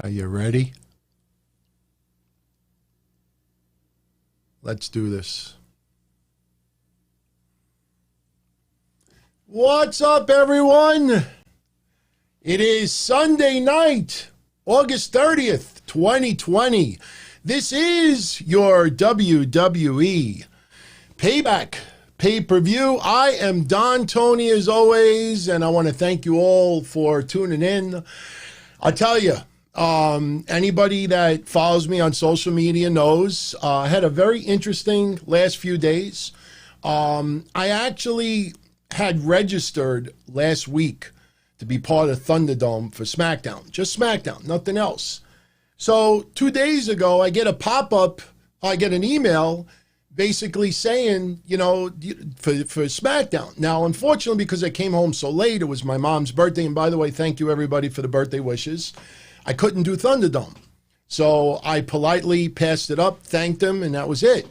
Are you ready? Let's do this. What's up, everyone? It is Sunday night, August 30th, 2020. This is your WWE Payback pay-per-view. I am Don Tony, as always, and I want to thank you all for tuning in. I'll tell you, anybody that follows me on social media knows I had a very interesting last few days. I actually had registered last week to be part of Thunderdome for Smackdown. Just Smackdown, nothing else. So 2 days ago, I get a pop-up, I get an email basically saying, you know, for Smackdown. Now, unfortunately, because I came home so late, it was my mom's birthday. And by the way, thank you, everybody, for the birthday wishes. I couldn't do Thunderdome. So I politely passed it up, thanked them, and that was it.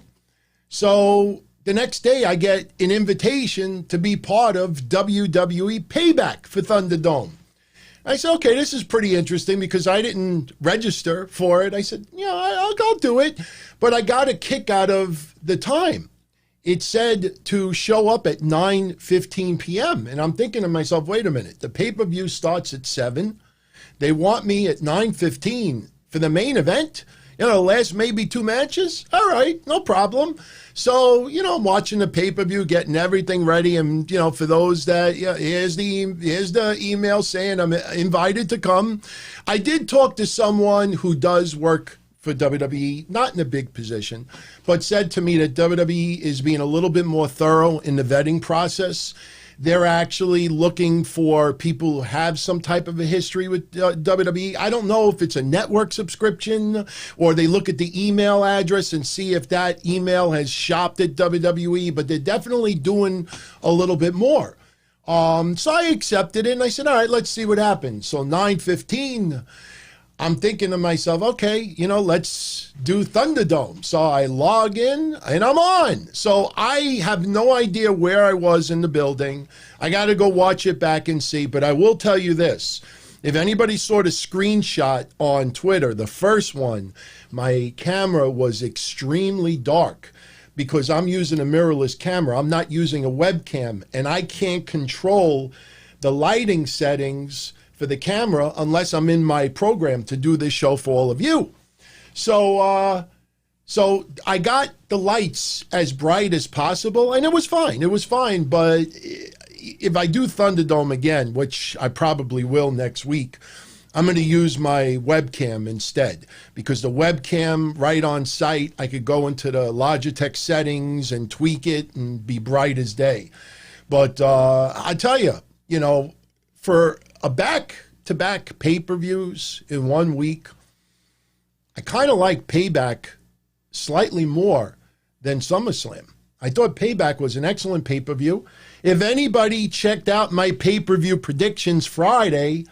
So the next day, I get an invitation to be part of WWE Payback for Thunderdome. I said, okay, this is pretty interesting because I didn't register for it. I said, yeah, I'll do it. But I got a kick out of the time. It said to show up at 9:15 p.m. And I'm thinking to myself, wait a minute, the pay-per-view starts at 7. They want me at 9:15 for the main event. You know, last maybe 2 matches. All right, no problem. So, you know, I'm watching the pay-per-view, getting everything ready. And, you know, for those that, yeah, here's the email saying I'm invited to come. I did talk to someone who does work for WWE, not in a big position, but said to me that WWE is being a little bit more thorough in the vetting process. They're actually looking for people who have some type of a history with WWE. I don't know if it's a network subscription or they look at the email address and see if that email has shopped at WWE, but they're definitely doing a little bit more. So I accepted it and I said, all right, let's see what happens. So 9:15, I'm thinking to myself, okay, you know, let's do Thunderdome. So I log in and I'm on. So I have no idea where I was in the building. I got to go watch it back and see. But I will tell you this. If anybody saw the screenshot on Twitter, the first one, my camera was extremely dark because I'm using a mirrorless camera. I'm not using a webcam, and I can't control the lighting settings for the camera unless I'm in my program to do this show for all of you. So I got the lights as bright as possible, and it was fine. It was fine, but if I do Thunderdome again, which I probably will next week, I'm going to use my webcam instead, because the webcam right on site, I could go into the Logitech settings and tweak it and be bright as day. But I tell you, you know, for a back-to-back pay-per-views in 1 week, I kind of like Payback slightly more than SummerSlam. I thought Payback was an excellent pay-per-view. If anybody checked out my pay-per-view predictions Friday,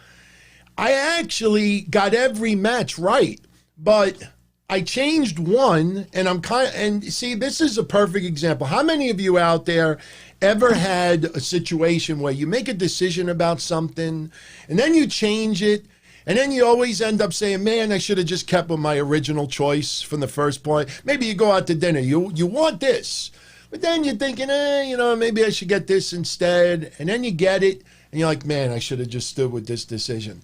I actually got every match right, but I changed one, and see, this is a perfect example. How many of you out there ever had a situation where you make a decision about something and then you change it, and then you always end up saying, man, I should have just kept with my original choice from the first point. Maybe you go out to dinner, you want this, but then you're thinking, you know, maybe I should get this instead, and then you get it, and you're like, man, I should have just stood with this decision.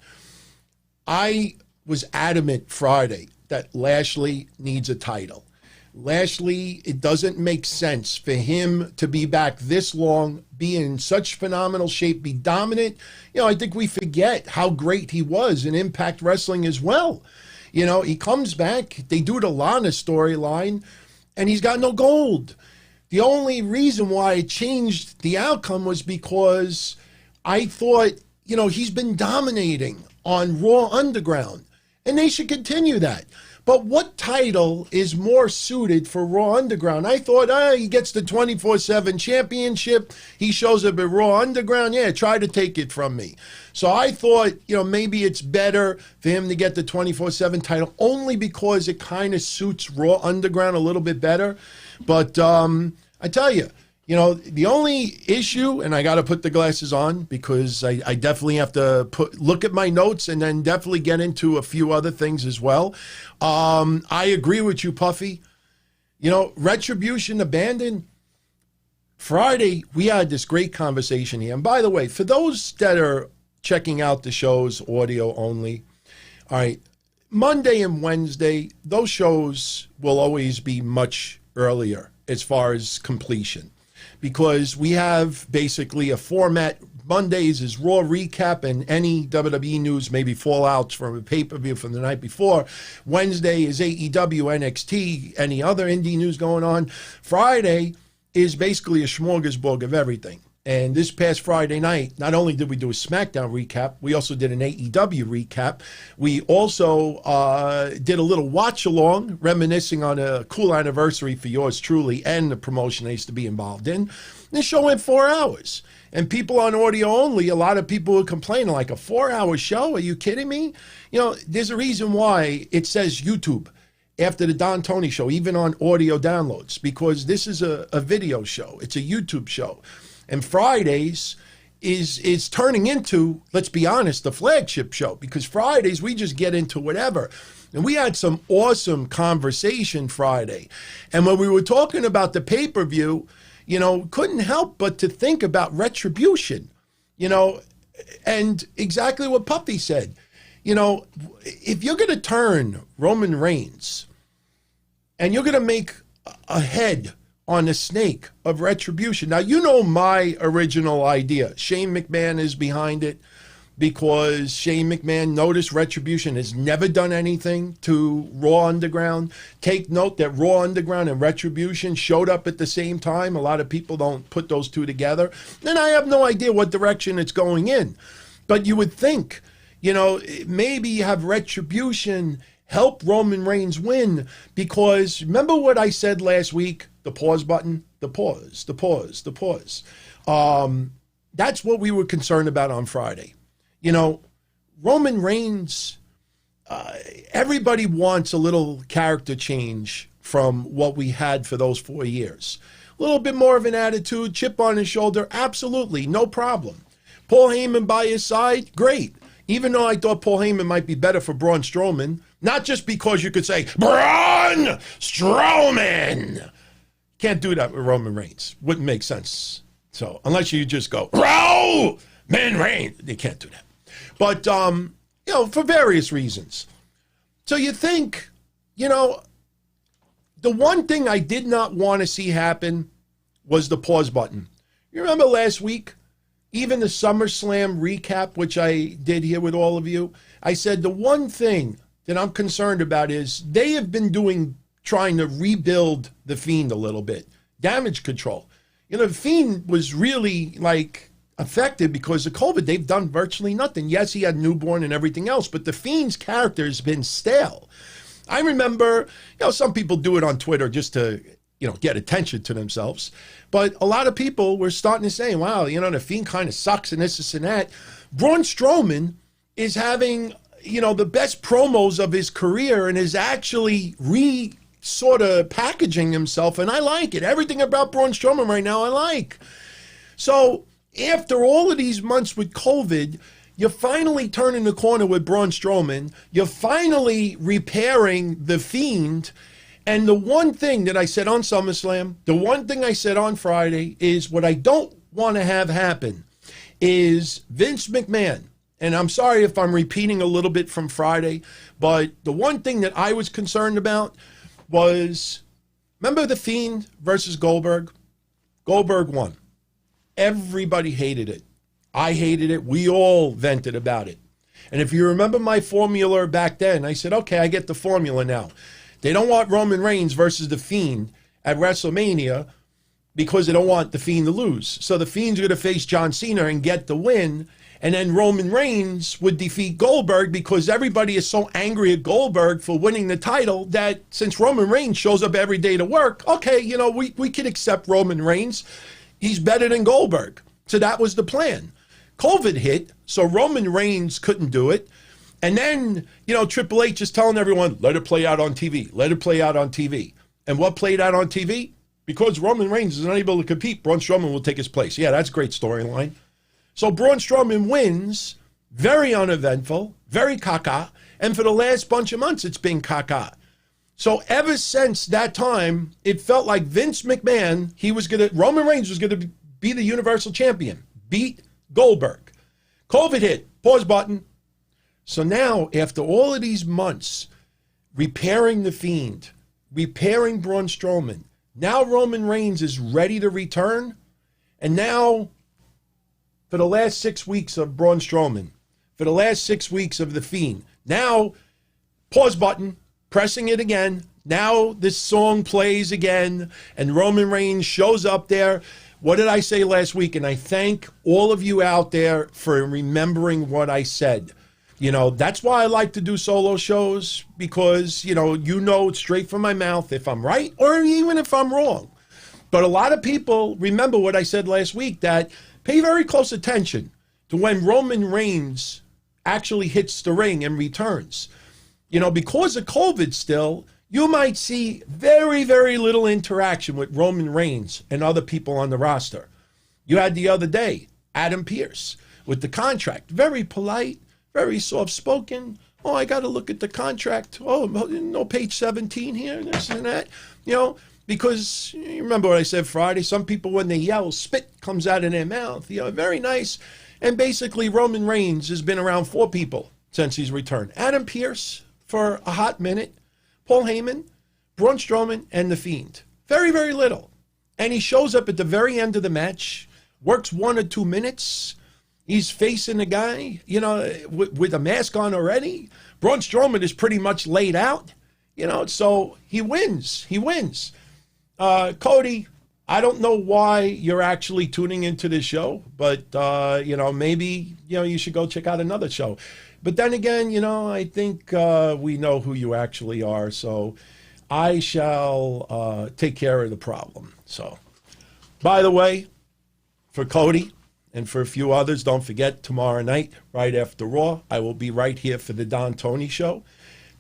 I was adamant Friday that Lashley needs a title. Lashley, it doesn't make sense for him to be back this long, be in such phenomenal shape, be dominant. You know, I think we forget how great he was in Impact Wrestling as well. You know, he comes back, they do the Lana storyline, and he's got no gold. The only reason why I changed the outcome was because I thought, you know, he's been dominating on Raw Underground, and they should continue that. But what title is more suited for Raw Underground? I thought, he gets the 24/7 championship. He shows up at Raw Underground. Yeah, try to take it from me. So I thought, you know, maybe it's better for him to get the 24/7 title only because it kind of suits Raw Underground a little bit better. But I tell you, You know, the only issue, and I got to put the glasses on because I definitely have to look at my notes and then definitely get into a few other things as well. I agree with you, Puffy. You know, Retribution abandoned. Friday, we had this great conversation here. And by the way, for those that are checking out the shows audio only, all right, Monday and Wednesday, those shows will always be much earlier as far as completion, because we have basically a format. Mondays is Raw recap and any WWE news, maybe fallouts from a pay-per-view from the night before. Wednesday is AEW, NXT, any other indie news going on. Friday is basically a smorgasbord of everything. And this past Friday night, not only did we do a SmackDown recap, we also did an AEW recap. We also did a little watch-along, reminiscing on a cool anniversary for yours truly and the promotion I used to be involved in. This show went 4 hours. And people on audio only, a lot of people were complaining, like, a 4-hour show? Are you kidding me? You know, there's a reason why it says YouTube after the Don Tony show, even on audio downloads, because this is a video show. It's a YouTube show. And Fridays is turning into, let's be honest, the flagship show, because Fridays we just get into whatever. And we had some awesome conversation Friday. And when we were talking about the pay-per-view, you know, couldn't help but to think about Retribution, you know, and exactly what Puffy said. You know, if you're going to turn Roman Reigns and you're going to make a head on the snake of Retribution. Now, you know my original idea. Shane McMahon is behind it because Shane McMahon noticed Retribution has never done anything to Raw Underground. Take note that Raw Underground and Retribution showed up at the same time. A lot of people don't put those two together. And I have no idea what direction it's going in. But you would think, you know, maybe have Retribution help Roman Reigns win, because remember what I said last week? The pause button, the pause. That's what we were concerned about on Friday. You know, Roman Reigns, everybody wants a little character change from what we had for those 4 years. A little bit more of an attitude, chip on his shoulder, absolutely, no problem. Paul Heyman by his side, great. Even though I thought Paul Heyman might be better for Braun Strowman, not just because you could say, Braun Strowman. Can't do that with Roman Reigns. Wouldn't make sense. So, unless you just go, Roman Reigns. They can't do that. But, you know, for various reasons. So you think, you know, the one thing I did not want to see happen was the pause button. You remember last week? Even the SummerSlam recap, which I did here with all of you, I said the one thing that I'm concerned about is they have been trying to rebuild the Fiend a little bit. Damage control. You know, the Fiend was really, like, affected because of COVID. They've done virtually nothing. Yes, he had newborn and everything else, but the Fiend's character has been stale. I remember, you know, some people do it on Twitter just to, you know, get attention to themselves. But a lot of people were starting to say, wow, you know, the Fiend kind of sucks and this and that. Braun Strowman is having, you know, the best promos of his career and is actually sort of packaging himself. And I like it. Everything about Braun Strowman right now, I like. So after all of these months with COVID, you're finally turning the corner with Braun Strowman. You're finally repairing the Fiend. And the one thing that I said on SummerSlam, the one thing I said on Friday is what I don't want to have happen is Vince McMahon. And I'm sorry if I'm repeating a little bit from Friday, but the one thing that I was concerned about was, remember the Fiend versus Goldberg? Goldberg won. Everybody hated it. I hated it. We all vented about it. And if you remember my formula back then, I said, okay, I get the formula now. They don't want Roman Reigns versus The Fiend at WrestleMania because they don't want The Fiend to lose. So The Fiend's going to face John Cena and get the win. And then Roman Reigns would defeat Goldberg because everybody is so angry at Goldberg for winning the title that since Roman Reigns shows up every day to work, okay, you know, we can accept Roman Reigns. He's better than Goldberg. So that was the plan. COVID hit, so Roman Reigns couldn't do it. And then, you know, Triple H is telling everyone, let it play out on TV. Let it play out on TV. And what played out on TV? because Roman Reigns is unable to compete, Braun Strowman will take his place. Yeah, that's a great storyline. So Braun Strowman wins, very uneventful, very caca, and for the last bunch of months, it's been caca. So ever since that time, it felt like Vince McMahon, Roman Reigns was going to be the Universal Champion, beat Goldberg. COVID hit, pause button. So now, after all of these months, repairing the Fiend, repairing Braun Strowman, now Roman Reigns is ready to return. And now, for the last 6 weeks of Braun Strowman, for the last 6 weeks of the Fiend, now, pause button, pressing it again. Now this song plays again, and Roman Reigns shows up there. What did I say last week? And I thank all of you out there for remembering what I said. You know, that's why I like to do solo shows, because, you know it's straight from my mouth if I'm right or even if I'm wrong. But a lot of people remember what I said last week, that pay very close attention to when Roman Reigns actually hits the ring and returns. You know, because of COVID still, you might see very, very little interaction with Roman Reigns and other people on the roster. You had the other day, Adam Pearce with the contract. Very polite, very soft-spoken. Oh, I got to look at the contract. Oh, no, page 17 here, this and that. You know, because you remember what I said Friday? Some people, when they yell, spit comes out of their mouth. You know, very nice. And basically, Roman Reigns has been around 4 people since he's returned. Adam Pearce for a hot minute, Paul Heyman, Braun Strowman, and The Fiend. Very, very little. And he shows up at the very end of the match, works 1 or 2 minutes. He's facing a guy, you know, with a mask on already. Braun Strowman is pretty much laid out, you know, so he wins. He wins. Cody, I don't know why you're actually tuning into this show, but, you know, maybe, you know, you should go check out another show. But then again, you know, I think we know who you actually are, so I shall take care of the problem. So, by the way, for Cody and for a few others, don't forget, tomorrow night, right after Raw, I will be right here for the Don Tony Show.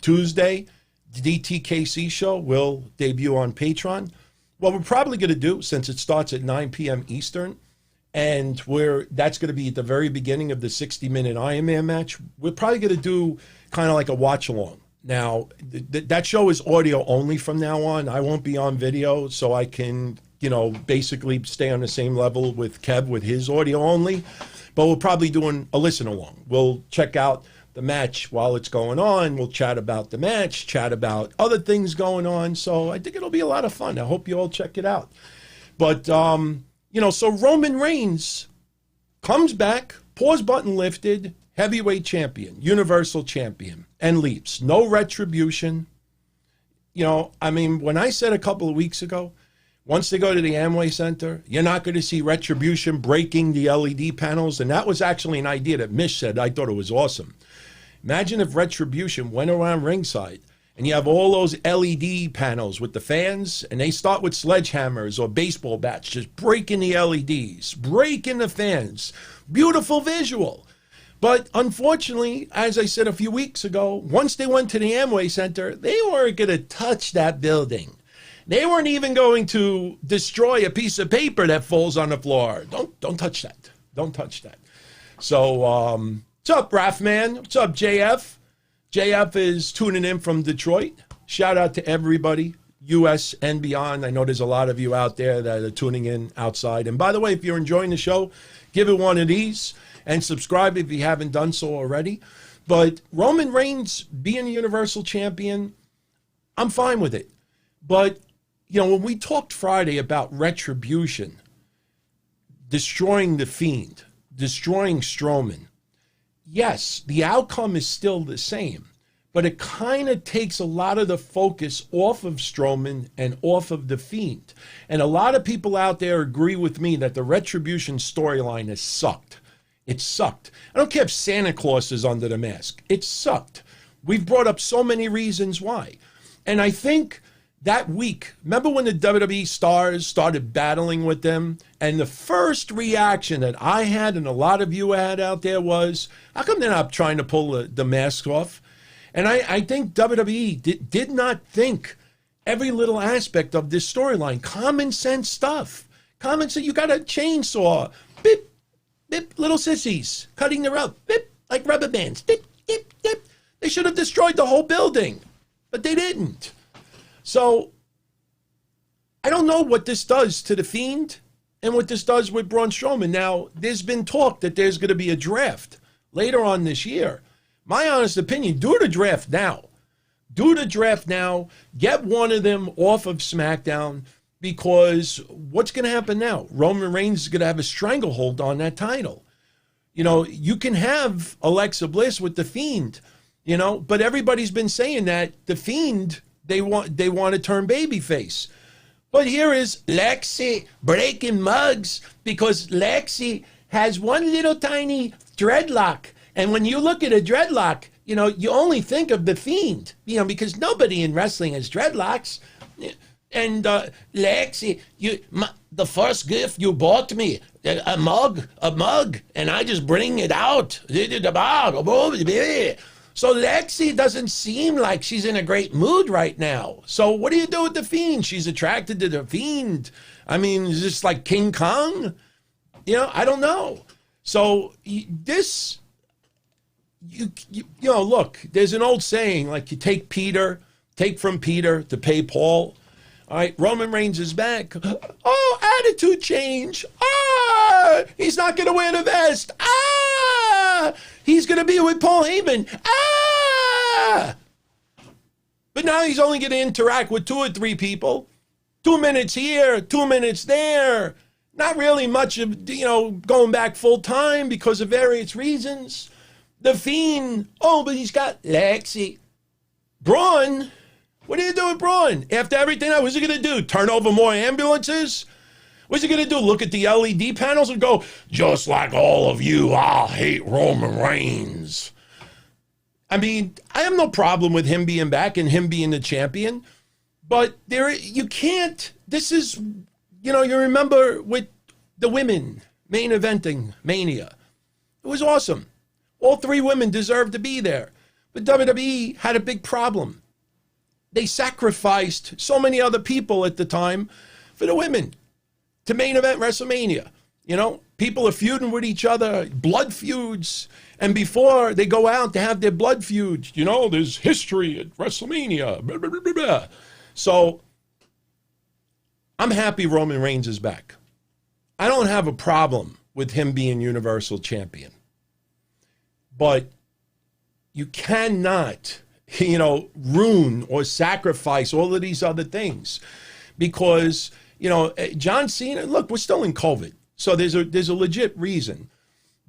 Tuesday, the DTKC Show will debut on Patreon. What we're probably going to do, since it starts at 9 p.m. Eastern, and that's going to be at the very beginning of the 60-minute Iron Man match, we're probably going to do kind of like a watch-along. Now, that show is audio only from now on. I won't be on video, so I can, you know, basically stay on the same level with Kev with his audio only. But we're probably doing a listen-along. We'll check out the match while it's going on. We'll chat about the match, chat about other things going on. So I think it'll be a lot of fun. I hope you all check it out. But, you know, so Roman Reigns comes back, pause button lifted, heavyweight champion, universal champion, and leaves. No retribution. You know, I mean, when I said a couple of weeks ago, once they go to the Amway Center, you're not going to see retribution breaking the LED panels. And that was actually an idea that Mish said. I thought it was awesome. Imagine if retribution went around ringside and you have all those LED panels with the fans, and they start with sledgehammers or baseball bats, just breaking the LEDs, breaking the fans. Beautiful visual. But unfortunately, as I said a few weeks ago, once they went to the Amway Center, they weren't going to touch that building. They weren't even going to destroy a piece of paper that falls on the floor. Don't touch that. Don't touch that. So, what's up, Raffman? What's up, JF? JF is tuning in from Detroit. Shout out to everybody, U.S. and beyond. I know there's a lot of you out there that are tuning in outside. And by the way, if you're enjoying the show, give it one of these and subscribe if you haven't done so already. But Roman Reigns being a Universal Champion, I'm fine with it. But, you know, when we talked Friday about retribution, destroying the Fiend, destroying Strowman, yes, the outcome is still the same, but it kind of takes a lot of the focus off of Strowman and off of the Fiend. And a lot of people out there agree with me that the Retribution storyline has sucked. It sucked. I don't care if Santa Claus is under the mask. It sucked. We've brought up so many reasons why. And I think that week, remember when the WWE stars started battling with them? And the first reaction that I had and a lot of you had out there was, how come they're not trying to pull the mask off? And I think WWE did not think every little aspect of this storyline. Common sense stuff. Common sense. You got a chainsaw. Bip, bip, little sissies cutting the rope. Bip, like rubber bands. Bip, bip, bip. They should have destroyed the whole building, but they didn't. So I don't know what this does to the Fiend and what this does with Braun Strowman. Now, there's been talk that there's going to be a draft later on this year. My honest opinion, do the draft now. Do the draft now. Get one of them off of SmackDown, because what's going to happen now? Roman Reigns is going to have a stranglehold on that title. You know, you can have Alexa Bliss with the Fiend, you know, but everybody's been saying that the Fiend, they want to turn babyface. But here is Lexi breaking mugs because Lexi has one little tiny dreadlock. And when you look at a dreadlock, you know, you only think of the Fiend, you know, because nobody in wrestling has dreadlocks. And Lexi, the first gift you bought me, a mug, and I just bring it out. So Lexi doesn't seem like she's in a great mood right now. So what do you do with the Fiend? She's attracted to the Fiend. I mean, is this like King Kong? You know, I don't know. So this, you know, look, there's an old saying, like you take from Peter to pay Paul. All right, Roman Reigns is back. Oh, attitude change. Ah, he's not going to wear the vest. Ah, he's going to be with Paul Heyman. Ah, but now he's only going to interact with 2 or 3 people. 2 minutes here, 2 minutes there. Not really much of, you know, going back full time because of various reasons. The Fiend, oh, but he's got Lexi. Braun. What do you do with Braun? After everything that, what's he going to do? Turn over more ambulances? What's he going to do? Look at the LED panels and go, just like all of you, I hate Roman Reigns. I mean, I have no problem with him being back and him being the champion, but you can't, this is, you know, you remember with the women main eventing Mania. It was awesome. All 3 women deserved to be there, but WWE had a big problem. They sacrificed so many other people at the time for the women to main event WrestleMania. You know, people are feuding with each other, blood feuds. And before they go out to have their blood feuds, you know, there's history at WrestleMania. Blah, blah, blah, blah. So I'm happy Roman Reigns is back. I don't have a problem with him being Universal Champion. But you cannot, you know, ruin or sacrifice all of these other things because, you know, John Cena, look, we're still in COVID. So there's a legit reason.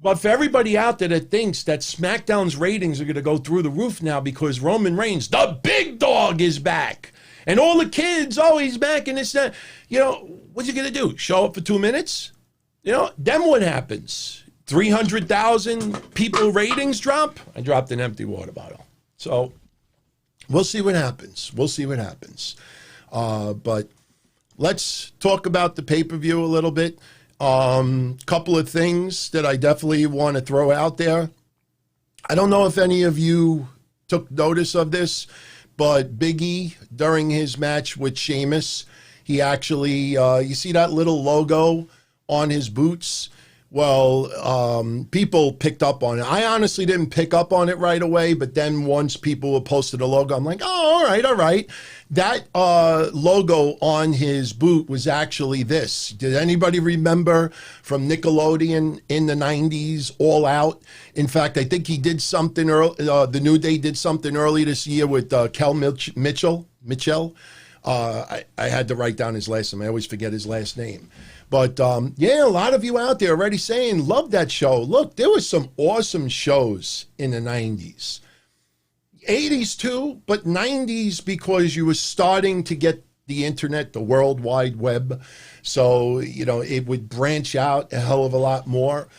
But for everybody out there that thinks that SmackDown's ratings are going to go through the roof now because Roman Reigns, the big dog, is back. And all the kids, oh, he's back and it's that. You know, what's he going to do? Show up for 2 minutes? You know, then what happens? 300,000 people ratings drop? I dropped an empty water bottle. So we'll see what happens. We'll see what happens. But let's talk about the pay-per-view a little bit. Couple of things that I definitely want to throw out there. I don't know if any of you took notice of this, but Big E, during his match with Sheamus, he actually, you see that little logo on his boots? Well, people picked up on it. I honestly didn't pick up on it right away, but then once people posted a logo, I'm like, oh, all right. That logo on his boot was actually this. Did anybody remember from Nickelodeon in the 90s, All Out? In fact, I think he did something, the New Day did something early this year with Kel Mitchell. I had to write down his last name. I always forget his last name. But, yeah, a lot of you out there already saying, love that show. Look, there was some awesome shows in the 90s. 80s too, but 90s because you were starting to get the internet, the World Wide Web. So, you know, it would branch out a hell of a lot more.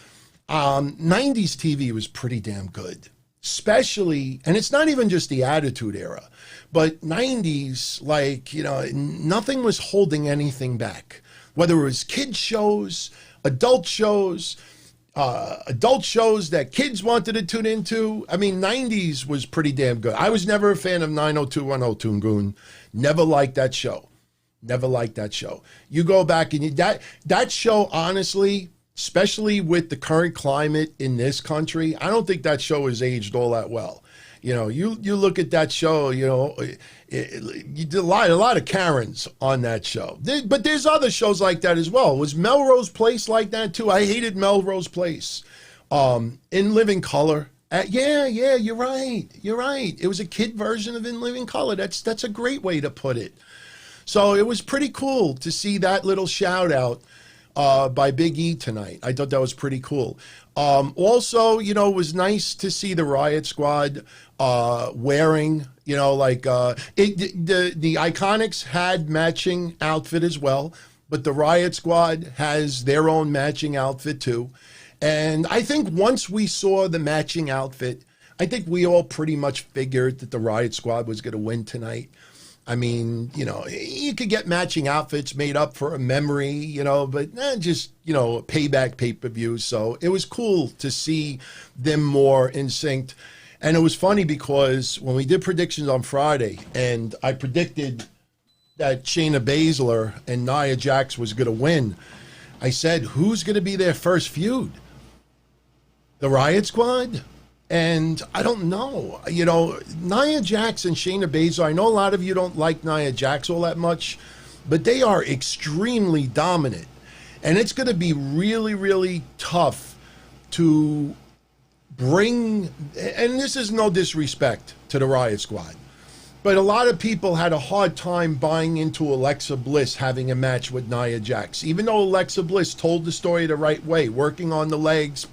90s TV was pretty damn good, especially, and it's not even just the Attitude Era, but 90s, like, you know, nothing was holding anything back. Whether it was kids shows, adult shows, adult shows that kids wanted to tune into. I mean, 90s was pretty damn good. I was never a fan of 90210 Goon. Never liked that show. Never liked that show. You go back and that show, honestly, especially with the current climate in this country, I don't think that show has aged all that well. You know, you look at that show, you know, you did a lot of Karens on that show. But there's other shows like that as well. Was Melrose Place like that too? I hated Melrose Place. In Living Color. Yeah, you're right. You're right. It was a kid version of In Living Color. That's a great way to put it. So it was pretty cool to see that little shout out by Big E tonight. I thought that was pretty cool. Also, you know, it was nice to see the Riott Squad wearing, you know, like the IIconics had matching outfit as well, but the Riott Squad has their own matching outfit too. And I think once we saw the matching outfit, I think we all pretty much figured that the Riott Squad was going to win tonight. I mean, you know, you could get matching outfits made up for a memory, you know, but just, you know, payback pay-per-view. So it was cool to see them more in sync. And it was funny because when we did predictions on Friday and I predicted that Shayna Baszler and Nia Jax was going to win, I said, who's going to be their first feud? The Riott Squad? And I don't know, you know, Nia Jax and Shayna Baszler, I know a lot of you don't like Nia Jax all that much, but they are extremely dominant. And it's going to be really, really tough to bring, and this is no disrespect to the Riott Squad, but a lot of people had a hard time buying into Alexa Bliss having a match with Nia Jax. Even though Alexa Bliss told the story the right way, working on the legs,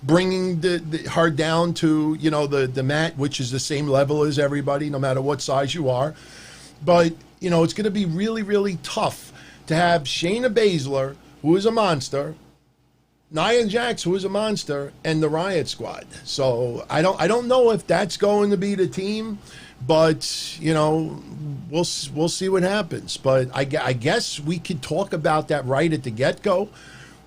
bringing her down to, you know, the mat, which is the same level as everybody, no matter what size you are. But, you know, it's going to be really, really tough to have Shayna Baszler, who is a monster, Nia Jax, who is a monster, and the Riott Squad. So I don't know if that's going to be the team. But, you know, we'll see what happens. But I guess we could talk about that right at the get-go.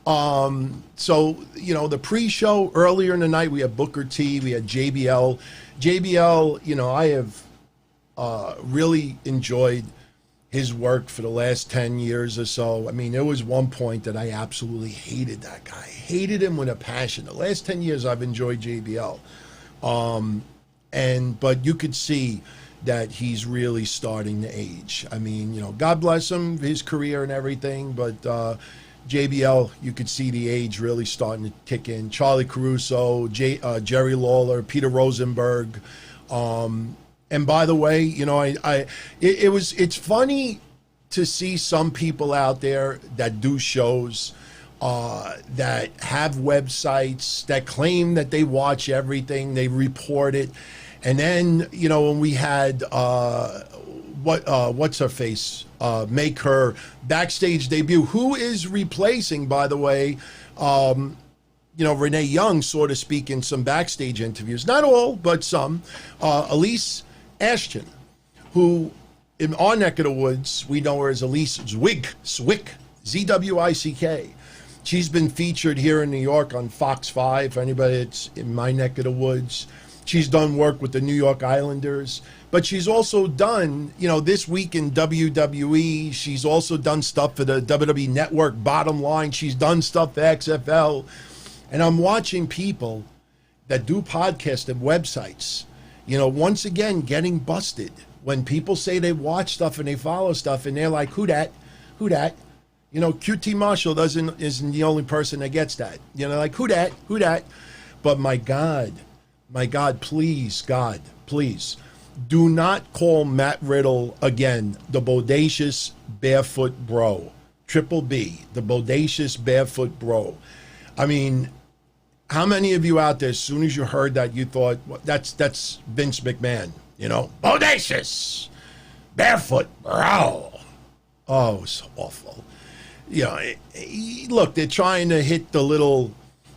So, you know, the pre-show earlier in the night, we had Booker T, we had JBL. JBL, you know, I have really enjoyed his work for the last 10 years or so. I mean, there was one point that I absolutely hated that guy. Hated him with a passion. The last 10 years I've enjoyed JBL. But you could see that he's really starting to age. I mean, you know, God bless him, his career and everything, but JBL, you could see the age really starting to kick in. Charlie Caruso, Jerry Lawler, Peter Rosenberg. And by the way, you know, it's funny to see some people out there that do shows that have websites that claim that they watch everything, they report it. And then, you know, when we had what's her face make her backstage debut, who is replacing, by the way, you know, Renee Young, so to speak, in some backstage interviews, not all, but some, Elise Ashton, who in our neck of the woods, we know her as Elise Zwick, Z-W-I-C-K. She's been featured here in New York on Fox 5, for anybody that's in my neck of the woods. She's done work with the New York Islanders, but she's also done, you know, this week in WWE, she's also done stuff for the WWE Network, Bottom Line. She's done stuff for XFL. And I'm watching people that do podcasts and websites, you know, once again, getting busted when people say they watch stuff and they follow stuff and they're like, who that? Who that? You know, QT Marshall isn't the only person that gets that. You know, like, who that? Who that? But my God, please, God, please, do not call Matt Riddle again the bodacious barefoot bro. Triple B, the bodacious barefoot bro. I mean, how many of you out there, as soon as you heard that, you thought, well, that's Vince McMahon, you know? Bodacious barefoot bro. Oh, it's awful. You know, look, they're trying to hit the little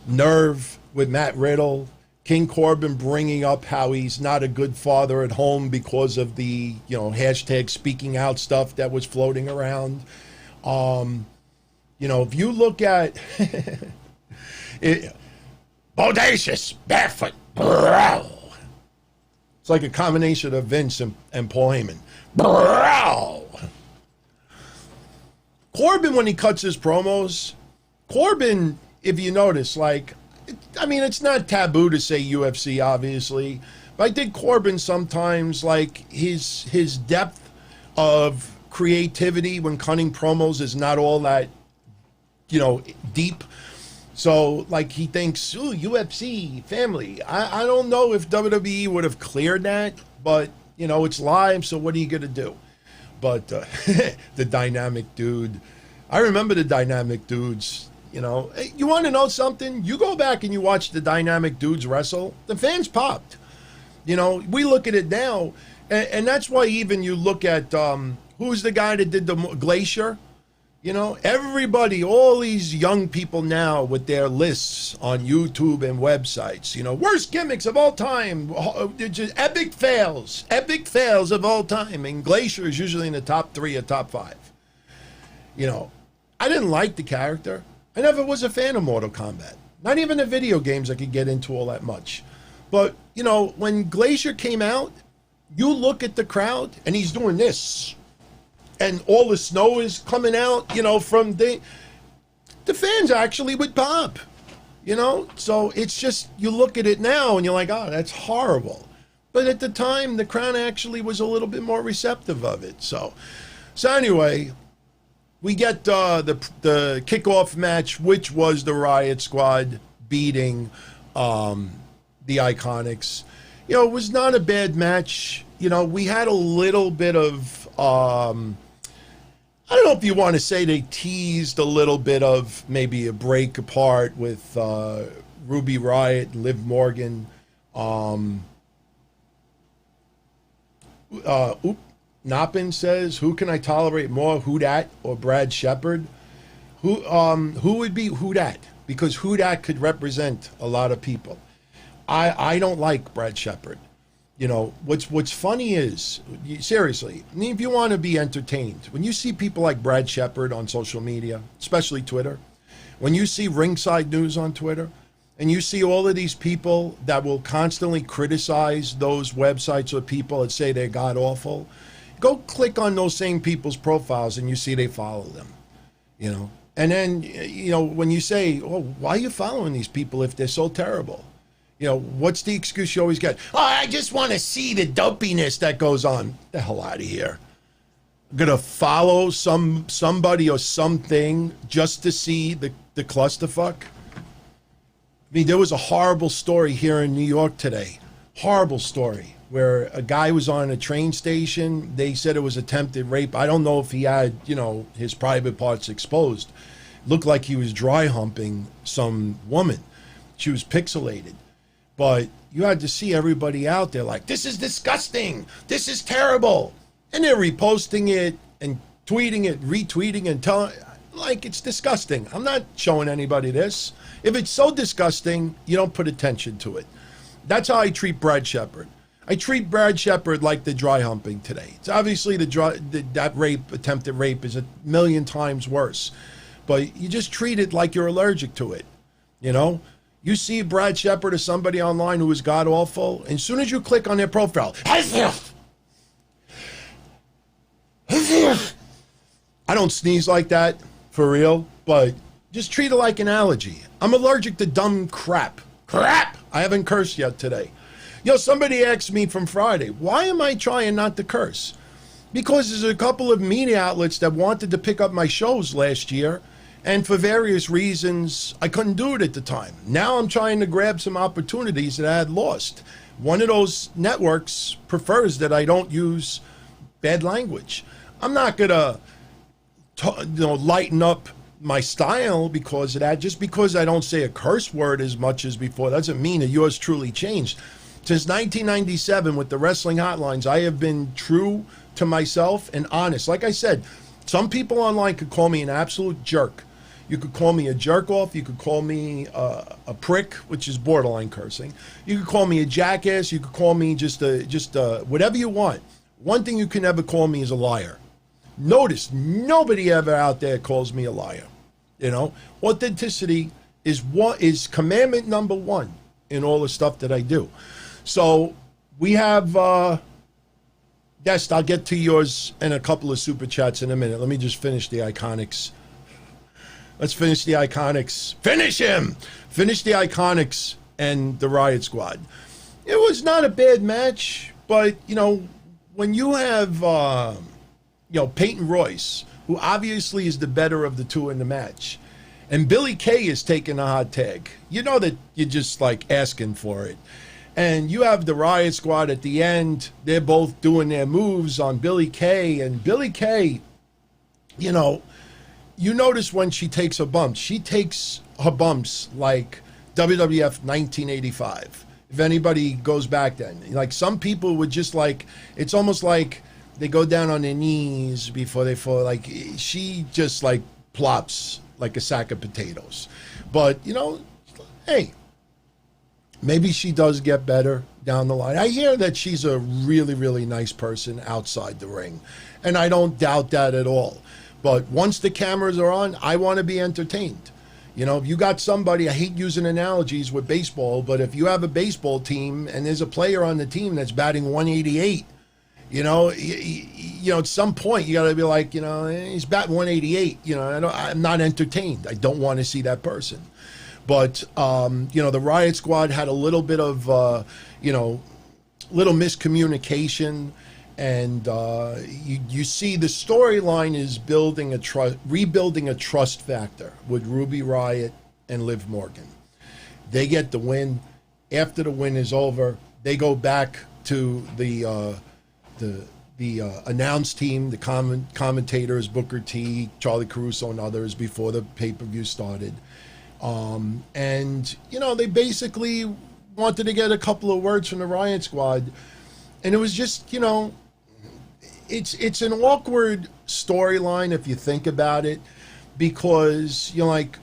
nerve with Matt Riddle. King Corbin bringing up how he's not a good father at home because of the, you know, hashtag speaking out stuff that was floating around. You know, if you look at it, Bodacious, barefoot, bro. It's like a combination of Vince and Paul Heyman. Bro. Corbin, when he cuts his promos, Corbin, if you notice, like, I mean, it's not taboo to say UFC, obviously, but I think Corbin sometimes, like, his depth of creativity when cutting promos is not all that, you know, deep. So, like, he thinks, ooh, UFC, family. I don't know if WWE would have cleared that, but, you know, it's live, so what are you going to do? But the dynamic dude, I remember the dynamic dudes, you know. You want to know something? You go back and you watch the dynamic dudes wrestle, the fans popped. You know, we look at it now, and that's why even you look at, who's the guy that did the Glacier? You know, everybody, all these young people now with their lists on YouTube and websites, you know, worst gimmicks of all time, just epic fails of all time. And Glacier is usually in the top 3 or top 5. You know, I didn't like the character. I never was a fan of Mortal Kombat. Not even the video games I could get into all that much. But, you know, when Glacier came out, you look at the crowd and he's doing this. And all the snow is coming out, you know, from the fans actually would pop, you know? So it's just, you look at it now and you're like, oh, that's horrible. But at the time, the crowd actually was a little bit more receptive of it. So anyway, we get the kickoff match, which was the Riott Squad beating the IIconics. You know, it was not a bad match. You know, we had a little bit of... I don't know if you want to say they teased a little bit of maybe a break apart with Ruby Riott and Liv Morgan. Noppin says, who can I tolerate more, Who Dat or Brad Shepard? Who would be Who Dat? Because Who Dat could represent a lot of people. I don't like Brad Shepard. You know, what's funny is, seriously, I mean, if you want to be entertained, when you see people like Brad Shepard on social media, especially Twitter, when you see Ringside News on Twitter, and you see all of these people that will constantly criticize those websites or people that say they're god-awful, go click on those same people's profiles and you see they follow them, you know. And then, you know, when you say, oh, why are you following these people if they're so terrible? You know, what's the excuse you always get? Oh, I just want to see the dopiness that goes on. Get the hell out of here. I'm going to follow somebody or something just to see the clusterfuck. I mean, there was a horrible story here in New York today. Horrible story where a guy was on a train station. They said it was attempted rape. I don't know if he had, you know, his private parts exposed. Looked like he was dry humping some woman. She was pixelated. But you had to see everybody out there like, this is disgusting. This is terrible. And they're reposting it and tweeting it, retweeting and telling, like, it's disgusting. I'm not showing anybody this. If it's so disgusting, you don't put attention to it. That's how I treat Brad Shepard. I treat Brad Shepard like the dry humping today. It's obviously that rape, attempted rape is 1,000,000 times worse. But you just treat it like you're allergic to it, you know? You see Brad Shepard or somebody online who is god-awful, and as soon as you click on their profile, I don't sneeze like that, for real, but just treat it like an allergy. I'm allergic to dumb crap. Crap! I haven't cursed yet today. You know, somebody asked me from Friday, why am I trying not to curse? Because there's a couple of media outlets that wanted to pick up my shows last year, and for various reasons, I couldn't do it at the time. Now I'm trying to grab some opportunities that I had lost. One of those networks prefers that I don't use bad language. I'm not going to, lighten up my style because of that. Just because I don't say a curse word as much as before doesn't mean that yours truly changed. Since 1997 with the wrestling hotlines, I have been true to myself and honest. Like I said, some people online could call me an absolute jerk. You could call me a jerk off. You could call me a prick, which is borderline cursing. You could call me a jackass. You could call me just whatever you want. One thing you can never call me is a liar. Notice, nobody ever out there calls me a liar. You know, authenticity is commandment number one in all the stuff that I do. So we have Dest, I'll get to yours and a couple of super chats in a minute. Let me just finish the IIconics. Let's finish the IIconics. Finish him! Finish the IIconics and the Riott Squad. It was not a bad match, but, you know, when you have, Peyton Royce, who obviously is the better of the two in the match, and Billy Kay is taking a hot tag, you know that you're just, like, asking for it. And you have the Riott Squad at the end. They're both doing their moves on Billy Kay. And Billy Kay, you know, you notice when she takes her bumps, she takes her bumps like WWF 1985. If anybody goes back then. Like, some people would just, like, it's almost like they go down on their knees before they fall. Like, she just, like, plops like a sack of potatoes. But, you know, hey, maybe she does get better down the line. I hear that she's a really, really nice person outside the ring, and I don't doubt that at all. But once the cameras are on, I want to be entertained. You know, if you got somebody, I hate using analogies with baseball, but if you have a baseball team and there's a player on the team that's batting 188, you know, at some point you got to be like, you know, he's batting 188. You know, I'm not entertained. I don't want to see that person. But, you know, the Riott Squad had a little bit of, little miscommunication. And you see the storyline is rebuilding a trust factor with Ruby Riott and Liv Morgan. They get the win. After the win is over, they go back to the announce team, the commentators, Booker T, Charlie Caruso, and others before the pay-per-view started. And, you know, they basically wanted to get a couple of words from the Riott Squad. And it was just, you know, it's an awkward storyline if you think about it, because you're like,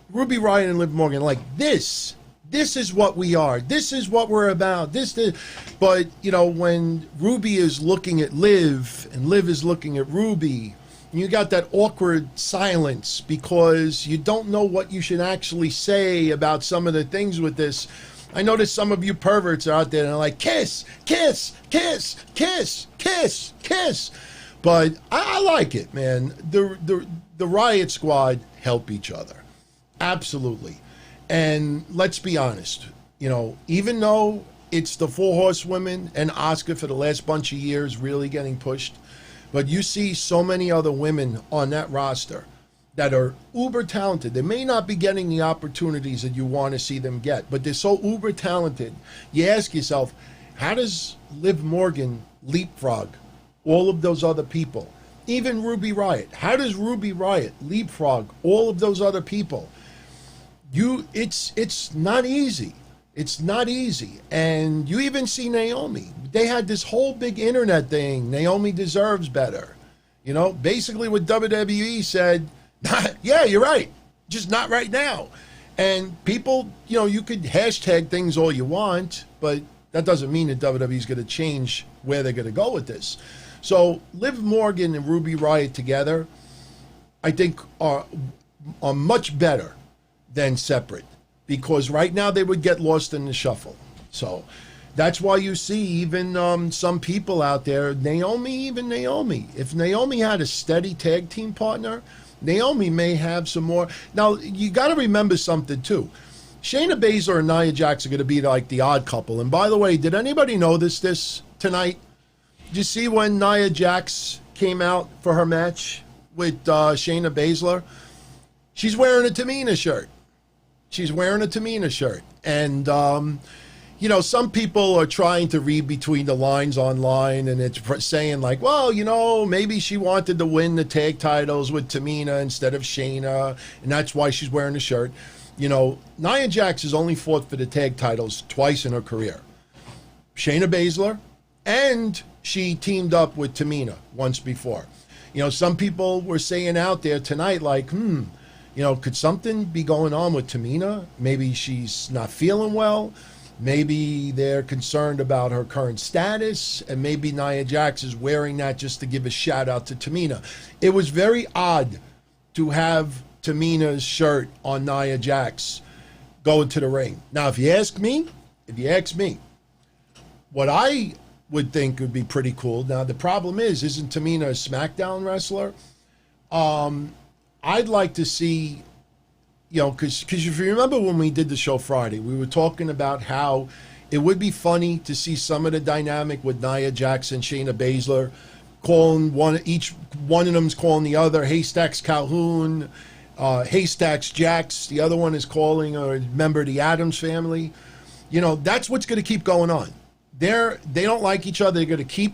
Ruby Riott and Liv Morgan, like, this is what we are. This is what we're about. But, you know, when Ruby is looking at Liv and Liv is looking at Ruby, you got that awkward silence because you don't know what you should actually say about some of the things with this. I notice some of you perverts are out there and are like, kiss, kiss, kiss, kiss, kiss, kiss. But I like it, man. The Riott Squad help each other. Absolutely. And let's be honest, you know, even though it's the Four Horsewomen and Asuka for the last bunch of years really getting pushed, but you see so many other women on that roster that are uber talented. They may not be getting the opportunities that you want to see them get, but they're so uber talented. You ask yourself, how does Liv Morgan leapfrog all of those other people? Even Ruby Riott. How does Ruby Riott leapfrog all of those other people? It's not easy. It's not easy. And you even see Naomi. They had this whole big internet thing. Naomi deserves better. You know, basically what WWE said, yeah, you're right. Just not right now. And people, you know, you could hashtag things all you want, but that doesn't mean that WWE is going to change where they're going to go with this. So Liv Morgan and Ruby Riott together, I think, are much better than separate, because right now they would get lost in the shuffle. So that's why you see even some people out there, Naomi. If Naomi had a steady tag team partner, Naomi may have some more. Now, you got to remember something, too. Shayna Baszler and Nia Jax are going to be like the odd couple. And by the way, did anybody notice this tonight? Did you see when Nia Jax came out for her match with Shayna Baszler? She's wearing a Tamina shirt. And, you know, some people are trying to read between the lines online, and it's saying like, well, you know, maybe she wanted to win the tag titles with Tamina instead of Shayna, and that's why she's wearing the shirt. You know, Nia Jax has only fought for the tag titles twice in her career. Shayna Baszler, and she teamed up with Tamina once before. You know, some people were saying out there tonight like, you know, could something be going on with Tamina? Maybe she's not feeling well. Maybe they're concerned about her current status, and maybe Nia Jax is wearing that just to give a shout out to Tamina. It was very odd to have Tamina's shirt on Nia Jax going to the ring. Now, if you ask me, what I would think would be pretty cool. Now, the problem isn't Tamina a SmackDown wrestler? I'd like to see, because if you remember when we did the show Friday, we were talking about how it would be funny to see some of the dynamic with Nia Jax and Shayna Baszler, each one of them's calling the other Haystacks Calhoun, Haystacks Jax. The other one is calling a member of the Addams family. That's what's going to keep going on. They don't like each other. They're going to keep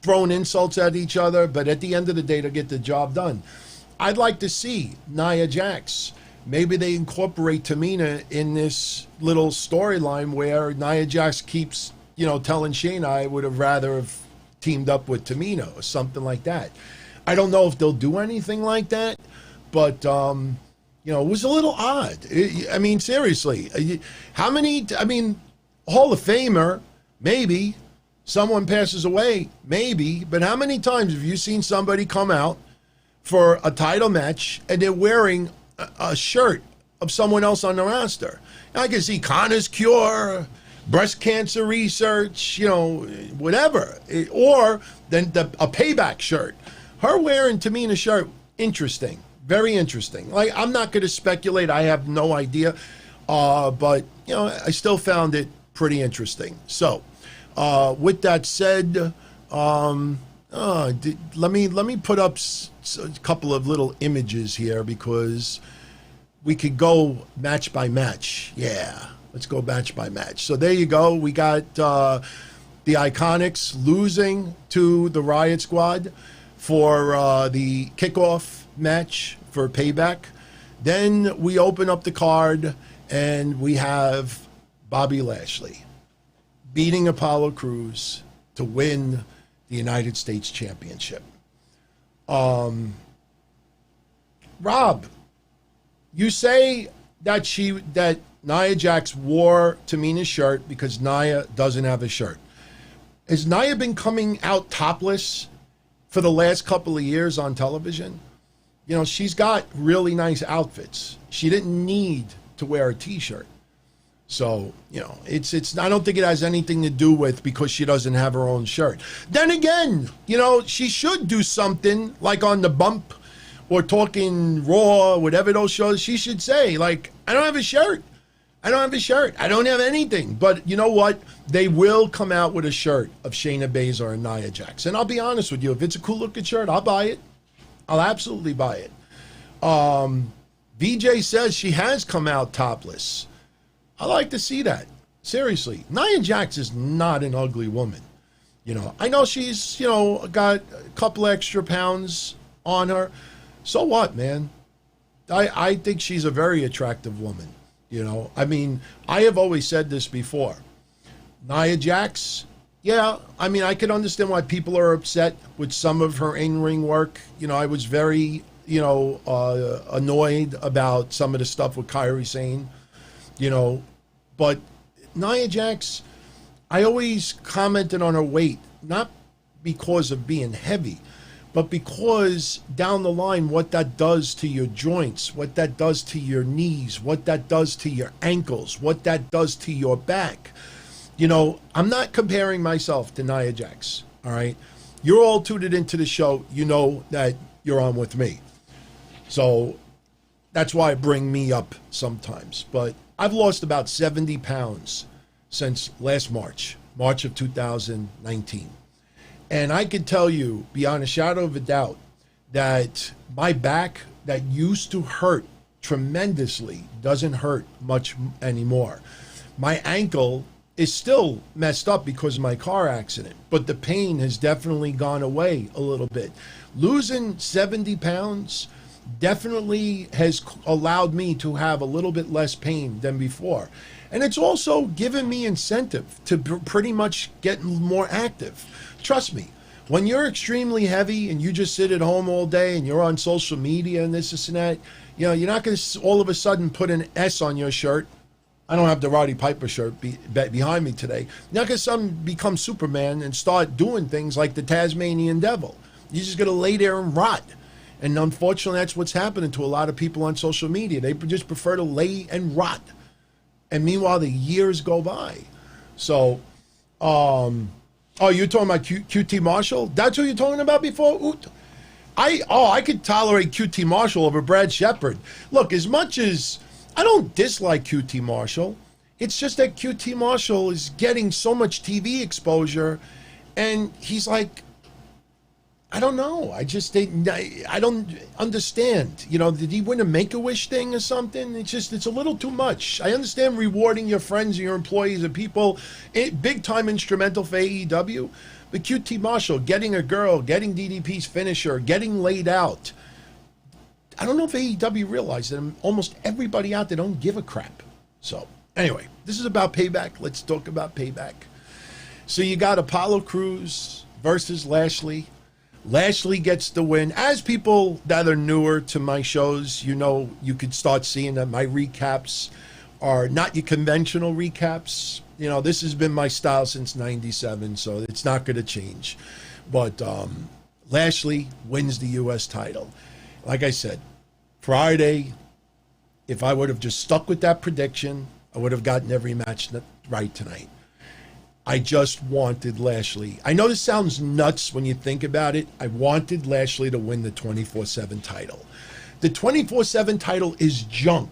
throwing insults at each other, but at the end of the day, they'll get the job done. I'd like to see Nia Jax. Maybe they incorporate Tamina in this little storyline where Nia Jax keeps, telling Shayna, I would have rather have teamed up with Tamina or something like that. I don't know if they'll do anything like that, but, it was a little odd. Seriously, Hall of Famer, maybe. Someone passes away, maybe. But how many times have you seen somebody come out for a title match and they're wearing a shirt of someone else on the roster? I can see Connor's Cure, breast cancer research, whatever. Or then a Payback shirt. Her wearing Tamina's shirt, interesting. Very interesting. Like, I'm not going to speculate. I have no idea. But, I still found it pretty interesting. So, with that said, let me put up a couple of little images here because we could go match by match. Yeah, let's go match by match. So there you go. We got the IIconics losing to the Riott Squad for the kickoff match for Payback. Then we open up the card and we have Bobby Lashley beating Apollo Crews to win the United States Championship. Rob, you say that Nia Jax wore Tamina's shirt because Nia doesn't have a shirt. Has Nia been coming out topless for the last couple of years on television? She's got really nice outfits. She didn't need to wear a t-shirt. So, it's I don't think it has anything to do with because she doesn't have her own shirt. Then again, she should do something like on The Bump or Talking Raw, whatever those shows, she should say, like, I don't have a shirt. I don't have a shirt. I don't have anything. But you know what? They will come out with a shirt of Shayna Baszler and Nia Jax. And I'll be honest with you, if it's a cool looking shirt, I'll buy it. I'll absolutely buy it. VJ says she has come out topless. I like to see that. Seriously, Nia Jax is not an ugly woman. I know she's, got a couple extra pounds on her. So what, man? I think she's a very attractive woman. I have always said this before. Nia Jax, yeah, I can understand why people are upset with some of her in-ring work. I was very, annoyed about some of the stuff with Kairi Sane, but Nia Jax, I always commented on her weight, not because of being heavy, but because down the line, what that does to your joints, what that does to your knees, what that does to your ankles, what that does to your back. I'm not comparing myself to Nia Jax, all right? You're all tuned into the show. You know that you're on with me. So that's why I bring me up sometimes. But I've lost about 70 pounds since last March of 2019. And I can tell you, beyond a shadow of a doubt, that my back that used to hurt tremendously doesn't hurt much anymore. My ankle is still messed up because of my car accident, but the pain has definitely gone away a little bit. Losing 70 pounds definitely has allowed me to have a little bit less pain than before. And it's also given me incentive to pretty much get more active. Trust me, when you're extremely heavy and you just sit at home all day and you're on social media and this and that, you're not going to all of a sudden put an S on your shirt. I don't have the Roddy Piper shirt behind me today. You're not going to become Superman and start doing things like the Tasmanian Devil. You're just going to lay there and rot. And unfortunately, that's what's happening to a lot of people on social media. They just prefer to lay and rot. And meanwhile, the years go by. So, oh, you're talking about QT Marshall? That's what you're talking about before? I could tolerate QT Marshall over Brad Shepard. Look, as much as I don't dislike QT Marshall, it's just that QT Marshall is getting so much TV exposure, and he's like, I don't know. I don't understand. You know, did he win a Make-A-Wish thing or something? It's a little too much. I understand rewarding your friends and your employees and people, big time instrumental for AEW. But QT Marshall, getting a girl, getting DDP's finisher, getting laid out. I don't know if AEW realized that almost everybody out there don't give a crap. So anyway, this is about Payback. Let's talk about Payback. So you got Apollo Crews versus Lashley. Lashley gets the win. As people that are newer to my shows, you know, you could start seeing that my recaps are not your conventional recaps. You know, this has been my style since '97, so it's not going to change. But Lashley wins the U.S. title. Like I said, Friday, if I would have just stuck with that prediction, I would have gotten every match right tonight. I just wanted Lashley. I know this sounds nuts when you think about it. I wanted Lashley to win the 24/7 title. The 24/7 title is junk.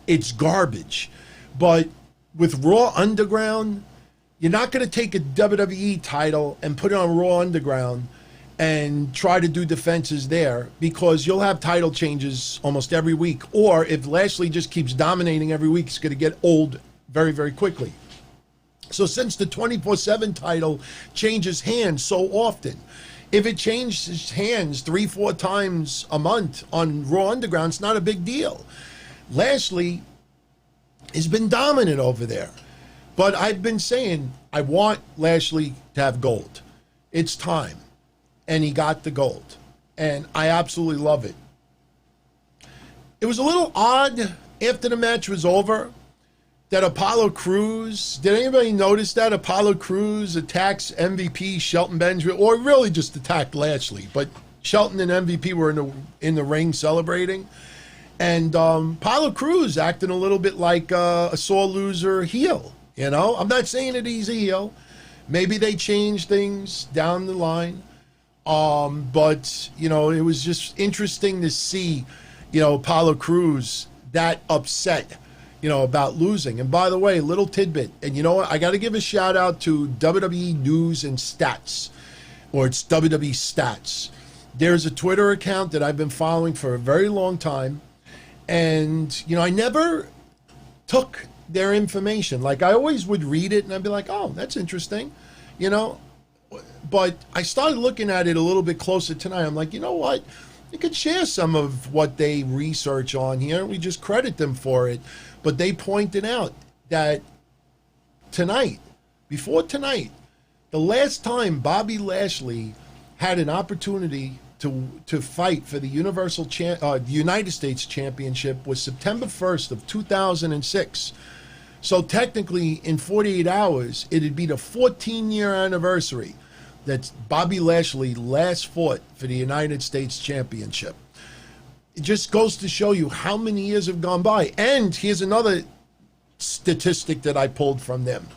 It's garbage. But with Raw Underground, you're not going to take a WWE title and put it on Raw Underground and try to do defenses there, because you'll have title changes almost every week. Or if Lashley just keeps dominating every week, it's going to get old very, very quickly. So since the 24/7 title changes hands so often, if it changes hands 3-4 times a month on Raw Underground, it's not a big deal. Lashley has been dominant over there. But I've been saying I want Lashley to have gold. It's time. And he got the gold. And I absolutely love it. It was a little odd after the match was over that Apollo Crews, did anybody notice that Apollo Crews attacks MVP Shelton Benjamin, or really just attacked Lashley, but Shelton and MVP were in the ring celebrating, and Apollo Crews acting a little bit like a sore loser heel. You know, I'm not saying that he's a heel. Maybe they change things down the line, but you know, it was just interesting to see, you know, Apollo Crews that upset, you know, about losing. And by the way, little tidbit, and you know what, I got to give a shout out to WWE News and Stats, or it's WWE Stats. There's a Twitter account that I've been following for a very long time, and you know, I never took their information. Like, I always would read it and I'd be like, oh, that's interesting, you know, but I started looking at it a little bit closer tonight. I'm like, you know what, you could share some of what they research on here, and we just credit them for it. But they pointed out that tonight, before tonight, the last time Bobby Lashley had an opportunity to fight for the United States Championship was September 1st of 2006. So technically, in 48 hours, it'd be the 14-year anniversary that Bobby Lashley last fought for the United States Championship. It just goes to show you how many years have gone by. And here's another statistic that I pulled from them.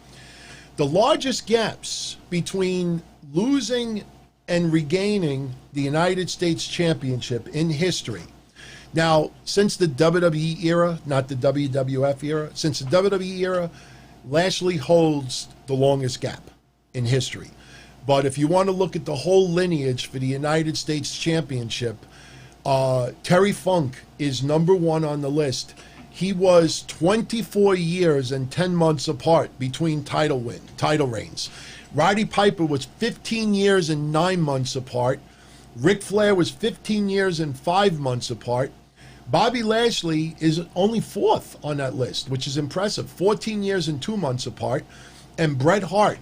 The largest gaps between losing and regaining the United States Championship in history. Now, since the WWE era, not the WWF era, since the WWE era, Lashley holds the longest gap in history. But if you want to look at the whole lineage for the United States Championship, Terry Funk is number one on the list. He was 24 years and 10 months apart between title reigns. Roddy Piper was 15 years and 9 months apart. Ric Flair was 15 years and 5 months apart. Bobby Lashley is only fourth on that list, which is impressive. 14 years and 2 months apart. And Bret Hart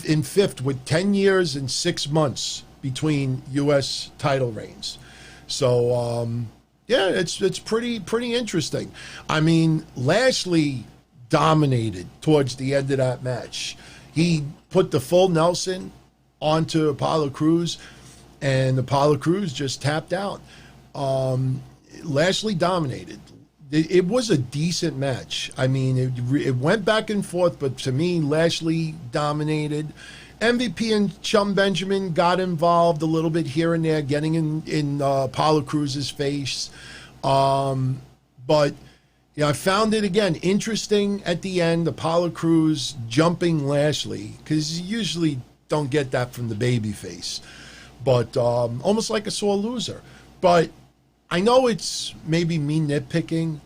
in fifth with 10 years and 6 months between U.S. title reigns. So, yeah, it's pretty interesting. I mean, Lashley dominated towards the end of that match. He put the full Nelson onto Apollo Crews. and Apollo Crews just tapped out. Lashley dominated. It was a decent match. I mean, it went back and forth, but to me, Lashley dominated. MVP and Chum Benjamin got involved a little bit here and there, getting in Apollo Crews' face. But I found it, again, interesting at the end, Apollo Crews jumping Lashley, because you usually don't get that from the babyface. But almost like a sore loser. But I know it's maybe me nitpicking.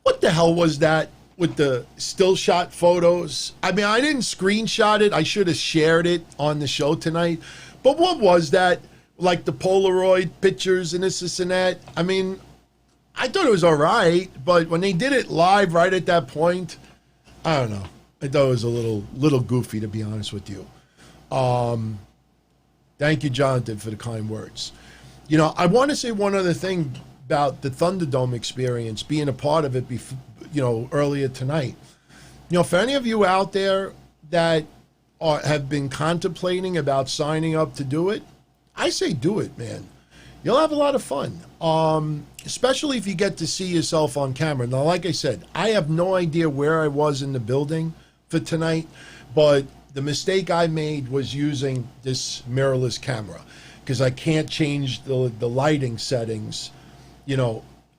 What the hell was that with the still shot photos? I mean, I didn't screenshot it. I should have shared it on the show tonight. But what was that? Like the Polaroid pictures and this and that? I mean, I thought it was all right. But when they did it live right at that point, I don't know. I thought it was a little goofy, to be honest with you. Thank you, Jonathan, for the kind words. I want to say one other thing about the Thunderdome experience, being a part of it, earlier tonight. For any of you out there that have been contemplating about signing up to do it, I say do it, man. You'll have a lot of fun, especially if you get to see yourself on camera. Now, like I said, I have no idea where I was in the building for tonight, but the mistake I made was using this mirrorless camera, because I can't change the lighting settings,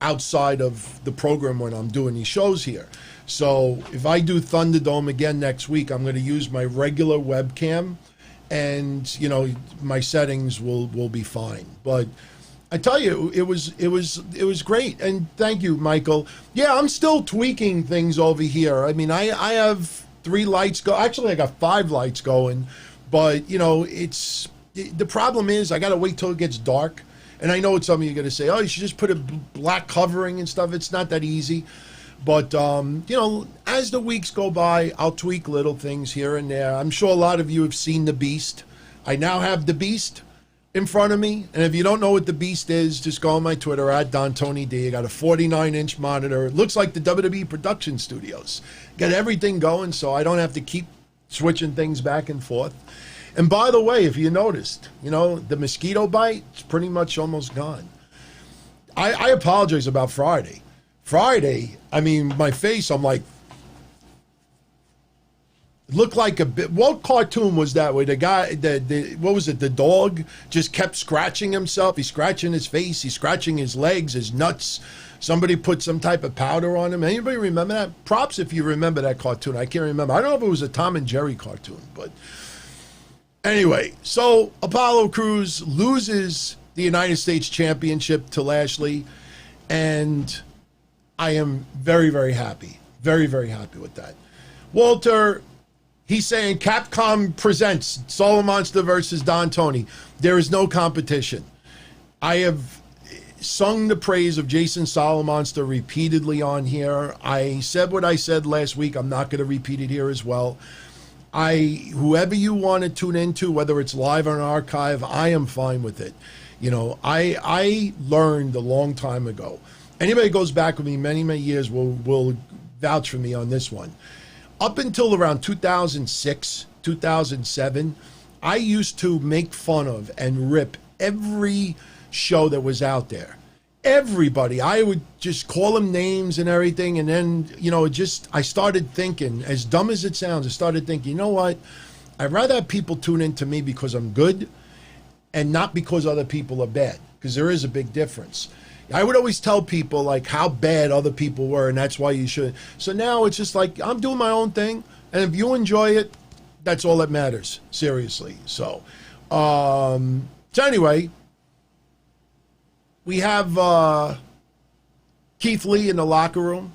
outside of the program when I'm doing these shows here. So if I do Thunderdome again next week, I'm going to use my regular webcam, and my settings will be fine. But I tell you, it was great, and thank you, Michael. Yeah, I'm still tweaking things over here. I mean, I have 3 lights go. Actually, I got 5 lights going, but it's. The problem is I got to wait till it gets dark. And I know what some of you are going to say, oh, you should just put a black covering and stuff. It's not that easy. But, as the weeks go by, I'll tweak little things here and there. I'm sure a lot of you have seen The Beast. I now have The Beast in front of me. And if you don't know what The Beast is, just go on my Twitter, @DonTonyD. I got a 49-inch monitor. It looks like the WWE production studios. Got everything going, so I don't have to keep switching things back and forth. And by the way, if you noticed, the mosquito bite is pretty much almost gone. I apologize about Friday. Friday, I mean, my face, I'm like, looked like a bit. What cartoon was that where the guy, what was it? The dog just kept scratching himself. He's scratching his face. He's scratching his legs, his nuts. Somebody put some type of powder on him. Anybody remember that? Props if you remember that cartoon. I can't remember. I don't know if it was a Tom and Jerry cartoon, but anyway, so Apollo Crews loses the United States Championship to Lashley, and I am very, very happy. Very, very happy with that. Walter, he's saying Capcom presents Solo Monster versus Don Tony. There is no competition. I have sung the praise of Jason Solomonster repeatedly on here. I said what I said last week. I'm not going to repeat it here as well. Whoever you want to tune into, whether it's live or an archive, I am fine with it. I learned a long time ago. Anybody who goes back with me many, many years will vouch for me on this one. Up until around 2006, 2007, I used to make fun of and rip every show that was out there. Everybody. I would just call them names and everything. And then, I started thinking, as dumb as it sounds, I started thinking, you know what? I'd rather have people tune into me because I'm good and not because other people are bad, because there is a big difference. I would always tell people like how bad other people were, and that's why you should. So now it's just like I'm doing my own thing, and if you enjoy it, that's all that matters. Seriously. So anyway, we have Keith Lee in the locker room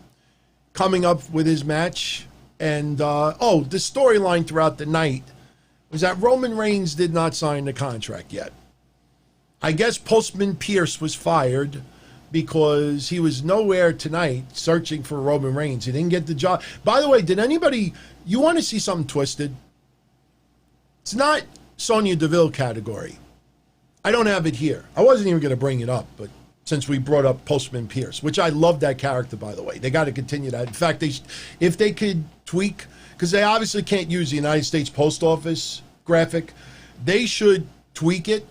coming up with his match, and the storyline throughout the night was that Roman Reigns did not sign the contract yet. I guess Postman Pierce was fired because he was nowhere tonight searching for Roman Reigns. He didn't get the job. By the way, you want to see something twisted? It's not Sonya Deville category. I don't have it here. I wasn't even going to bring it up, but since we brought up Postman Pierce, which I love that character, by the way. They got to continue that. In fact, if they could tweak, because they obviously can't use the United States Post Office graphic, they should tweak it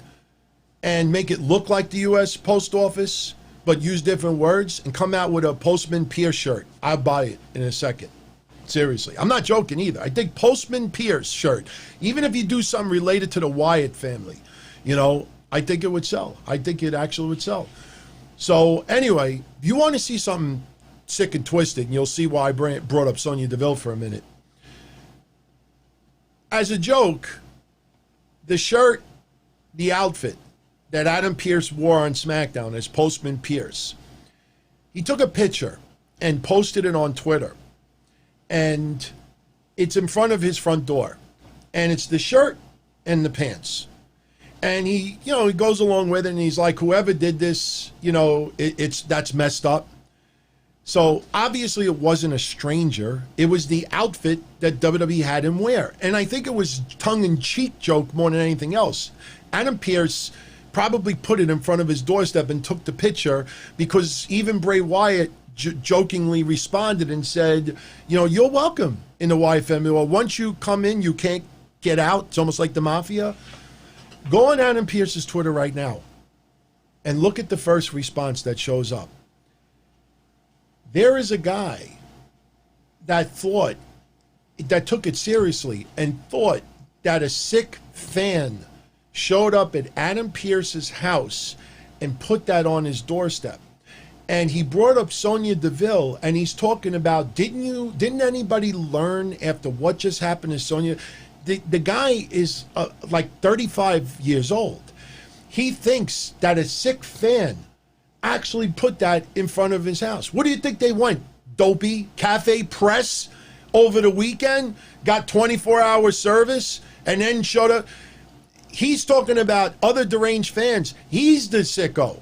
and make it look like the U.S. Post Office, but use different words, and come out with a Postman Pierce shirt, I'll buy it in a second. Seriously. I'm not joking either. I think Postman Pierce shirt, even if you do something related to the Wyatt family, you know, I think it would sell. I think it actually would sell. So anyway, if you want to see something sick and twisted, and you'll see why I brought up Sonya Deville for a minute. As a joke, the shirt, the outfit that Adam Pearce wore on SmackDown as Postman Pierce, he took a picture and posted it on Twitter. And it's in front of his front door. And it's the shirt and the pants. And he, you know, he goes along with it, and he's like, whoever did this, you know, that's messed up. So obviously it wasn't a stranger. It was the outfit that WWE had him wear. And I think it was tongue-in-cheek joke more than anything else. Adam Pearce probably put it in front of his doorstep and took the picture, because even Bray Wyatt jokingly responded and said, you know, you're welcome in the Wyatt family. Well, once you come in, you can't get out. It's almost like the mafia. Go on Adam Pearce's Twitter right now and look at the first response that shows up. There is a guy that took it seriously and thought that a sick fan showed up at Adam Pearce's house and put that on his doorstep. And he brought up Sonya Deville, and he's talking about, didn't anybody learn after what just happened to Sonya? The guy is like 35 years old. He thinks that a sick fan actually put that in front of his house. What do you think they went? Dopey Cafe Press over the weekend, got 24-hour service, and then showed up. He's talking about other deranged fans. He's the sicko.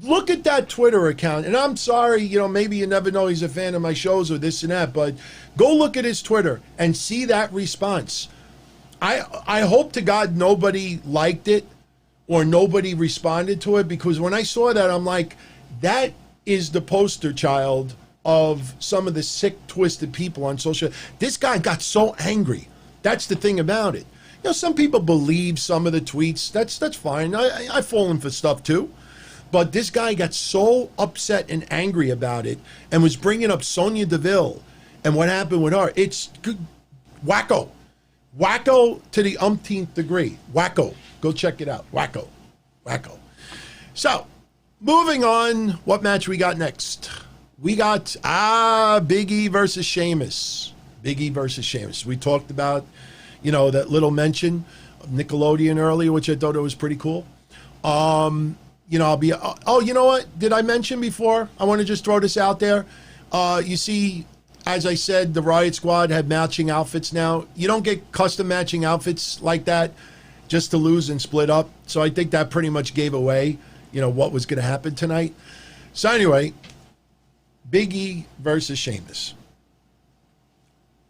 Look at that Twitter account. And I'm sorry, you know, maybe you never know he's a fan of my shows or this and that, but go look at his Twitter and see that response. I hope to God nobody liked it or nobody responded to it, because when I saw that, I'm like, that is the poster child of some of the sick, twisted people on social. This guy got so angry. That's the thing about it. You know, some people believe some of the tweets. That's fine. I've fallen for stuff too. But this guy got so upset and angry about it and was bringing up Sonya Deville and what happened with her. It's wacko. Wacko to the umpteenth degree. Wacko. Go check it out. Wacko. Wacko. So, moving on. What match we got next? We got Big E versus Sheamus. Big E versus Sheamus. We talked about, you know, that little mention of Nickelodeon earlier, which I thought it was pretty cool. You know, you know what? Did I mention before? I want to just throw this out there. You see, as I said, the Riott Squad had matching outfits now. You don't get custom matching outfits like that just to lose and split up. So I think that pretty much gave away, you know, what was going to happen tonight. So anyway, Big E versus Sheamus.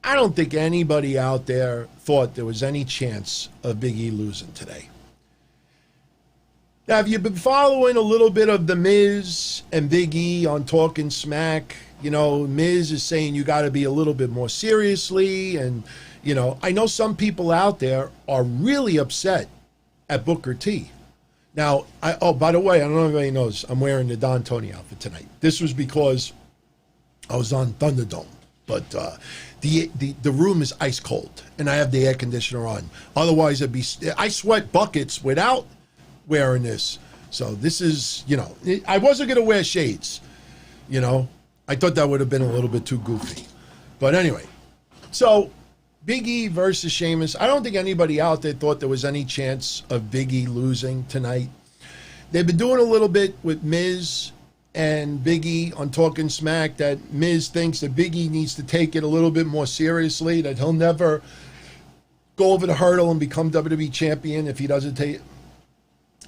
I don't think anybody out there thought there was any chance of Big E losing today. Now, if you've been following a little bit of The Miz and Big E on Talking Smack, you know, Miz is saying you got to be a little bit more seriously. And, you know, I know some people out there are really upset at Booker T. Now, by the way, I don't know if anybody knows, I'm wearing the Don Tony outfit tonight. This was because I was on Thunderdome. But the room is ice cold, and I have the air conditioner on. Otherwise, I sweat buckets without wearing this. So this is, you know, I wasn't going to wear shades, you know. I thought that would have been a little bit too goofy. But anyway, so Big E versus Sheamus. I don't think anybody out there thought there was any chance of Big E losing tonight. They've been doing a little bit with Miz and Big E on Talking Smack, that Miz thinks that Big E needs to take it a little bit more seriously, that he'll never go over the hurdle and become WWE champion if he doesn't take it.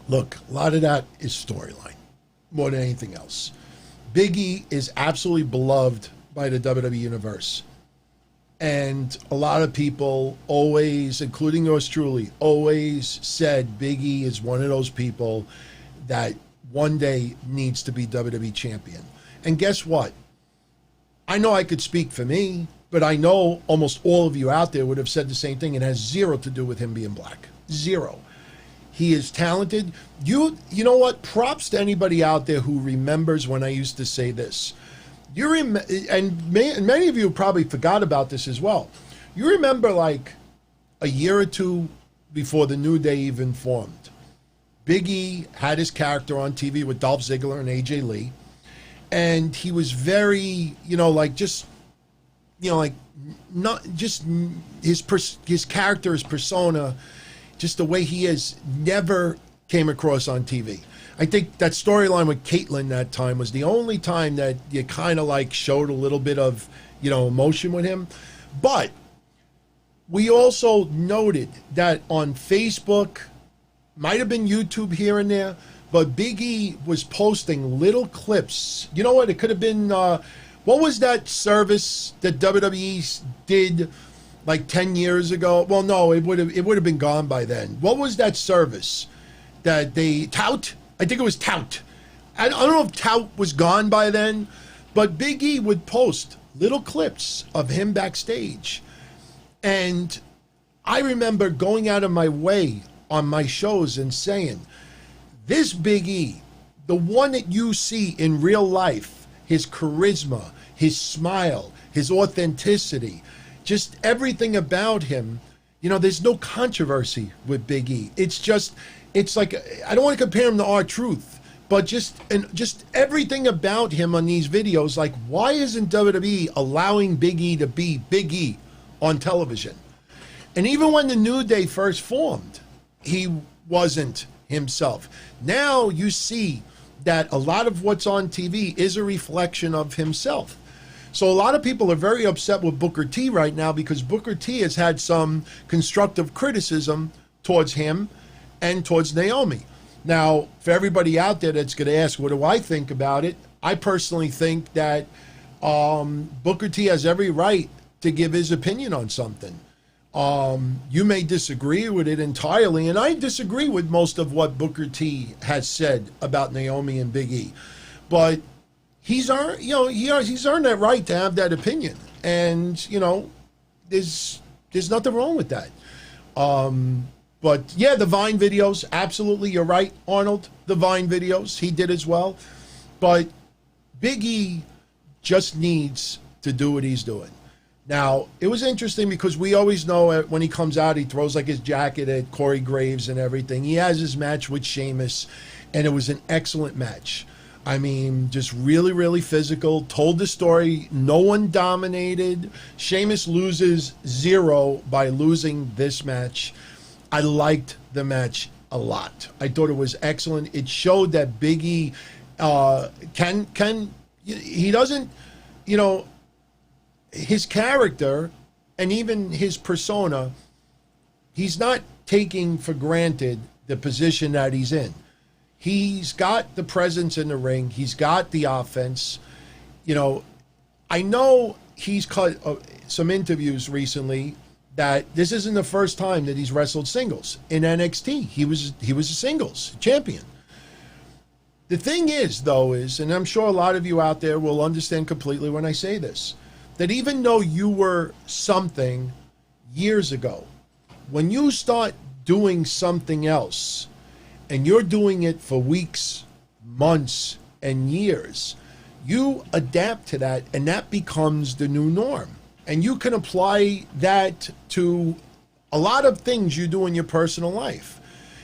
Look, a lot of that is storyline more than anything else. Big E is absolutely beloved by the WWE Universe. And a lot of people always, including yours truly, always said Big E is one of those people that one day needs to be WWE champion. And guess what? I know I could speak for me, but I know almost all of you out there would have said the same thing. It has zero to do with him being black. Zero. He is talented. You know what? Props to anybody out there who remembers when I used to say this. Many of you probably forgot about this as well. You remember like a year or two before the New Day even formed, Big E had his character on TV with Dolph Ziggler and AJ Lee, and he was very, not just his character, his persona, just the way he is, never came across on TV. I think that storyline with Caitlyn that time was the only time that you kind of like showed a little bit of, emotion with him. But we also noted that on Facebook, might have been YouTube here and there, but Big E was posting little clips. You know what? It could have been, what was that service that WWE did like 10 years ago? Well, no, it would have been gone by then. What was that service that they tout? I think it was Tout. I don't know if Tout was gone by then, but Big E would post little clips of him backstage. And I remember going out of my way on my shows and saying, this Big E, the one that you see in real life, his charisma, his smile, his authenticity, just everything about him, there's no controversy with Big E. It's like, I don't want to compare him to R-Truth, but just everything about him on these videos, like, why isn't WWE allowing Big E to be Big E on television? And even when the New Day first formed, he wasn't himself. Now you see that a lot of what's on TV is a reflection of himself. So a lot of people are very upset with Booker T right now because Booker T has had some constructive criticism towards him and towards Naomi. Now, for everybody out there that's going to ask, what do I think about it? I personally think that Booker T has every right to give his opinion on something. You may disagree with it entirely, and I disagree with most of what Booker T has said about Naomi and Big E. But he's earned that right to have that opinion. And, there's nothing wrong with that. But yeah, the Vine videos, absolutely, you're right, Arnold. The Vine videos, he did as well. But Big E just needs to do what he's doing. Now, it was interesting because we always know when he comes out, he throws like his jacket at Corey Graves and everything. He has his match with Sheamus, and it was an excellent match. I mean, just really, really physical. Told the story. No one dominated. Sheamus loses 0 by losing this match. I liked the match a lot. I thought it was excellent. It showed that Big E he doesn't, his character and even his persona, he's not taking for granted the position that he's in. He's got the presence in the ring. He's got the offense. I know he's cut some interviews recently that this isn't the first time that he's wrestled singles in NXT. He was a singles champion. The thing is, though, and I'm sure a lot of you out there will understand completely when I say this, that even though you were something years ago, when you start doing something else and you're doing it for weeks, months, and years, you adapt to that, and that becomes the new norm. And you can apply that to a lot of things you do in your personal life.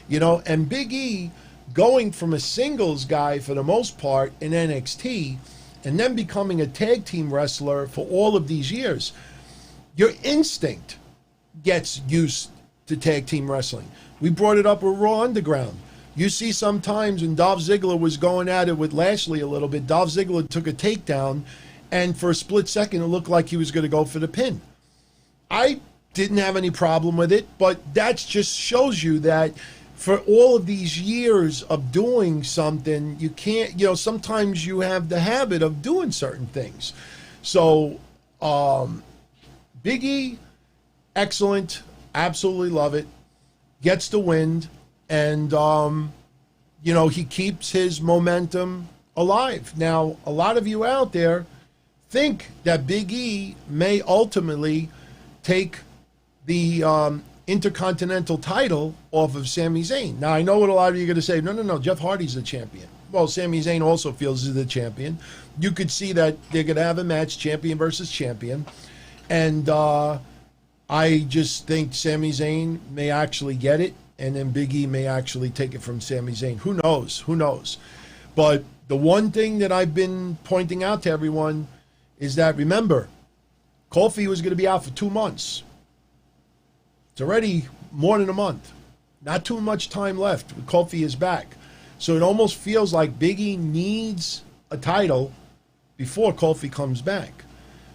And Big E, going from a singles guy for the most part in NXT, and then becoming a tag team wrestler for all of these years, your instinct gets used to tag team wrestling. We brought it up with Raw Underground. You see sometimes when Dolph Ziggler was going at it with Lashley a little bit, Dolph Ziggler took a takedown, and for a split second, it looked like he was going to go for the pin. I didn't have any problem with it, but that just shows you that for all of these years of doing something, you can't, sometimes you have the habit of doing certain things. So, Big E, excellent, absolutely love it, gets the win, and, he keeps his momentum alive. Now, a lot of you out there think that Big E may ultimately take the Intercontinental title off of Sami Zayn. Now, I know what a lot of you are going to say. No, Jeff Hardy's the champion. Well, Sami Zayn also feels he's the champion. You could see that they're going to have a match, champion versus champion. And I just think Sami Zayn may actually get it, and then Big E may actually take it from Sami Zayn. Who knows? Who knows? But the one thing that I've been pointing out to everyone is that, remember, Kofi was going to be out for 2 months. It's already more than a month. Not too much time left. Kofi is back. So it almost feels like Big E needs a title before Kofi comes back.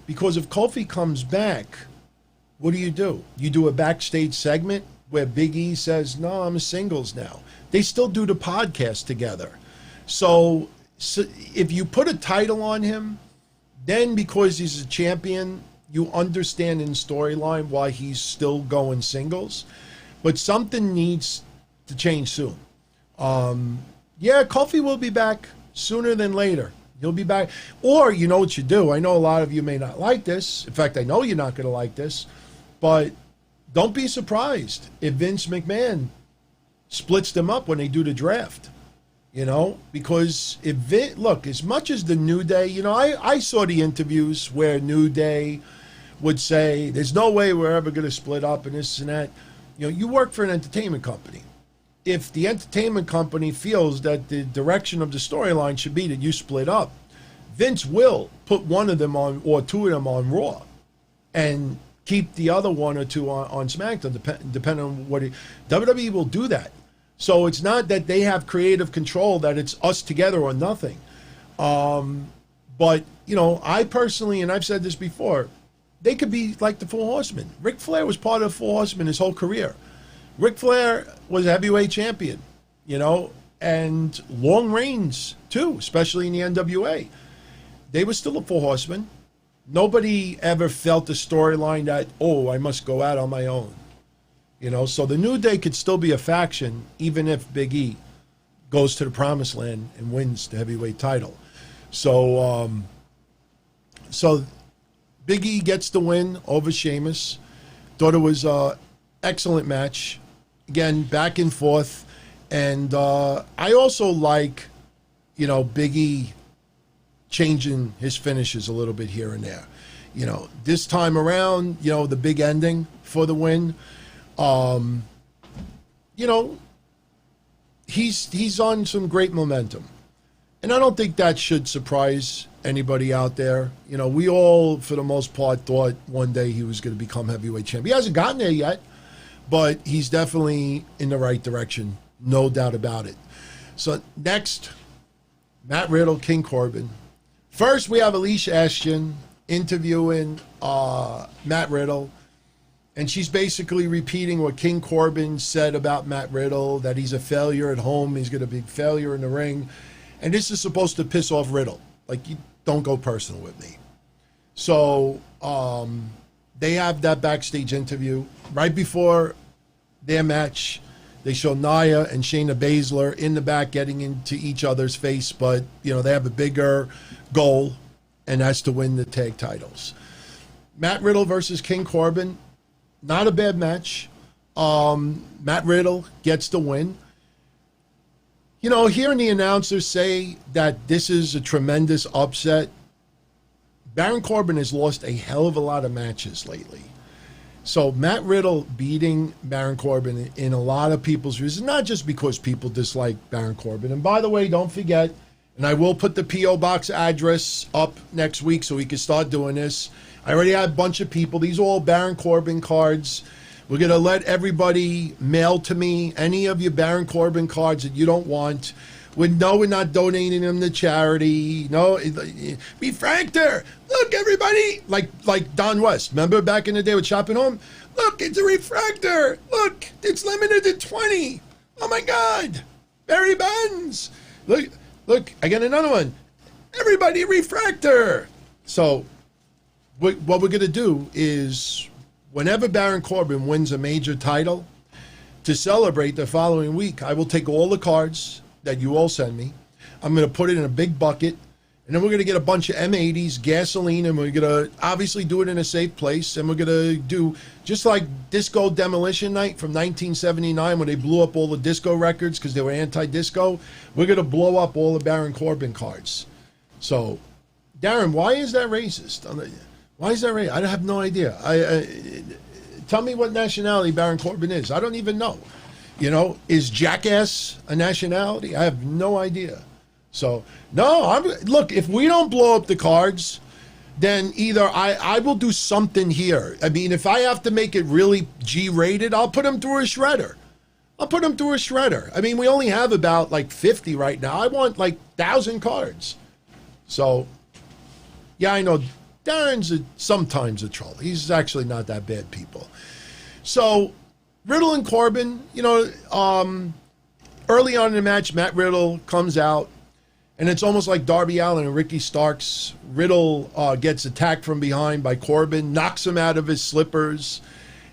Because if Kofi comes back, what do? You do a backstage segment where Big E says, no, I'm a singles now. They still do the podcast together. So if you put a title on him, then because he's a champion, you understand in storyline why he's still going singles. But something needs to change soon. Kofi will be back sooner than later. He'll be back. Or you know what you do. I know a lot of you may not like this. In fact, I know you're not going to like this. But don't be surprised if Vince McMahon splits them up when they do the draft. Because look, as much as the New Day, I saw the interviews where New Day would say, there's no way we're ever going to split up and this and that. You work for an entertainment company. If the entertainment company feels that the direction of the storyline should be that you split up, Vince will put one of them on or two of them on Raw and keep the other one or two on SmackDown, depending on what WWE will do that. So it's not that they have creative control, that it's us together or nothing. But, I personally, and I've said this before, they could be like the Four Horsemen. Ric Flair was part of the Four Horsemen his whole career. Ric Flair was a heavyweight champion, and long reigns too, especially in the NWA. They were still a Four Horsemen. Nobody ever felt the storyline that, I must go out on my own. So the New Day could still be a faction, even if Big E goes to the Promised Land and wins the heavyweight title. So Big E gets the win over Sheamus. Thought it was an excellent match. Again, back and forth. And I also like, Big E changing his finishes a little bit here and there. This time around, the big ending for the win. He's on some great momentum. And I don't think that should surprise anybody out there. We all, for the most part, thought one day he was going to become heavyweight champion. He hasn't gotten there yet, but he's definitely in the right direction. No doubt about it. So next, Matt Riddle, King Corbin. First, we have Alicia Ashton interviewing Matt Riddle. And she's basically repeating what King Corbin said about Matt Riddle, that he's a failure at home, he's going to be a failure in the ring. And this is supposed to piss off Riddle. Like, you don't go personal with me. So they have that backstage interview. Right before their match, they show Nia and Shayna Baszler in the back getting into each other's face. But, they have a bigger goal, and that's to win the tag titles. Matt Riddle versus King Corbin. Not a bad match. Matt Riddle gets the win. Hearing the announcers say that this is a tremendous upset, Baron Corbin has lost a hell of a lot of matches lately. So Matt Riddle beating Baron Corbin in a lot of people's views, not just because people dislike Baron Corbin. And by the way, don't forget, and I will put the P.O. Box address up next week so we can start doing this. I already had a bunch of people. These are all Baron Corbin cards. We're going to let everybody mail to me any of your Baron Corbin cards that you don't want. We're not donating them to charity. No, refractor. Look, everybody. Like Don West. Remember back in the day with Shopping Home? Look, it's a refractor. Look, it's limited to 20. Oh, my God. Barry Bonds. Look, I got another one. Everybody, refractor. So what we're going to do is, whenever Baron Corbin wins a major title, to celebrate the following week, I will take all the cards that you all send me. I'm going to put it in a big bucket, And then we're going to get a bunch of M80s, gasoline, and we're going to obviously do it in a safe place. And we're going to do, just like Disco Demolition Night from 1979 when they blew up all the disco records because they were anti-disco, we're going to blow up all the Baron Corbin cards. So, Darren, why is that racist? Why is that racist? I have no idea. Tell me what nationality Baron Corbin is. I don't even know. You know, is jackass a nationality? I have no idea. So, no, look, if we don't blow up the cards, then either I will do something here. I mean, if I have to make it really G-rated, I'll put them through a shredder. I mean, we only have about like 50 right now. I want like 1,000 cards. So, yeah, I know Darren's sometimes a troll. He's actually not that bad, people. So, Riddle and Corbin, you know, early on in the match, Matt Riddle comes out. And it's almost like Darby Allin and Ricky Starks. Riddle gets attacked from behind by Corbin, knocks him out of his slippers.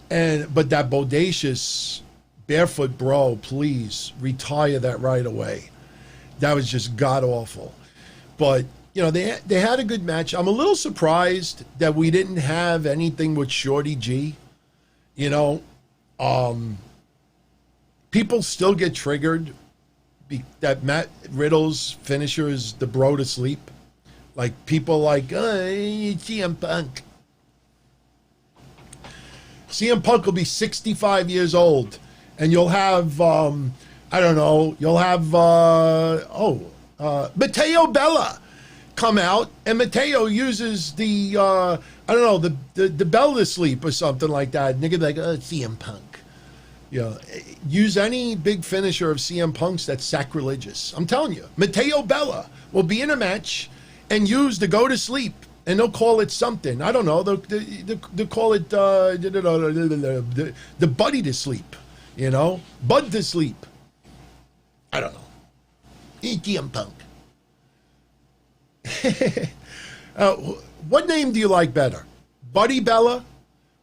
But that bodacious barefoot bro, please retire that right away. That was just god-awful. But, you know, they had a good match. I'm a little surprised that we didn't have anything with Shorty G. You know, people still get triggered that Matt Riddle's finisher is the bro to sleep. Like, people like, CM Punk. CM Punk will be 65 years old, and you'll have, I don't know, you'll have, Matteo Bella come out, and Matteo uses the, I don't know, the bell to sleep or something like that. And they're gonna be like, CM Punk. You know, use any big finisher of CM Punk's that's sacrilegious. I'm telling you, Matteo Bella will be in a match and use the go to sleep, and they'll call it something. I don't know. They'll call it the buddy to sleep. You know, bud to sleep. I don't know. CM Punk. What name do you like better, Buddy Bella?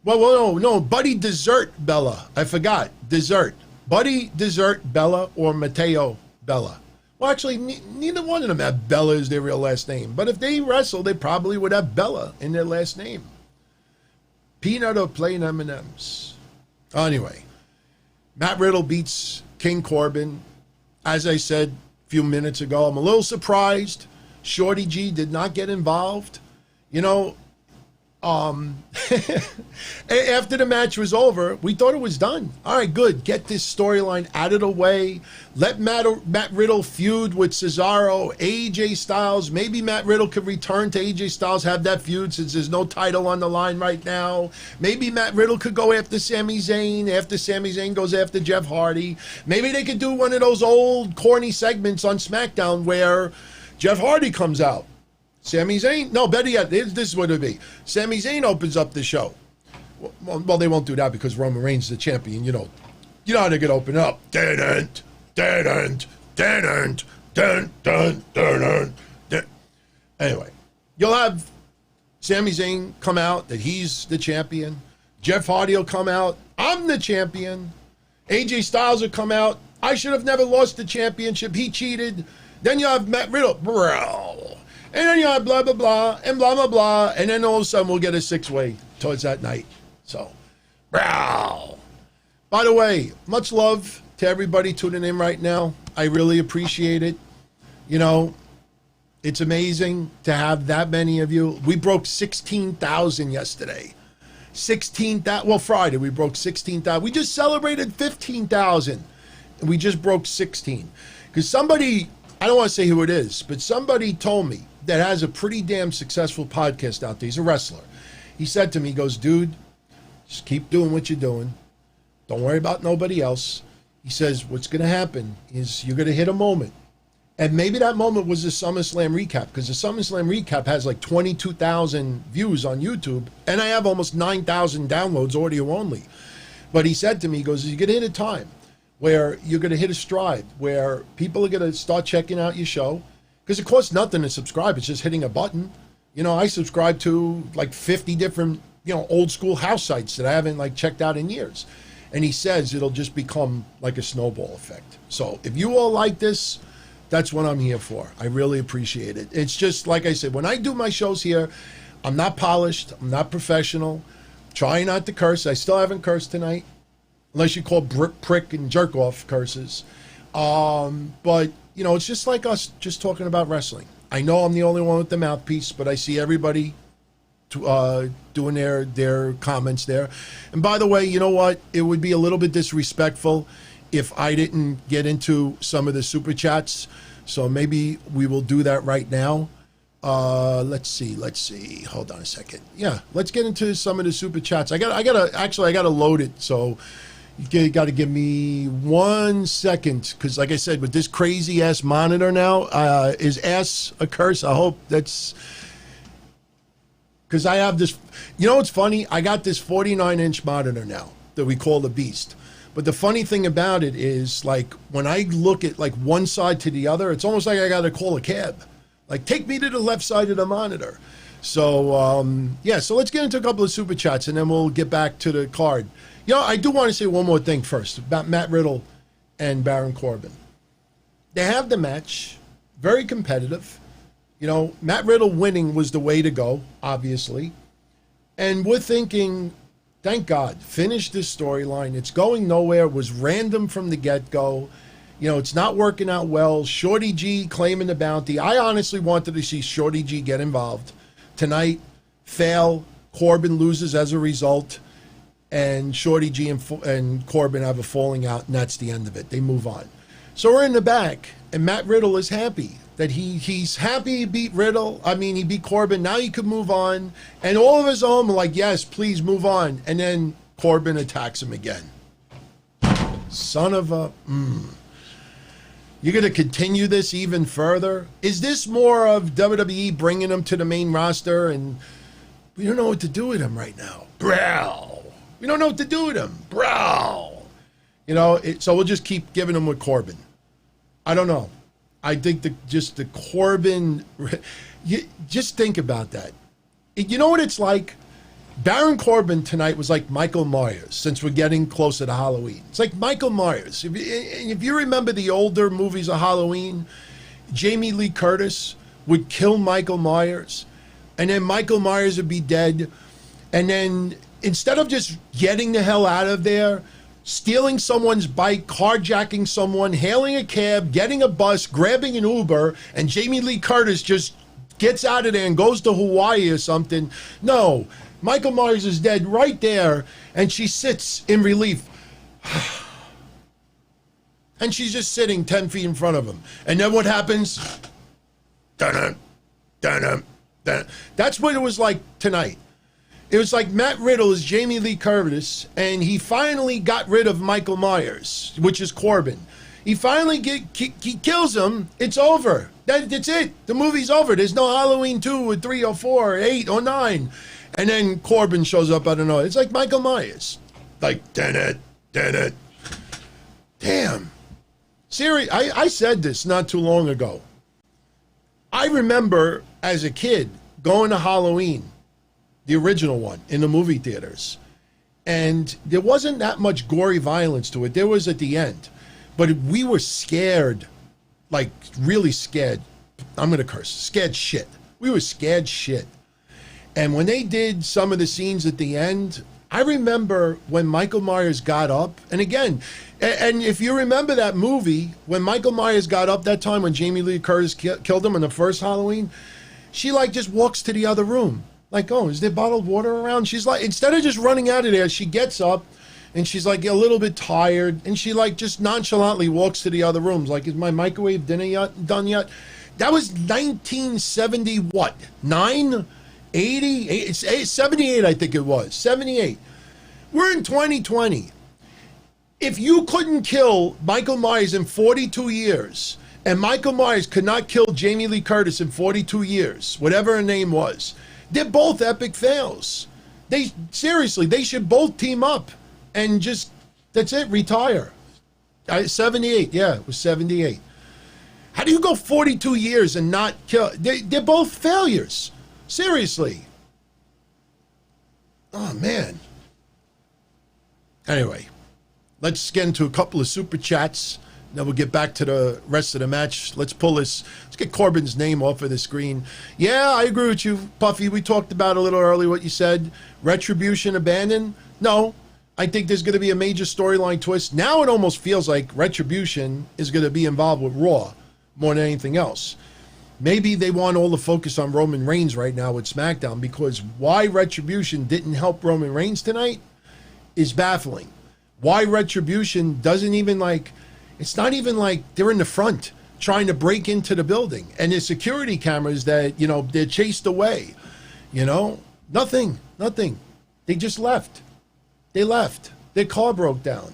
Well, no, Buddy Dessert Bella. I forgot. Dessert. Buddy Dessert Bella or Matteo Bella. Well, actually, neither one of them have Bella as their real last name. But if they wrestle, they probably would have Bella in their last name. Peanut or plain M&Ms. Anyway, Matt Riddle beats King Corbin. As I said a few minutes ago, I'm a little surprised Shorty G did not get involved. You know, after the match was over, we thought it was done. All right, good. Get this storyline out of the way. Let Matt Riddle feud with Cesaro, AJ Styles. Maybe Matt Riddle could return to AJ Styles, have that feud since there's no title on the line right now. Maybe Matt Riddle could go after Sami Zayn after Sami Zayn goes after Jeff Hardy. Maybe they could do one of those old corny segments on SmackDown where Jeff Hardy comes out. Sami Zayn, no, better yet, this is what it would be. Sami Zayn opens up the show. Well, they won't do that because Roman Reigns is the champion. You know how they're going to open up. Anyway, you'll have Sami Zayn come out that he's the champion. Jeff Hardy will come out. I'm the champion. AJ Styles will come out. I should have never lost the championship. He cheated. Then you have Matt Riddle. Bro. And then you have blah, blah, blah, and blah, blah, blah. And then all of a sudden we'll get a six-way towards that night. So, bro. By the way, much love to everybody tuning in right now. I really appreciate it. You know, it's amazing to have that many of you. We broke 16,000 yesterday. 16,000. Well, Friday we broke 16,000. We just celebrated 15,000. And we just broke 16. Because somebody, I don't want to say who it is, but somebody told me that has a pretty damn successful podcast out there. He's a wrestler. He said to me, he goes, dude, just keep doing what you're doing. Don't worry about nobody else. He says, what's going to happen is you're going to hit a moment. And maybe that moment was the SummerSlam recap, because the SummerSlam recap has like 22,000 views on YouTube, and I have almost 9,000 downloads audio only. But he said to me, he goes, you're going to hit a time where you're going to hit a stride, where people are going to start checking out your show. Because it costs nothing to subscribe. It's just hitting a button. You know, I subscribe to like 50 different, old school house sites that I haven't like checked out in years. And he says it'll just become like a snowball effect. So if you all like this, That's what I'm here for. I really appreciate it. It's just, like I said, when I do my shows here, I'm not polished. I'm not professional. Trying not to curse. I still haven't cursed tonight, unless you call prick and jerk off curses. But, you know, it's just like us just talking about wrestling. I know I'm the only one with the mouthpiece, but I see everybody doing their comments there. And by the way, you know what? It would be a little bit disrespectful if I didn't get into some of the super chats. So maybe we will do that right now. Let's see. Hold on a second. Yeah, let's get into some of the super chats. I gotta load it. So you got to give me 1 second, because like I said, with this crazy ass monitor now, is ass a curse? I hope that's, because I have this, you know what's funny? I got this 49-inch monitor now that we call the Beast. But the funny thing about it is, like, when I look at like one side to the other, it's almost like I got to call a cab. Like, take me to the left side of the monitor. So, yeah, so let's get into a couple of super chats, and then we'll get back to the card. You know, I do want to say one more thing first about Matt Riddle and Baron Corbin. They have the match, very competitive. You know, Matt Riddle winning was the way to go, obviously. And we're thinking, thank God, finish this storyline. It's going nowhere. It was random from the get-go. You know, it's not working out well. Shorty G claiming the bounty. I honestly wanted to see Shorty G get involved. Tonight, fail. Corbin loses as a result. And Shorty G and Corbin have a falling out, and that's the end of it. They move on. So we're in the back, and Matt Riddle is happy that he's happy he beat Riddle. I mean, he beat Corbin. Now he could move on. And all of his own are like, yes, please move on. And then Corbin attacks him again. Son of a... You're going to continue this even further? Is this more of WWE bringing him to the main roster, and we don't know what to do with him right now? Brow. We don't know what to do with him. Brow. You know, so we'll just keep giving him with Corbin. I don't know. I think the Corbin, just think about that. You know what it's like? Baron Corbin tonight was like Michael Myers, since we're getting closer to Halloween. It's like Michael Myers. If you remember the older movies of Halloween, Jamie Lee Curtis would kill Michael Myers, and then Michael Myers would be dead, and then instead of just getting the hell out of there, stealing someone's bike, carjacking someone, hailing a cab, getting a bus, grabbing an Uber, and Jamie Lee Curtis just gets out of there and goes to Hawaii or something. No, Michael Myers is dead right there, and she sits in relief. And she's just sitting 10 feet in front of him. And then what happens? Dun-dun, dun-dun, dun-dun. That's what it was like tonight. It was like Matt Riddle is Jamie Lee Curtis, and he finally got rid of Michael Myers, which is Corbin. He finally he kills him. It's over. That's it. The movie's over. There's no Halloween 2 or 3 or 4 or 8 or 9. And then Corbin shows up. I don't know. It's like Michael Myers. Like, damn. Seriously, I said this not too long ago. I remember as a kid going to Halloween, the original one, in the movie theaters. And there wasn't that much gory violence to it. There was at the end. But we were scared, like really scared. I'm going to curse. Scared shit. We were scared shit. And when they did some of the scenes at the end, I remember when Michael Myers got up. And again, and if you remember that movie, when Michael Myers got up that time when Jamie Lee Curtis killed him in the first Halloween, she like just walks to the other room. Like, oh, is there bottled water around? She's like, instead of just running out of there, she gets up and she's like a little bit tired. And she like just nonchalantly walks to the other rooms. Like, is my microwave dinner done yet? That was 1970, what? 9? 80? 78, I think it was. 78. We're in 2020. If you couldn't kill Michael Myers in 42 years, and Michael Myers could not kill Jamie Lee Curtis in 42 years, whatever her name was, they're both epic fails. They should both team up and just, that's it, retire. 78, yeah, it was 78. How do you go 42 years and not kill? They're both failures. Seriously. Oh, man. Anyway, let's get into a couple of super chats. Then we'll get back to the rest of the match. Let's get Corbin's name off of the screen. Yeah, I agree with you, Puffy. We talked about a little earlier what you said. Retribution abandoned? No. I think there's going to be a major storyline twist. Now it almost feels like Retribution is going to be involved with Raw more than anything else. Maybe they want all the focus on Roman Reigns right now with SmackDown, because why Retribution didn't help Roman Reigns tonight is baffling. Why Retribution doesn't even it's not even like they're in the front trying to break into the building. And the security cameras that, they're chased away. Nothing. They just left. They left. Their car broke down.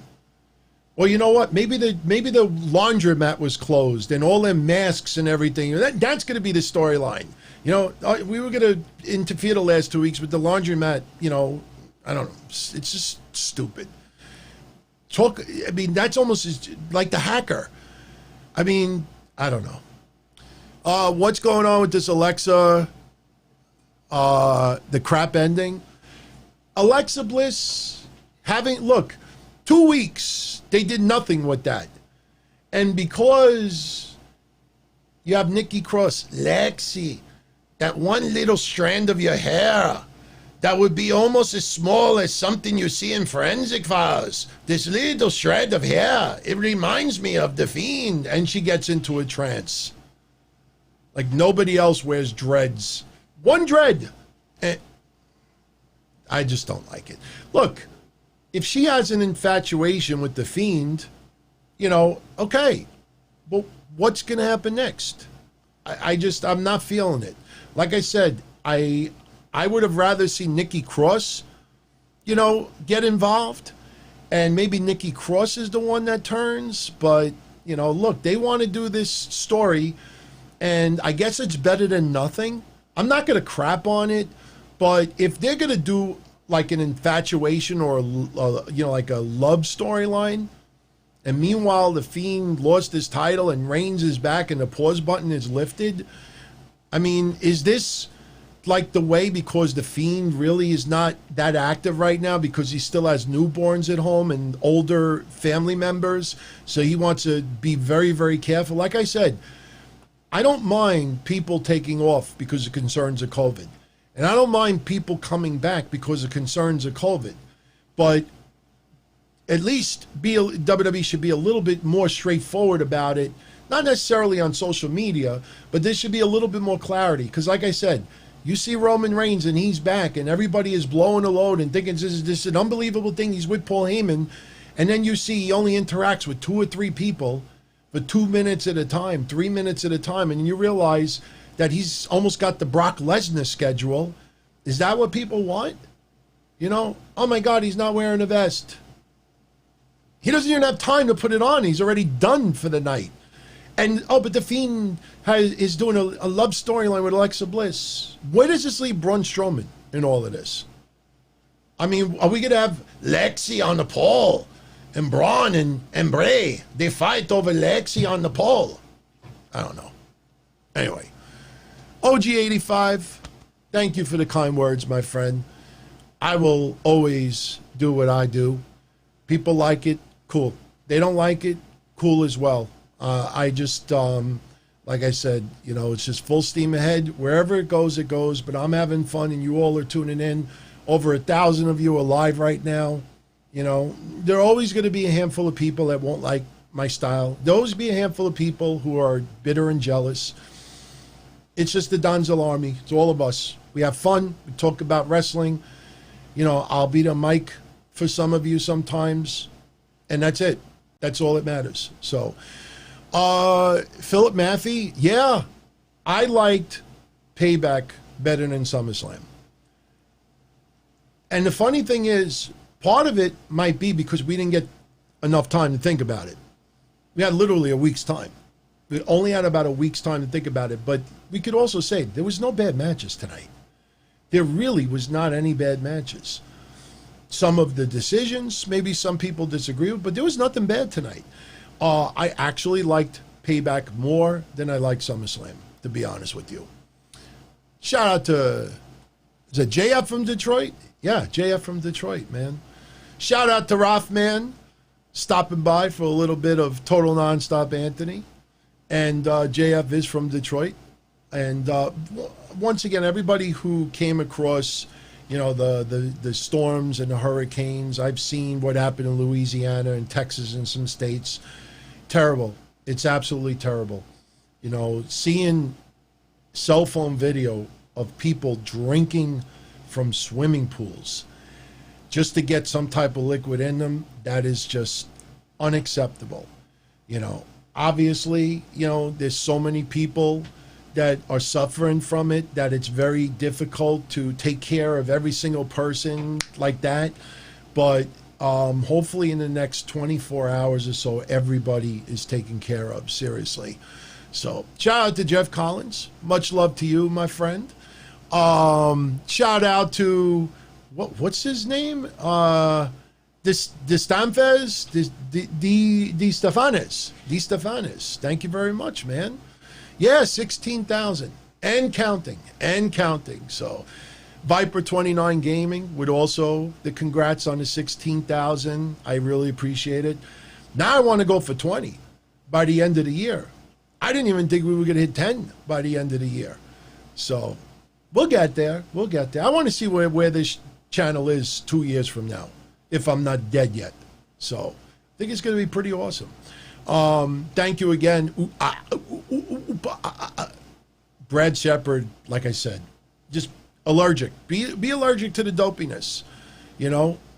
Well, you know what? Maybe the laundromat was closed and all their masks and everything. That's going to be the storyline. We were going to interfere the last 2 weeks with the laundromat. I don't know. It's just stupid. That's almost like the hacker. I don't know. What's going on with this Alexa, the crap ending? Alexa Bliss 2 weeks, they did nothing with that. And because you have Nikki Cross, Lexi, that one little strand of your hair, that would be almost as small as something you see in forensic files. This little shred of hair, it reminds me of the Fiend. And she gets into a trance. Like nobody else wears dreads. One dread. I just don't like it. Look, if she has an infatuation with the Fiend, okay. But what's going to happen next? I'm not feeling it. Like I said, I would have rather seen Nikki Cross, get involved. And maybe Nikki Cross is the one that turns. But, look, they want to do this story. And I guess it's better than nothing. I'm not going to crap on it. But if they're going to do like an infatuation or, like a love storyline, and meanwhile the Fiend lost his title and Reigns is back and the pause button is lifted, is this like the way, because the Fiend really is not that active right now because he still has newborns at home and older family members, so he wants to be very, very careful? Like I said, I don't mind people taking off because of concerns of COVID. And I don't mind people coming back because of concerns of COVID. But at least WWE should be a little bit more straightforward about it. Not necessarily on social media, but there should be a little bit more clarity. Because like I said, you see Roman Reigns and he's back and everybody is blowing a load and thinking this is an unbelievable thing. He's with Paul Heyman. And then you see he only interacts with 2 or 3 people for 2 minutes at a time, 3 minutes at a time. And you realize that he's almost got the Brock Lesnar schedule. Is that what people want? Oh my God, he's not wearing a vest. He doesn't even have time to put it on. He's already done for the night. And, but the Fiend is doing a love storyline with Alexa Bliss. Where does this leave Braun Strowman in all of this? Are we going to have Lexi on the pole and Braun and Bray? They fight over Lexi on the pole. I don't know. Anyway. OG85, thank you for the kind words, my friend. I will always do what I do. People like it, cool. They don't like it, cool as well. I just, like I said, it's just full steam ahead. Wherever it goes, it goes. But I'm having fun, and you all are tuning in. Over 1,000 of you are live right now. There are always going to be a handful of people that won't like my style. There'll always be a handful of people who are bitter and jealous. It's just the Donzel Army. It's all of us. We have fun. We talk about wrestling. I'll be the mic for some of you sometimes. And that's it. That's all that matters. So, Phillip Maffei, yeah, I liked Payback better than SummerSlam. And the funny thing is, part of it might be because we didn't get enough time to think about it. We had literally a week's time. We only had about a week's time to think about it. But we could also say there was no bad matches tonight. There really was not any bad matches. Some of the decisions, maybe some people disagree with, but there was nothing bad tonight. I actually liked Payback more than I liked SummerSlam, to be honest with you. Shout out to, is it JF from Detroit? Yeah, JF from Detroit, man. Shout out to Rothman. stopping by for a little bit of Total Nonstop Anthony. And JF is from Detroit. And once again, everybody who came across, the storms and the hurricanes, I've seen what happened in Louisiana and Texas and some states. Terrible. It's absolutely terrible. Seeing cell phone video of people drinking from swimming pools just to get some type of liquid in them, that is just unacceptable. Obviously, there's so many people that are suffering from it that it's very difficult to take care of every single person like that. But hopefully in the next 24 hours or so, everybody is taken care of, seriously. So shout out to Jeff Collins. Much love to you, my friend. Shout out to, what's his name? Destaphenes. Destaphenes. Thank you very much, man. Yeah, 16,000 and counting. So Viper 29 Gaming would also the congrats on the 16,000. I really appreciate it. Now I want to go for 20 by the end of the year. I didn't even think we were going to hit 10 by the end of the year. So we'll get there. I want to see where this channel is 2 years from now, if I'm not dead yet. So I think it's going to be pretty awesome. Thank you again. Brad Shepard, like I said, just allergic. Be allergic to the dopiness.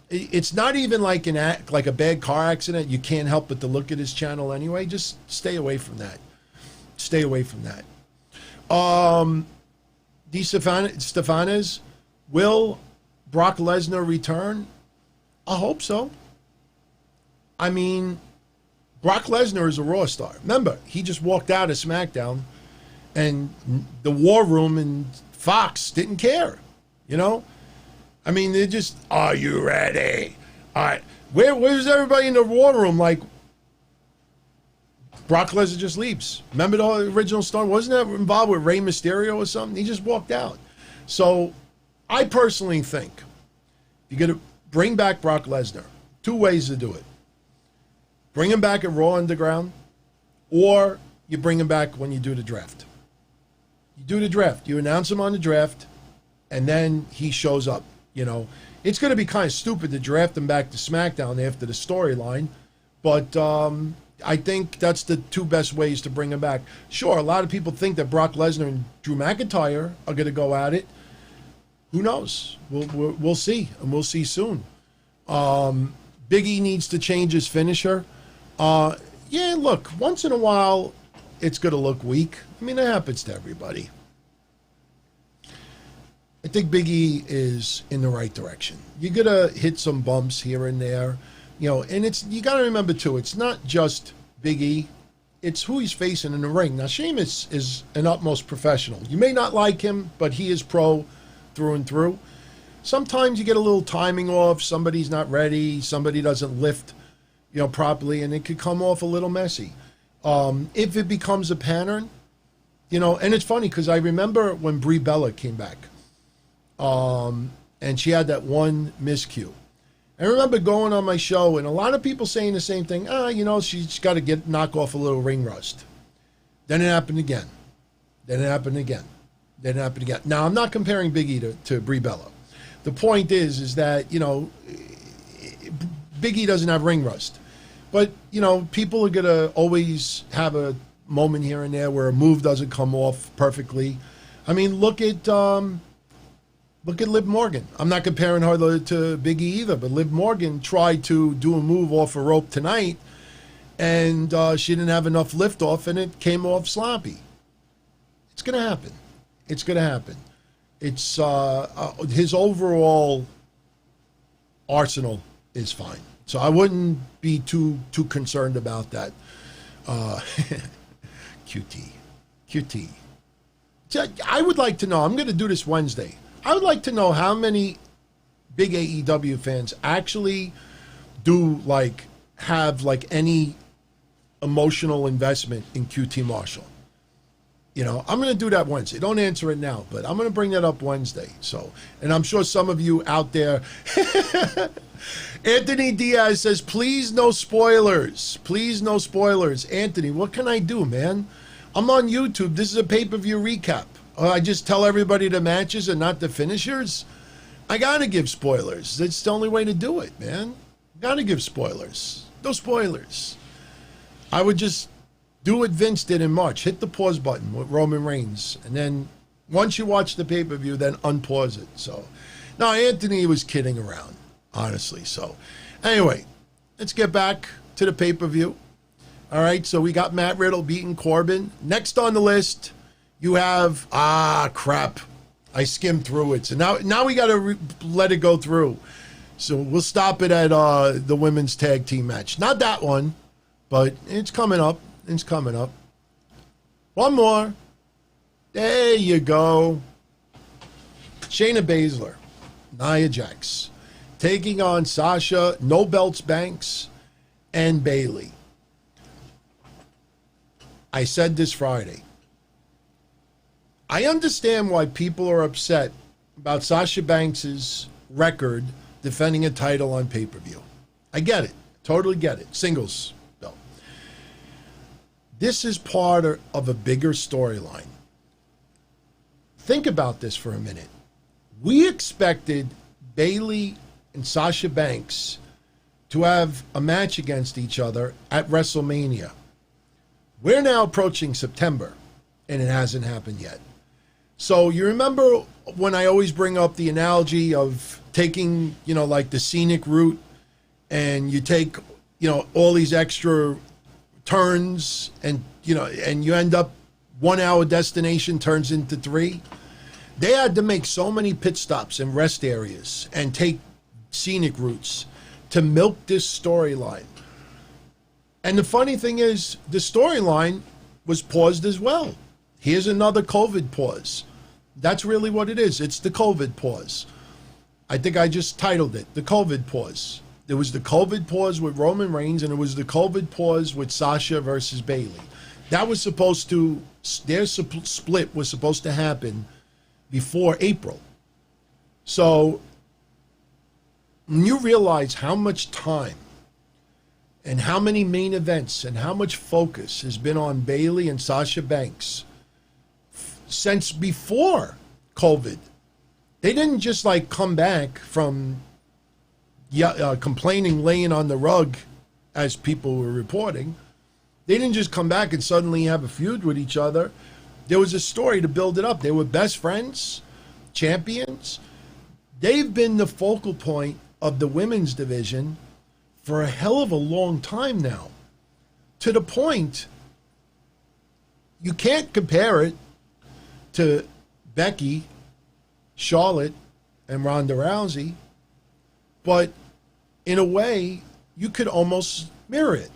It's not even like a bad car accident. You can't help but to look at his channel anyway. Just stay away from that. Destaphenes, will Brock Lesnar return? I hope so. I mean, Brock Lesnar is a Raw star. Remember, he just walked out of SmackDown, and the War Room and Fox didn't care. I mean, they're just, are you ready? All right. Where's everybody in the War Room? Like, Brock Lesnar just leaves. Remember the original star? Wasn't that involved with Rey Mysterio or something? He just walked out. So I personally think you're going to bring back Brock Lesnar. Two ways to do it. Bring him back at Raw Underground, or you bring him back when you do the draft. You do the draft. You announce him on the draft, and then he shows up. It's going to be kind of stupid to draft him back to SmackDown after the storyline, but I think that's the two best ways to bring him back. Sure, a lot of people think that Brock Lesnar and Drew McIntyre are going to go at it. Who knows? We'll see, and we'll see soon. Big E needs to change his finisher. Yeah, look, once in a while, it's going to look weak. I mean, that happens to everybody. I think Big E is in the right direction. You're going to hit some bumps here and there. And you got to remember, too, it's not just Big E. It's who he's facing in the ring. Now, Sheamus is an utmost professional. You may not like him, but he is pro through and through. Sometimes you get a little timing off. Somebody's not ready. Somebody doesn't lift, properly, and it could come off a little messy. If it becomes a pattern, and it's funny because I remember when Brie Bella came back, and she had that one miscue. I remember going on my show and a lot of people saying the same thing. She's got to knock off a little ring rust. Then it happened again. Now, I'm not comparing Big E to Brie Bella. The point is that, Big E doesn't have ring rust. But, people are going to always have a moment here and there where a move doesn't come off perfectly. I mean, look at Liv Morgan. I'm not comparing her to Big E either, but Liv Morgan tried to do a move off a rope tonight, and she didn't have enough lift off, and it came off sloppy. It's going to happen. It's his overall arsenal is fine. So I wouldn't be too concerned about that. QT. I would like to know, I'm going to do this Wednesday. I would like to know how many big AEW fans actually do have any emotional investment in QT Marshall. You know, I'm going to do that Wednesday. Don't answer it now, but I'm going to bring that up Wednesday. So, and I'm sure some of you out there. Anthony Diaz says, please no spoilers. Please no spoilers. Anthony, what can I do, man? I'm on YouTube. This is a pay-per-view recap. I just tell everybody the matches and not the finishers. I got to give spoilers. It's the only way to do it, man. Got to give spoilers. No spoilers. I would just do what Vince did in March. Hit the pause button with Roman Reigns. And then once you watch the pay-per-view, then unpause it. So, no, Anthony was kidding around, honestly. So, anyway, let's get back to the pay-per-view. All right, so we got Matt Riddle beating Corbin. Next on the list, you have, crap. I skimmed through it. So now we got to let it go through. So we'll stop it at the women's tag team match. Not that one, but it's coming up. It's coming up. One more. There you go. Shayna Baszler, Nia Jax, taking on Sasha, No Belts Banks, and Bayley. I said this Friday. I understand why people are upset about Sasha Banks' record defending a title on pay-per-view. I get it. Totally get it. Singles, though. This is part of a bigger storyline. Think about this for a minute. We expected Bayley and Sasha Banks to have a match against each other at WrestleMania. We're now approaching September, and it hasn't happened yet. So you remember when I always bring up the analogy of taking, like the scenic route, and you take, all these extra turns, and, and you end up 1 hour destination turns into 3. They had to make so many pit stops and rest areas and take scenic routes to milk this storyline. And the funny thing is, the storyline was paused as well. Here's another COVID pause. That's really what it is. It's the COVID pause. I think I just titled it, the COVID pause. There was the COVID pause with Roman Reigns, and it was the COVID pause with Sasha versus Bayley. That was supposed to, their split was supposed to happen before April. So when you realize how much time and how many main events and how much focus has been on Bayley and Sasha Banks since before COVID, they didn't just come back from complaining, laying on the rug, as people were reporting. They didn't just come back and suddenly have a feud with each other. There was a story to build it up. They were best friends, champions. They've been the focal point of the women's division for a hell of a long time now, to the point you can't compare it to Becky, Charlotte, and Ronda Rousey, but in a way, you could almost mirror it.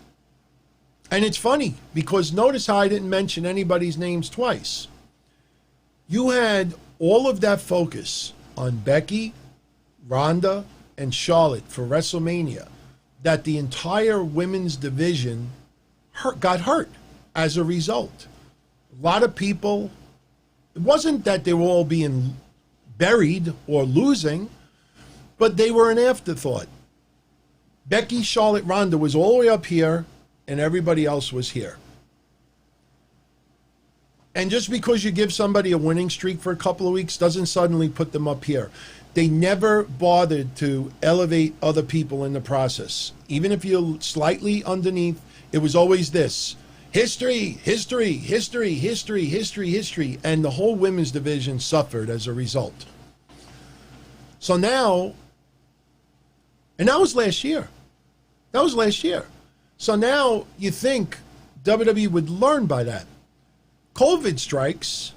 And it's funny, because notice how I didn't mention anybody's names twice. You had all of that focus on Becky, Ronda, and Charlotte for WrestleMania, that the entire women's division got hurt as a result. A lot of people, it wasn't that they were all being buried or losing, but they were an afterthought. Becky, Charlotte, Ronda was all the way up here, and everybody else was here. And just because you give somebody a winning streak for a couple of weeks doesn't suddenly put them up here. They never bothered to elevate other people in the process. Even if you're slightly underneath, it was always this: history, history, history, history, history, history. And the whole women's division suffered as a result. So now, and that was last year. That was last year. So now you think WWE would learn by that. COVID strikes,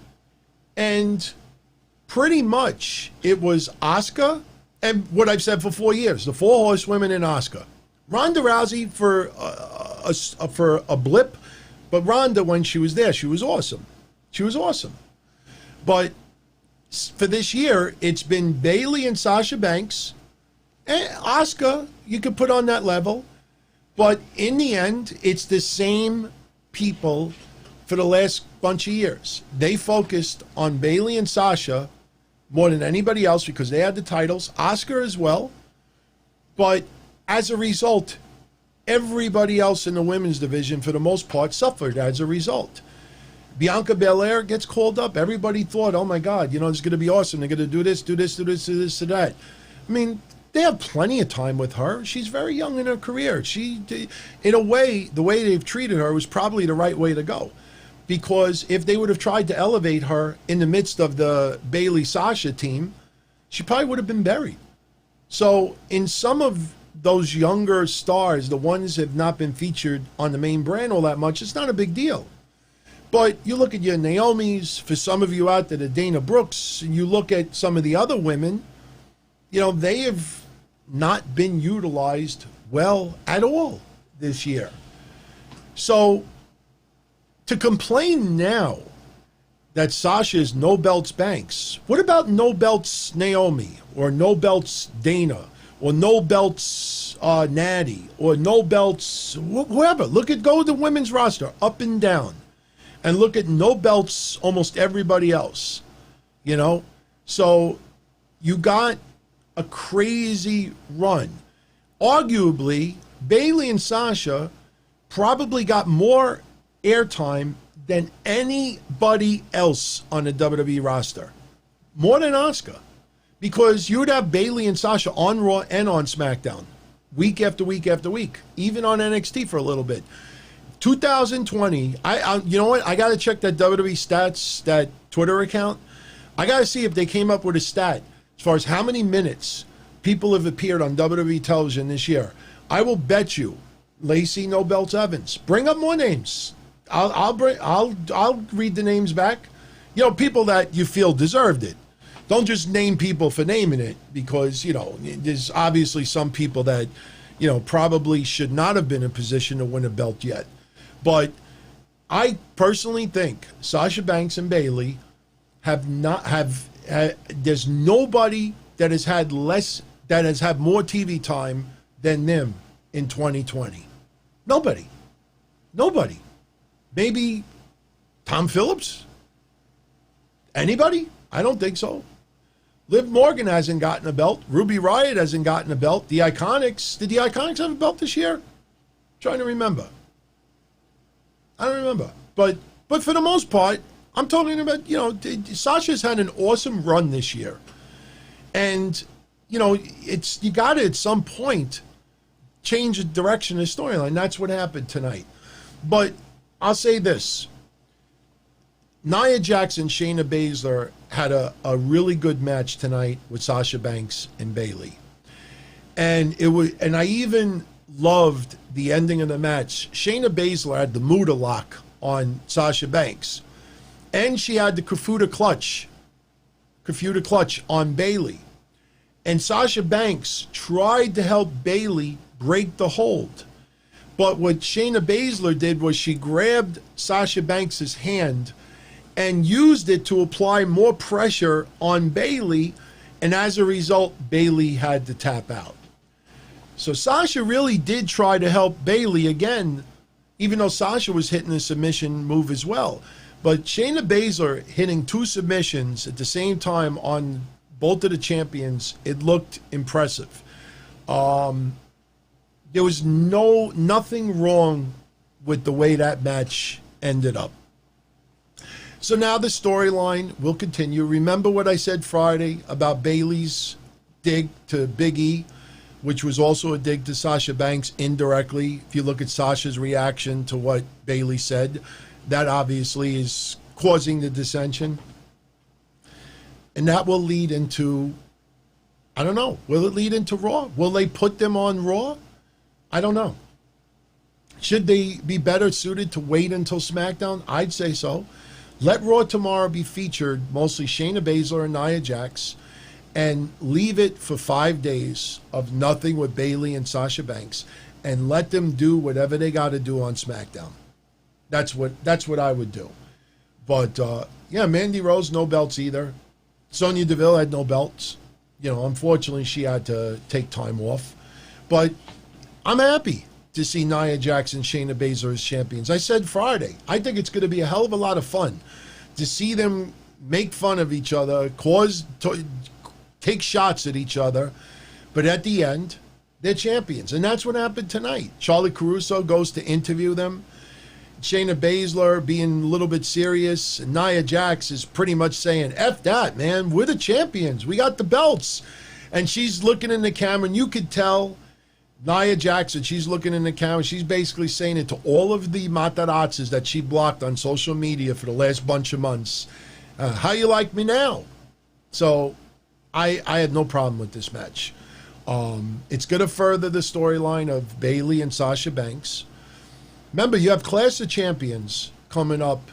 and pretty much it was Asuka, and what I've said for 4 years, the 4 horsewomen and Asuka. Ronda Rousey for a blip, but Ronda, when she was there, she was awesome. She was awesome. But for this year, it's been Bayley and Sasha Banks, and Asuka you could put on that level, but in the end, it's the same people for the last bunch of years. They focused on Bayley and Sasha more than anybody else because they had the titles, Asuka as well. But as a result, everybody else in the women's division, for the most part, suffered as a result. Bianca Belair gets called up. Everybody thought, oh my God, you know, it's going to be awesome. They're going to do this, do this, do this, do this, do that. I mean, they have plenty of time with her. She's very young in her career. She, in a way, the way they've treated her was probably the right way to go. Because if they would have tried to elevate her in the midst of the Bayley-Sasha team, she probably would have been buried. So in some of those younger stars, the ones that have not been featured on the main brand all that much, it's not a big deal. But you look at your Naomi's, for some of you out there, the Dana Brooks, and you look at some of the other women, you know, they have not been utilized well at all this year. So to complain now that Sasha is no belts Banks, what about no belts Naomi, or no belts Dana, or no belts Natty, or no belts whoever? Go to the women's roster, up and down, and look at no belts almost everybody else, you know? So you got a crazy run. Arguably, Bayley and Sasha probably got more airtime than anybody else on the WWE roster. More than Asuka. Because you would have Bayley and Sasha on Raw and on SmackDown. Week after week after week. Even on NXT for a little bit. 2020, you know what? I got to check that WWE stats, that Twitter account. I got to see if they came up with a stat as far as how many minutes people have appeared on WWE television this year. I will bet you Lacey No Belts Evans. Bring up more names. I'll read the names back. You know, people that you feel deserved it. Don't just name people for naming it, because, you know, there's obviously some people that, you know, probably should not have been in a position to win a belt yet. But I personally think Sasha Banks and Bayley there's nobody that has had more TV time than them in 2020. Nobody. Maybe Tom Phillips? Anybody? I don't think so. Liv Morgan hasn't gotten a belt. Ruby Riott hasn't gotten a belt. The IIconics, did the IIconics have a belt this year? I'm trying to remember. I don't remember. But for the most part, I'm talking about, you know, Sasha's had an awesome run this year. And, you know, you got to, at some point, change the direction of the storyline. That's what happened tonight. But I'll say this. Nia Jax and Shayna Baszler had a really good match tonight with Sasha Banks and Bayley. And I even loved the ending of the match. Shayna Baszler had the Muda lock on Sasha Banks. And she had the Kirifuda clutch on Bayley. And Sasha Banks tried to help Bayley break the hold. But what Shayna Baszler did was she grabbed Sasha Banks' hand and used it to apply more pressure on Bayley. And as a result, Bayley had to tap out. So Sasha really did try to help Bayley again, even though Sasha was hitting the submission move as well. But Shayna Baszler hitting two submissions at the same time on both of the champions, it looked impressive. There was nothing wrong with the way that match ended up. So now the storyline will continue. Remember what I said Friday about Bayley's dig to Big E, which was also a dig to Sasha Banks indirectly. If you look at Sasha's reaction to what Bayley said, that obviously is causing the dissension. And that will lead into, I don't know, will it lead into Raw? Will they put them on Raw? I don't know. Should they be better suited to wait until SmackDown? I'd say so. Let Raw tomorrow be featured mostly Shayna Baszler and Nia Jax, and leave it for 5 days of nothing with Bayley and Sasha Banks, and let them do whatever they got to do on SmackDown. That's what I would do. But yeah, Mandy Rose, no belts either. Sonya Deville had no belts. You know, unfortunately, she had to take time off. But I'm happy. to see Nia Jax and Shayna Baszler as champions. I said Friday. I think it's going to be a hell of a lot of fun to see them make fun of each other, take shots at each other, but at the end, they're champions. And that's what happened tonight. Charlie Caruso goes to interview them. Shayna Baszler being a little bit serious. And Nia Jax is pretty much saying, F that, man. We're the champions. We got the belts. And she's looking in the camera, and you could tell Nia Jax, and she's looking in the camera. She's basically saying it to all of the matarazzas that she blocked on social media for the last bunch of months. How you like me now? So I had no problem with this match. It's going to further the storyline of Bayley and Sasha Banks. Remember, you have Clash of Champions coming up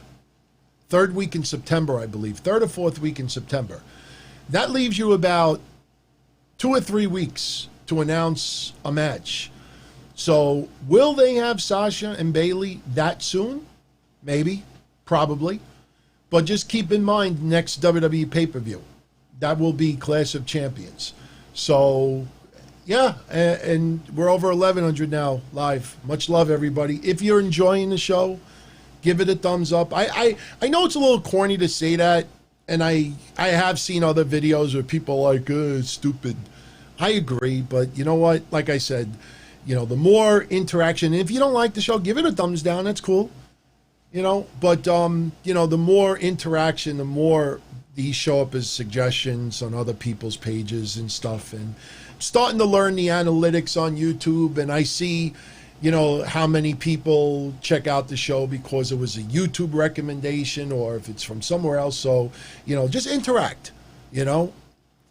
third week in September, I believe. Third or fourth week in September. That leaves you about 2 or 3 weeks to announce a match. So will they have Sasha and Bayley that soon? Maybe. Probably. But just keep in mind, next WWE pay-per-view, that will be Clash of Champions. So, yeah, and we're over 1,100 now live. Much love, everybody. If you're enjoying the show, give it a thumbs up. I know it's a little corny to say that, and I have seen other videos where people are like, it's stupid. I agree, but you know what? Like I said, you know, the more interaction, if you don't like the show, give it a thumbs down. That's cool. You know, but, you know, the more interaction, the more these show up as suggestions on other people's pages and stuff. And I'm starting to learn the analytics on YouTube, and I see, you know, how many people check out the show because it was a YouTube recommendation or if it's from somewhere else. So, you know, just interact, you know.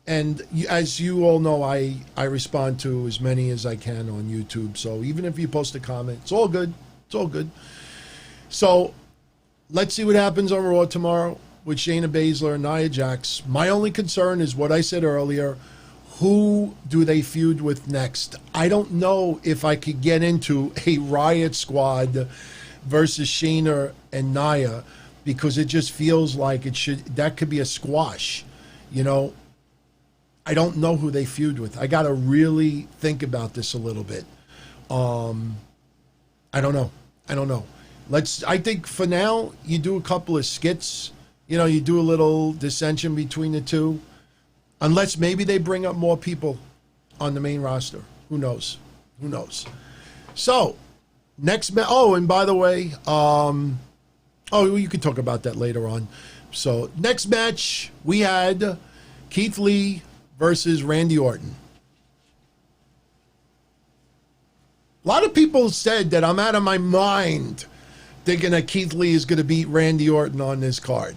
And as you all know, I respond to as many as I can on YouTube. So even if you post a comment, it's all good. It's all good. So let's see what happens on Raw tomorrow with Shayna Baszler and Nia Jax. My only concern is what I said earlier. Who do they feud with next? I don't know if I could get into a Riott squad versus Shayna and Nia, because it just feels like that could be a squash. You know, I don't know who they feud with. I got to really think about this a little bit. I don't know. I think for now, you do a couple of skits. You know, you do a little dissension between the two. Unless maybe they bring up more people on the main roster. Who knows? So, next match. Oh, and by the way, you can talk about that later on. So, next match, we had Keith Lee versus Randy Orton. A lot of people said that I'm out of my mind thinking that Keith Lee is going to beat Randy Orton on this card.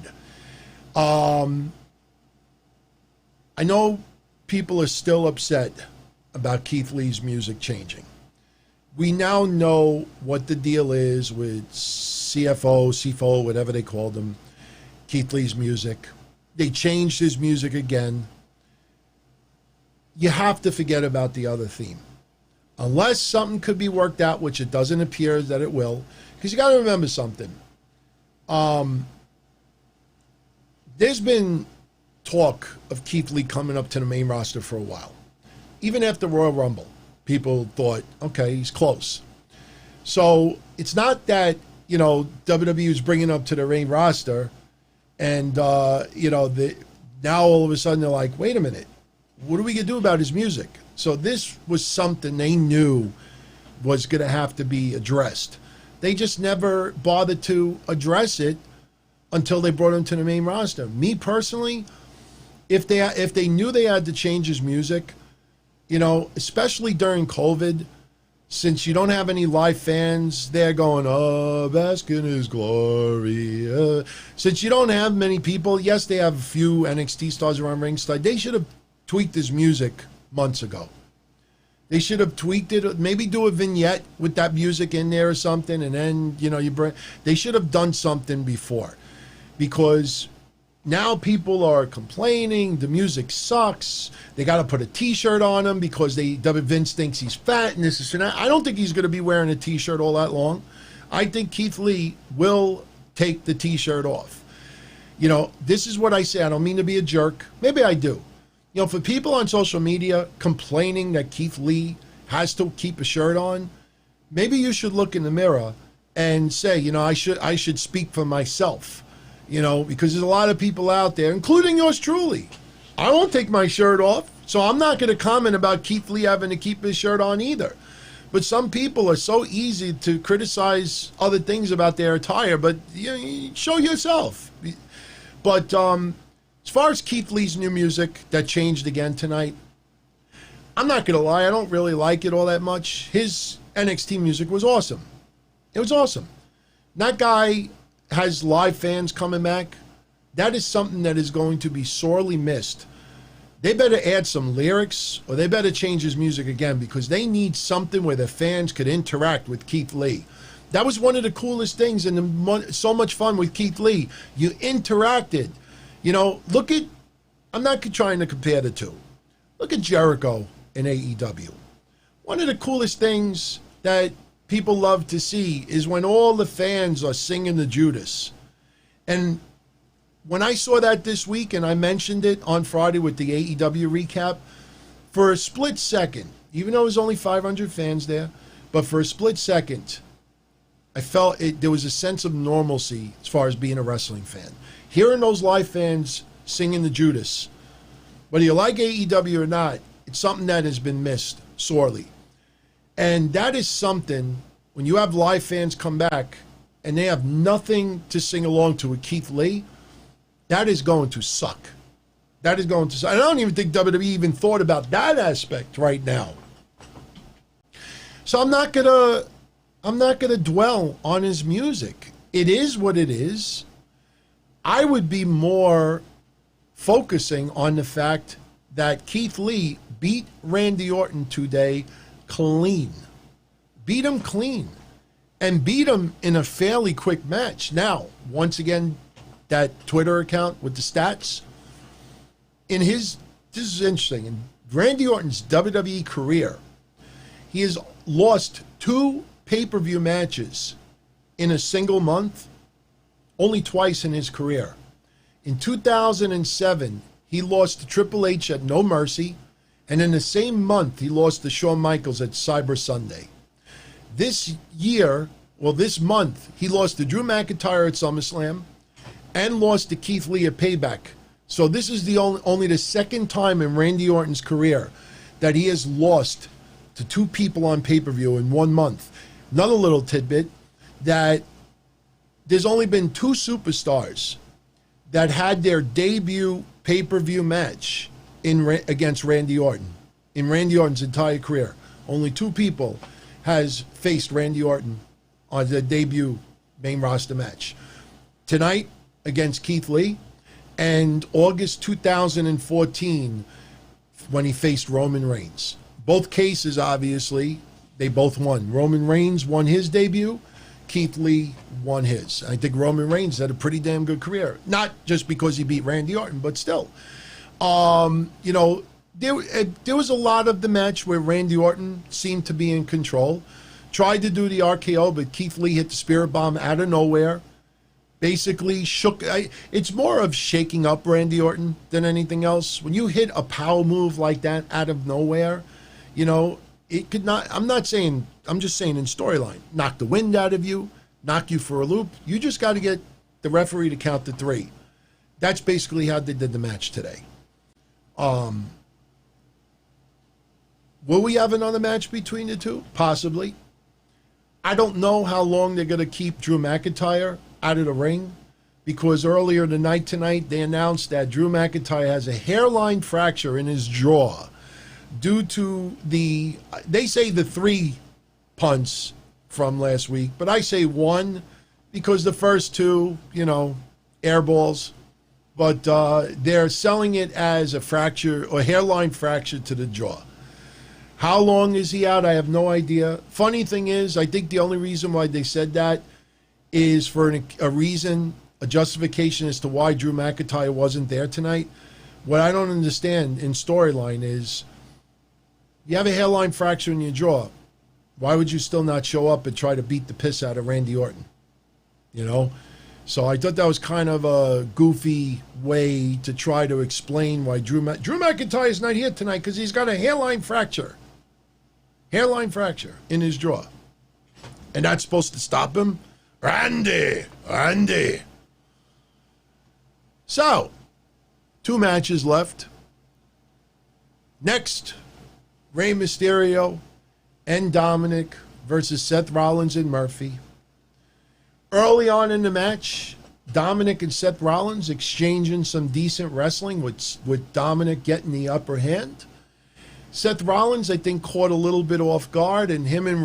I know people are still upset about Keith Lee's music changing. We now know what the deal is with CFO, whatever they called him, Keith Lee's music. They changed his music again. You have to forget about the other theme. Unless something could be worked out, which it doesn't appear that it will. Because you got to remember something. There's been talk of Keith Lee coming up to the main roster for a while. Even after Royal Rumble, people thought, okay, he's close. So it's not that, you know, WWE is bringing up to the main roster and, you know, now all of a sudden they're like, wait a minute, what are we going to do about his music? So this was something they knew was going to have to be addressed. They just never bothered to address it until they brought him to the main roster. Me personally, if they knew they had to change his music, you know, especially during COVID, since you don't have any live fans there going, oh, bask in his glory. Since you don't have many people, yes, they have a few NXT stars around ringside. They should have tweaked his music months ago. They should have tweaked it, maybe do a vignette with that music in there or something, and then, you know, they should have done something before. Because now people are complaining, the music sucks, they got to put a t-shirt on him because Vince thinks he's fat and this and that. I don't think he's going to be wearing a t-shirt all that long. I think Keith Lee will take the t-shirt off. You know, this is what I say. I don't mean to be a jerk. Maybe I do. You know, for people on social media complaining that Keith Lee has to keep a shirt on, maybe you should look in the mirror and say, you know, I should speak for myself, you know, because there's a lot of people out there, including yours truly. I won't take my shirt off, so I'm not going to comment about Keith Lee having to keep his shirt on either. But some people are so easy to criticize other things about their attire, but you show yourself. But as far as Keith Lee's new music that changed again tonight, I'm not going to lie, I don't really like it all that much. His NXT music was awesome. It was awesome. That guy has live fans coming back. That is something that is going to be sorely missed. They better add some lyrics, or they better change his music again, because they need something where the fans could interact with Keith Lee. That was one of the coolest things and so much fun with Keith Lee. You interacted. You know, look at, I'm not trying to compare the two. Look at Jericho in AEW. One of the coolest things that people love to see is when all the fans are singing the Judas. And when I saw that this week, and I mentioned it on Friday with the AEW recap, for a split second, even though there was only 500 fans there, but for a split second, I felt there was a sense of normalcy as far as being a wrestling fan. Hearing those live fans singing the Judas, whether you like AEW or not, it's something that has been missed sorely. And that is something, when you have live fans come back and they have nothing to sing along to with Keith Lee, that is going to suck. That is going to suck. I don't even think WWE even thought about that aspect right now. So I'm not gonna dwell on his music. It is what it is. I would be more focusing on the fact that Keith Lee beat Randy Orton today clean. Beat him clean. And beat him in a fairly quick match. Now, once again, that Twitter account with the stats, this is interesting, in Randy Orton's WWE career, he has lost 2 pay-per-view matches in a single month, only twice in his career. In 2007, he lost to Triple H at No Mercy, and in the same month, he lost to Shawn Michaels at Cyber Sunday. This month, he lost to Drew McIntyre at SummerSlam, and lost to Keith Lee at Payback. So this is the only the second time in Randy Orton's career that he has lost to 2 people on pay-per-view in 1 month. Another little tidbit, that there's only been 2 superstars that had their debut pay-per-view match against Randy Orton. In Randy Orton's entire career, only 2 people has faced Randy Orton on the debut main roster match. Tonight, against Keith Lee, and August 2014 when he faced Roman Reigns. Both cases, obviously, they both won. Roman Reigns won his debut. Keith Lee won his. I think Roman Reigns had a pretty damn good career. Not just because he beat Randy Orton, but still. You know, there was a lot of the match where Randy Orton seemed to be in control. Tried to do the RKO, but Keith Lee hit the Spirit Bomb out of nowhere. Basically it's more of shaking up Randy Orton than anything else. When you hit a power move like that out of nowhere, you know, it could not, I'm just saying in storyline, knock the wind out of you, knock you for a loop. You just got to get the referee to count to 3. That's basically how they did the match today. Will we have another match between the two? Possibly. I don't know how long they're going to keep Drew McIntyre out of the ring, because earlier tonight they announced that Drew McIntyre has a hairline fracture in his jaw due to they say the 3 punts from last week, but I say 1 because the first 2, you know, air balls, but they're selling it as a fracture or hairline fracture to the jaw. How long is he out? I have no idea. Funny thing is, I think the only reason why they said that is for a justification as to why Drew McIntyre wasn't there tonight. What I don't understand in storyline is, you have a hairline fracture in your jaw. Why would you still not show up and try to beat the piss out of Randy Orton? You know? So I thought that was kind of a goofy way to try to explain why Drew McIntyre is not here tonight, because he's got a hairline fracture. Hairline fracture in his jaw. And that's supposed to stop him? Randy. So, 2 matches left. Next, Rey Mysterio and Dominik versus Seth Rollins and Murphy. Early on in the match, Dominik and Seth Rollins exchanging some decent wrestling with Dominik getting the upper hand. Seth Rollins, I think, caught a little bit off guard, and him and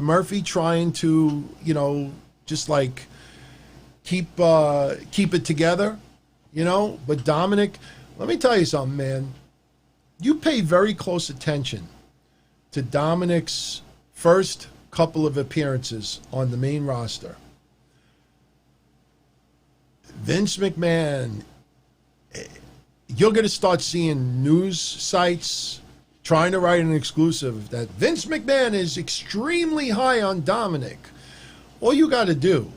Murphy trying to, just like keep it together, But Dominik, let me tell you something, man. You pay very close attention to Dominik's first couple of appearances on the main roster. Vince McMahon, you're going to start seeing news sites trying to write an exclusive that Vince McMahon is extremely high on Dominik. All you got to do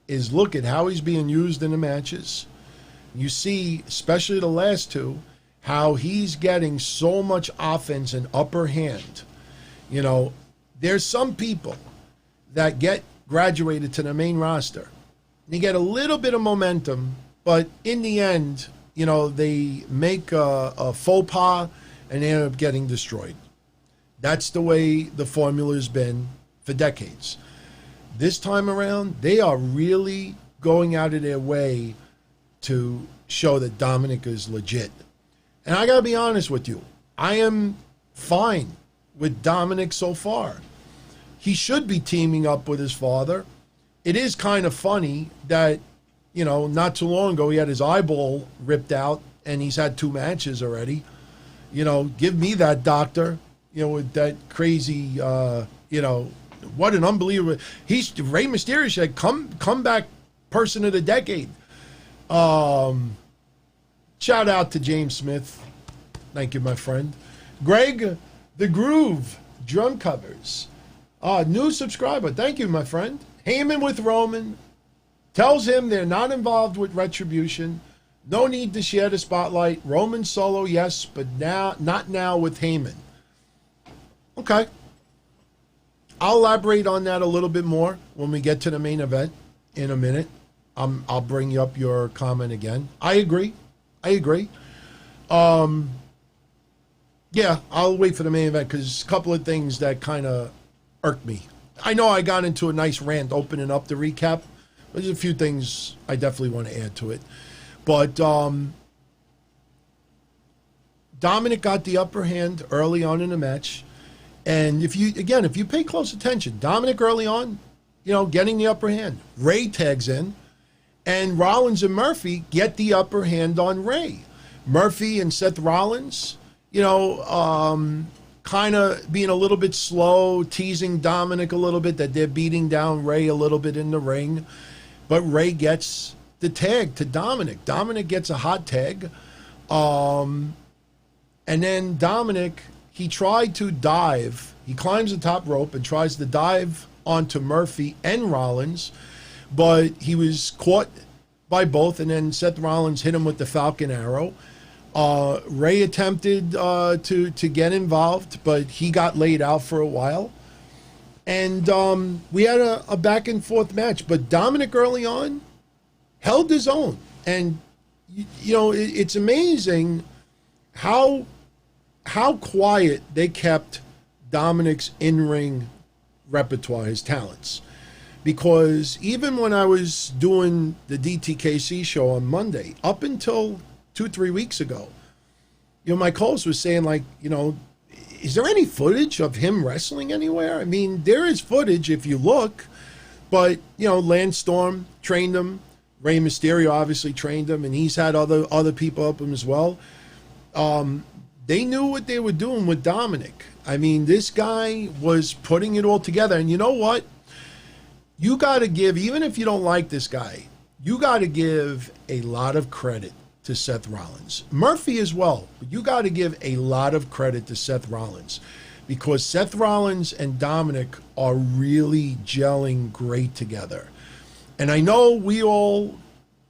is look at how he's being used in the matches. You see, especially the last 2, how he's getting so much offense and upper hand. There's some people that get graduated to the main roster. They get a little bit of momentum, but in the end, they make a faux pas and they end up getting destroyed. That's the way the formula's been for decades. This time around, they are really going out of their way to show that Dominik is legit. And I got to be honest with you, I am fine with Dominik so far. He should be teaming up with his father. It is kind of funny that, not too long ago he had his eyeball ripped out and he's had 2 matches already. Give me that doctor, with that crazy, what an unbelievable. Rey Mysterio said, come back person of the decade. Shout out to James Smith. Thank you, my friend. Greg, the Groove, drum covers. New subscriber. Thank you, my friend. Heyman with Roman. Tells him they're not involved with Retribution. No need to share the spotlight. Roman solo, yes, but not now with Heyman. Okay. I'll elaborate on that a little bit more when we get to the main event in a minute. I'll bring up your comment again. I agree. Yeah, I'll wait for the main event because there's a couple of things that kind of irked me. I know I got into a nice rant opening up the recap, but there's a few things I definitely want to add to it. But Dominik got the upper hand early on in the match. And if you pay close attention, Dominik early on, getting the upper hand. Rey tags in, and Rollins and Murphy get the upper hand on Rey. Murphy and Seth Rollins, kind of being a little bit slow, teasing Dominik a little bit, that they're beating down Rey a little bit in the ring. But Rey gets the tag to Dominik. Dominik gets a hot tag. And then Dominik, he tried to dive. He climbs the top rope and tries to dive onto Murphy and Rollins, but he was caught by both, and then Seth Rollins hit him with the Falcon Arrow. Rey attempted to get involved, but he got laid out for a while. And we had a back and forth match, but Dominik early on held his own. And, it's amazing how quiet they kept Dominik's in-ring repertoire, his talents. Because even when I was doing the DTKC show on Monday, up until 2-3 weeks ago, my co-host was saying, is there any footage of him wrestling anywhere? I mean, there is footage if you look, but, Lance Storm trained him. Rey Mysterio obviously trained him, and he's had other people up him as well. They knew what they were doing with Dominik. I mean, this guy was putting it all together. And you know what? You got to give, even if you don't like this guy, you got to give a lot of credit to Seth Rollins. Murphy as well, but you got to give a lot of credit to Seth Rollins, because Seth Rollins and Dominik are really gelling great together. And I know we all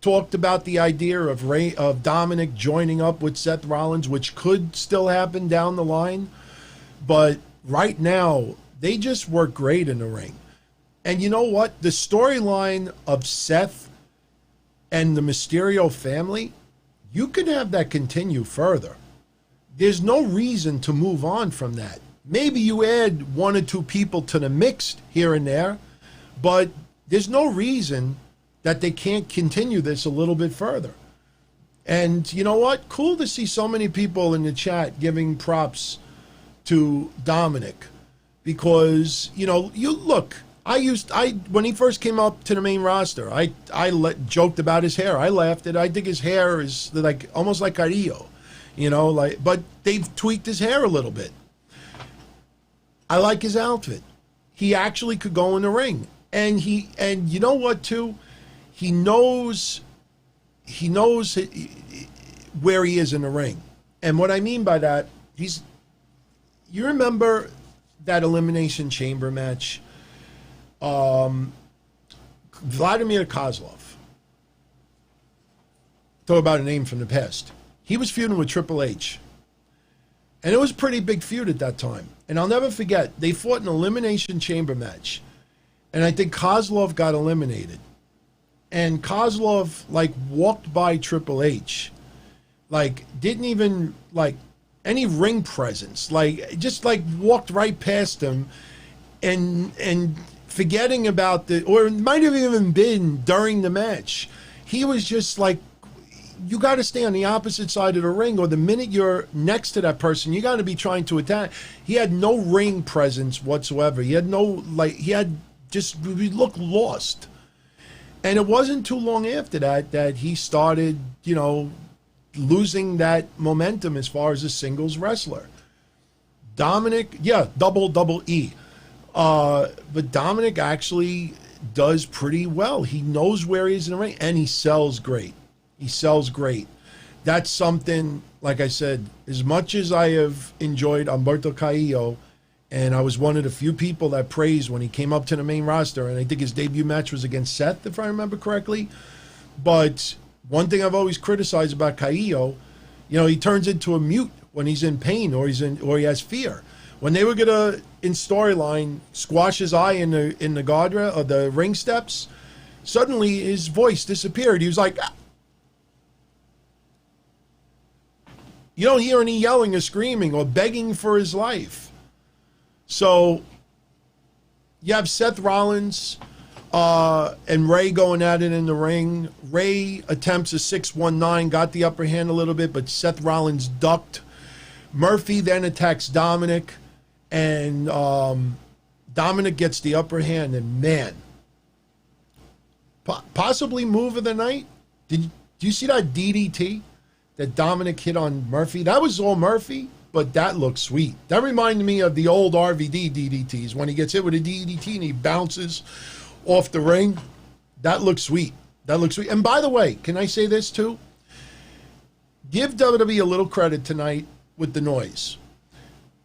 talked about the idea of Dominik joining up with Seth Rollins, which could still happen down the line. But right now, they just work great in the ring. And you know what? The storyline of Seth and the Mysterio family, you can have that continue further. There's no reason to move on from that. Maybe you add one or two people to the mix here and there, but there's no reason that they can't continue this a little bit further. And you know what? Cool to see so many people in the chat giving props to Dominik, because, you know, you look, when he first came up to the main roster, I joked about his hair. I laughed at it. I think his hair is like almost like Carrillo, you know, like, but they've tweaked his hair a little bit. I like his outfit. He actually could go in the ring. And you know what too? He knows where he is in the ring. And what I mean by that, you remember that Elimination Chamber match? Vladimir Kozlov. Talk about a name from the past. He was feuding with Triple H. And it was a pretty big feud at that time. And I'll never forget, they fought an Elimination Chamber match. And I think Kozlov got eliminated. And Kozlov, like, walked by Triple H. Like, didn't even, like, any ring presence. Like, just, like, walked right past him. And forgetting about or it might have even been during the match. He was just like, you got to stay on the opposite side of the ring, or the minute you're next to that person, you got to be trying to attack. He had no ring presence whatsoever. He had he looked lost. And it wasn't too long after that he started, you know, losing that momentum as far as a singles wrestler. Dominik, yeah, double E. But Dominik actually does pretty well. He knows where he is in the ring, and he sells great. He sells great. That's something, like I said, as much as I have enjoyed Humberto Carrillo, and I was one of the few people that praised when he came up to the main roster, and I think his debut match was against Seth, if I remember correctly. But one thing I've always criticized about Carrillo, you know, he turns into a mute when he's in pain or he has fear. When they were gonna, in storyline, squash his eye in the guardrail or the ring steps, suddenly his voice disappeared. He was like, ah. You don't hear any yelling or screaming or begging for his life. So you have Seth Rollins and Ray going at it in the ring. Ray attempts a 619, got the upper hand a little bit, but Seth Rollins ducked. Murphy then attacks Dominik, and Dominik gets the upper hand, and man, possibly move of the night. Do you see that DDT that Dominik hit on Murphy? That was all Murphy, but that looked sweet. That reminded me of the old RVD DDTs when he gets hit with a DDT and he bounces off the ring. That looks sweet. That looks sweet. And by the way, can I say this too? Give WWE a little credit tonight with the noise.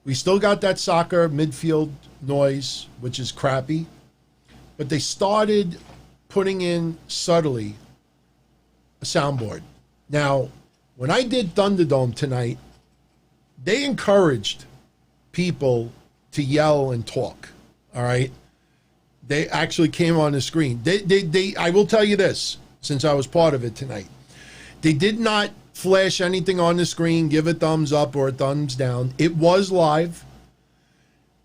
We still got that soccer midfield noise, which is crappy, but they started putting in subtly a soundboard. Now, when I did Thunderdome tonight, they encouraged people to yell and talk, all right? They actually came on the screen. I will tell you this, since I was part of it tonight. They did not flash anything on the screen, give a thumbs up or a thumbs down. It was live,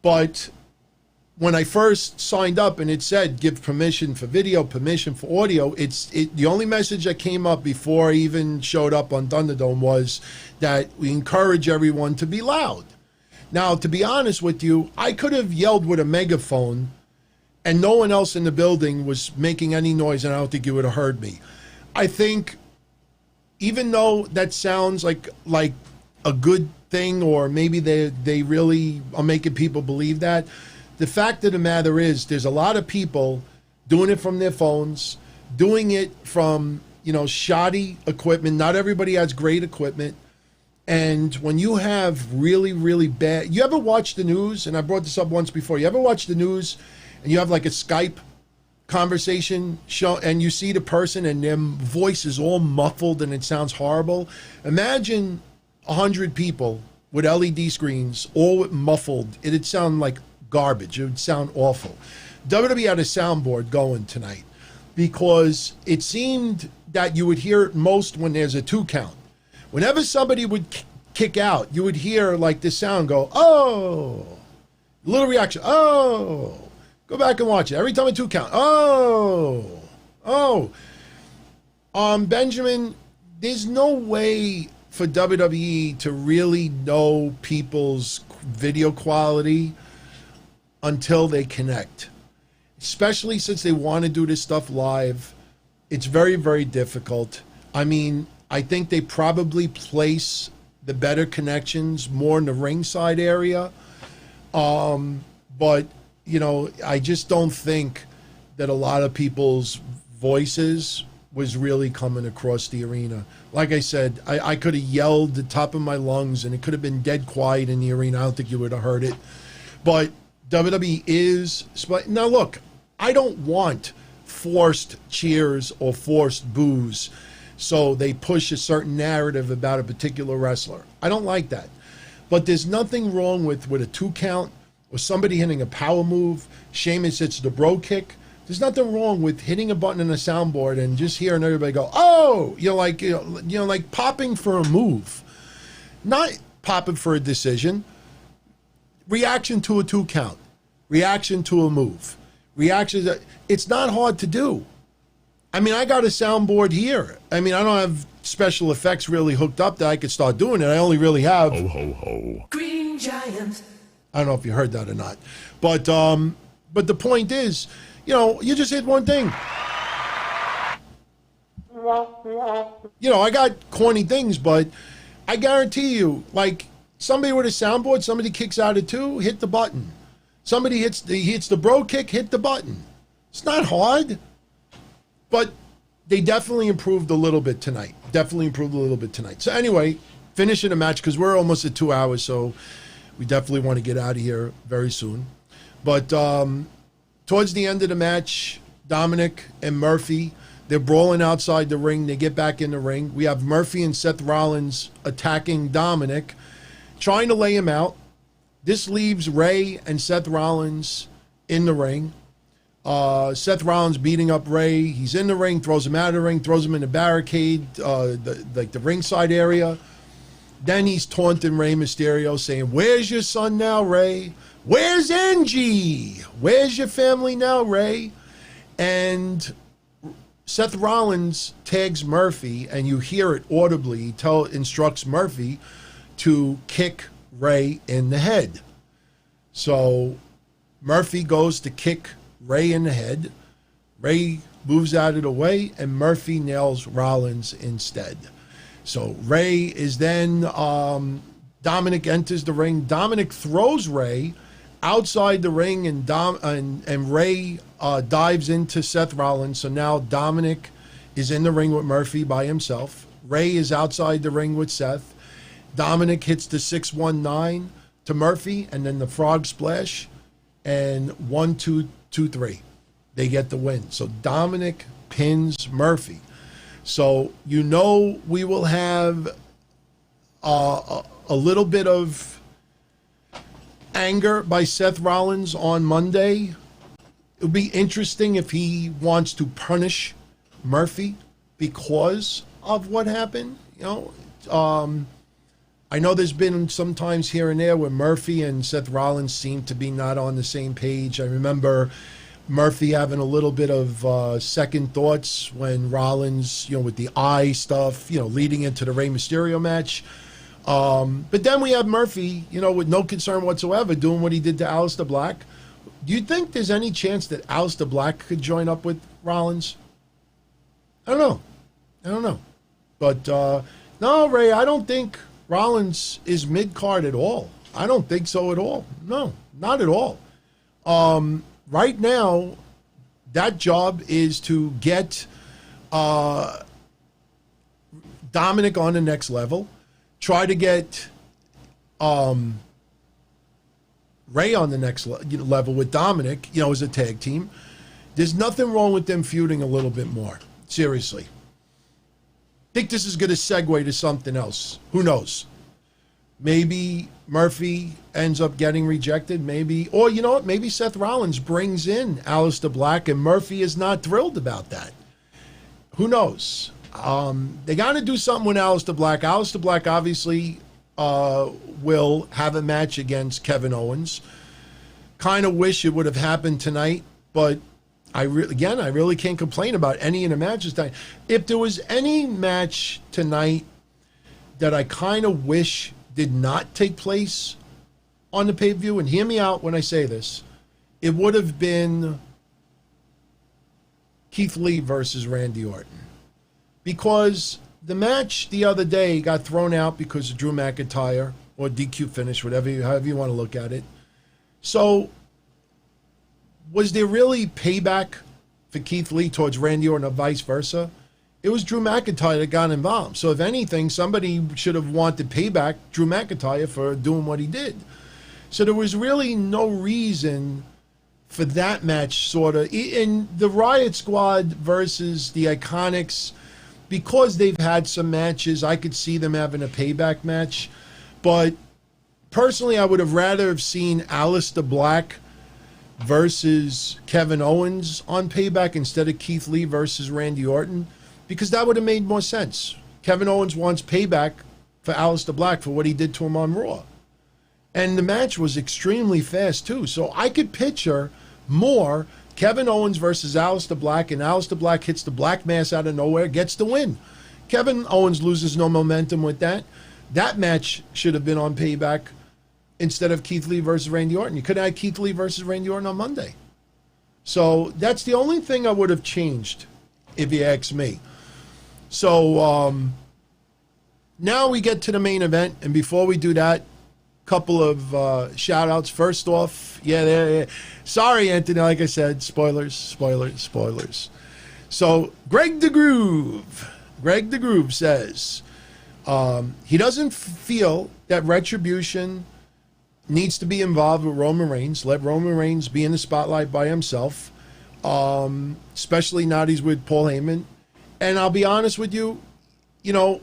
but when I first signed up and it said give permission for video, permission for audio, the only message that came up before I even showed up on Thunderdome was that we encourage everyone to be loud. Now, to be honest with you, I could have yelled with a megaphone and no one else in the building was making any noise, and I don't think you would have heard me. I think even though that sounds like a good thing, or maybe they really are making people believe that, the fact of the matter is there's a lot of people doing it from their phones, doing it from, you know, shoddy equipment. Not everybody has great equipment. And when you have really, really bad... You ever watch the news? And I brought this up once before. You ever watch the news and you have like a Skype conversation show and you see the person and their voice is all muffled and it sounds horrible? Imagine 100 people with LED screens, all muffled. It'd sound like garbage. It would sound awful. WWE had a soundboard going tonight because it seemed that you would hear it most when there's a 2 count. Whenever somebody would kick out, you would hear like the sound go, oh, little reaction, oh, go back and watch it. Every time a 2 count, oh. Benjamin, there's no way for WWE to really know people's video quality until they connect. Especially since they want to do this stuff live. It's very, very difficult. I mean, I think they probably place the better connections more in the ringside area. But, you know, I just don't think that a lot of people's voices was really coming across the arena. Like I said, I could have yelled the top of my lungs and it could have been dead quiet in the arena. I don't think you would have heard it. But WWE is... Now, look, I don't want forced cheers or forced boos so they push a certain narrative about a particular wrestler. I don't like that. But there's nothing wrong with a 2 count or somebody hitting a power move. Sheamus hits the bro kick. There's nothing wrong with hitting a button on a soundboard and just hearing everybody go, oh, like popping for a move. Not popping for a decision. Reaction to a 2 count. Reaction to a move. It's not hard to do. I mean, I got a soundboard here. I mean, I don't have special effects really hooked up that I could start doing it. I only really have... Ho, ho, ho. Green Giant. I don't know if you heard that or not. But the point is, you know, you just hit one thing. You know, I got corny things, but I guarantee you, like, somebody with a soundboard, somebody kicks out at 2, hit the button. Somebody hits the bro kick, hit the button. It's not hard. But they definitely improved a little bit tonight. So anyway, finishing the match, because we're almost at 2 hours, so we definitely want to get out of here very soon. But towards the end of the match, Dominik and Murphy, they're brawling outside the ring. They get back in the ring. We have Murphy and Seth Rollins attacking Dominik, trying to lay him out. This leaves Ray and Seth Rollins in the ring. Seth Rollins beating up Ray. He's in the ring, throws him out of the ring, throws him in the barricade, the ringside area. Then he's taunting Rey Mysterio, saying, where's your son now, Ray? Where's Angie? Where's your family now, Ray? And Seth Rollins tags Murphy, and you hear it audibly. He instructs Murphy to kick Ray in the head. So Murphy goes to kick Ray in the head. Ray moves out of the way, and Murphy nails Rollins instead. So Ray is then, Dominik enters the ring. Dominik throws Ray outside the ring, and Ray dives into Seth Rollins. So now Dominik is in the ring with Murphy by himself. Ray is outside the ring with Seth. Dominik hits the 619 to Murphy, and then the frog splash, and 1, 2, 2, 3. They get the win. So Dominik pins Murphy. So you know we will have a little bit of anger by Seth Rollins on Monday. It'll be interesting if he wants to punish Murphy because of what happened. You know, I know there's been some times here and there where Murphy and Seth Rollins seem to be not on the same page. I remember Murphy having a little bit of second thoughts when Rollins, you know, with the eye stuff, you know, leading into the Rey Mysterio match. But then we have Murphy, you know, with no concern whatsoever, doing what he did to Aleister Black. Do you think there's any chance that Aleister Black could join up with Rollins? I don't know. But no, Ray, I don't think Rollins is mid-card at all. I don't think so at all. No, not at all. Right now, that job is to get Dominik on the next level, try to get Ray on the next level with Dominik, you know, as a tag team. There's nothing wrong with them feuding a little bit more. Seriously. I think this is going to segue to something else. Who knows? Maybe Murphy ends up getting rejected. Maybe, or you know what? Maybe Seth Rollins brings in Aleister Black and Murphy is not thrilled about that. Who knows? They got to do something with Aleister Black. Aleister Black obviously will have a match against Kevin Owens. Kind of wish it would have happened tonight, but I really can't complain about any of the matches tonight. If there was any match tonight that I kind of wish did not take place on the pay-per-view, and hear me out when I say this, it would have been Keith Lee versus Randy Orton. Because the match the other day got thrown out because of Drew McIntyre, or DQ finish, however you want to look at it. So, was there really payback for Keith Lee towards Randy Orton or vice versa? It was Drew McIntyre that got involved. So if anything, somebody should have wanted payback Drew McIntyre for doing what he did. So there was really no reason for that match, sort of. In the Riott Squad versus the IIconics, because they've had some matches, I could see them having a payback match. But personally, I would have rather have seen Aleister Black versus Kevin Owens on payback instead of Keith Lee versus Randy Orton, because that would have made more sense. Kevin Owens wants payback for Aleister Black for what he did to him on Raw. And the match was extremely fast, too. So I could picture more Kevin Owens versus Aleister Black, and Aleister Black hits the Black Mass out of nowhere, gets the win. Kevin Owens loses no momentum with that. That match should have been on payback instead of Keith Lee versus Randy Orton. You could have had Keith Lee versus Randy Orton on Monday. So that's the only thing I would have changed, if you ask me. So now we get to the main event, and before we do that, couple of shout outs. First off, sorry, Anthony, like I said, spoilers. So Greg the Groove says he doesn't feel that Retribution needs to be involved with Roman Reigns. Let Roman Reigns be in the spotlight by himself, especially now that he's with Paul Heyman. And I'll be honest with you, you know,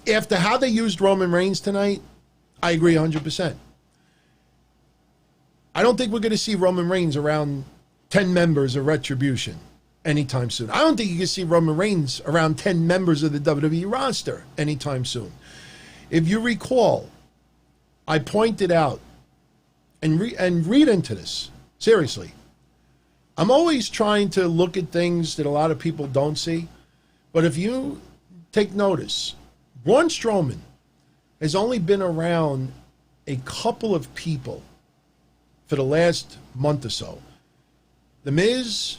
after how they used Roman Reigns tonight, I agree 100%. I don't think we're going to see Roman Reigns around 10 members of Retribution anytime soon. I don't think you can see Roman Reigns around 10 members of the WWE roster anytime soon. If you recall, I pointed out, and read into this, seriously. I'm always trying to look at things that a lot of people don't see. But if you take notice, Braun Strowman has only been around a couple of people for the last month or so. The Miz,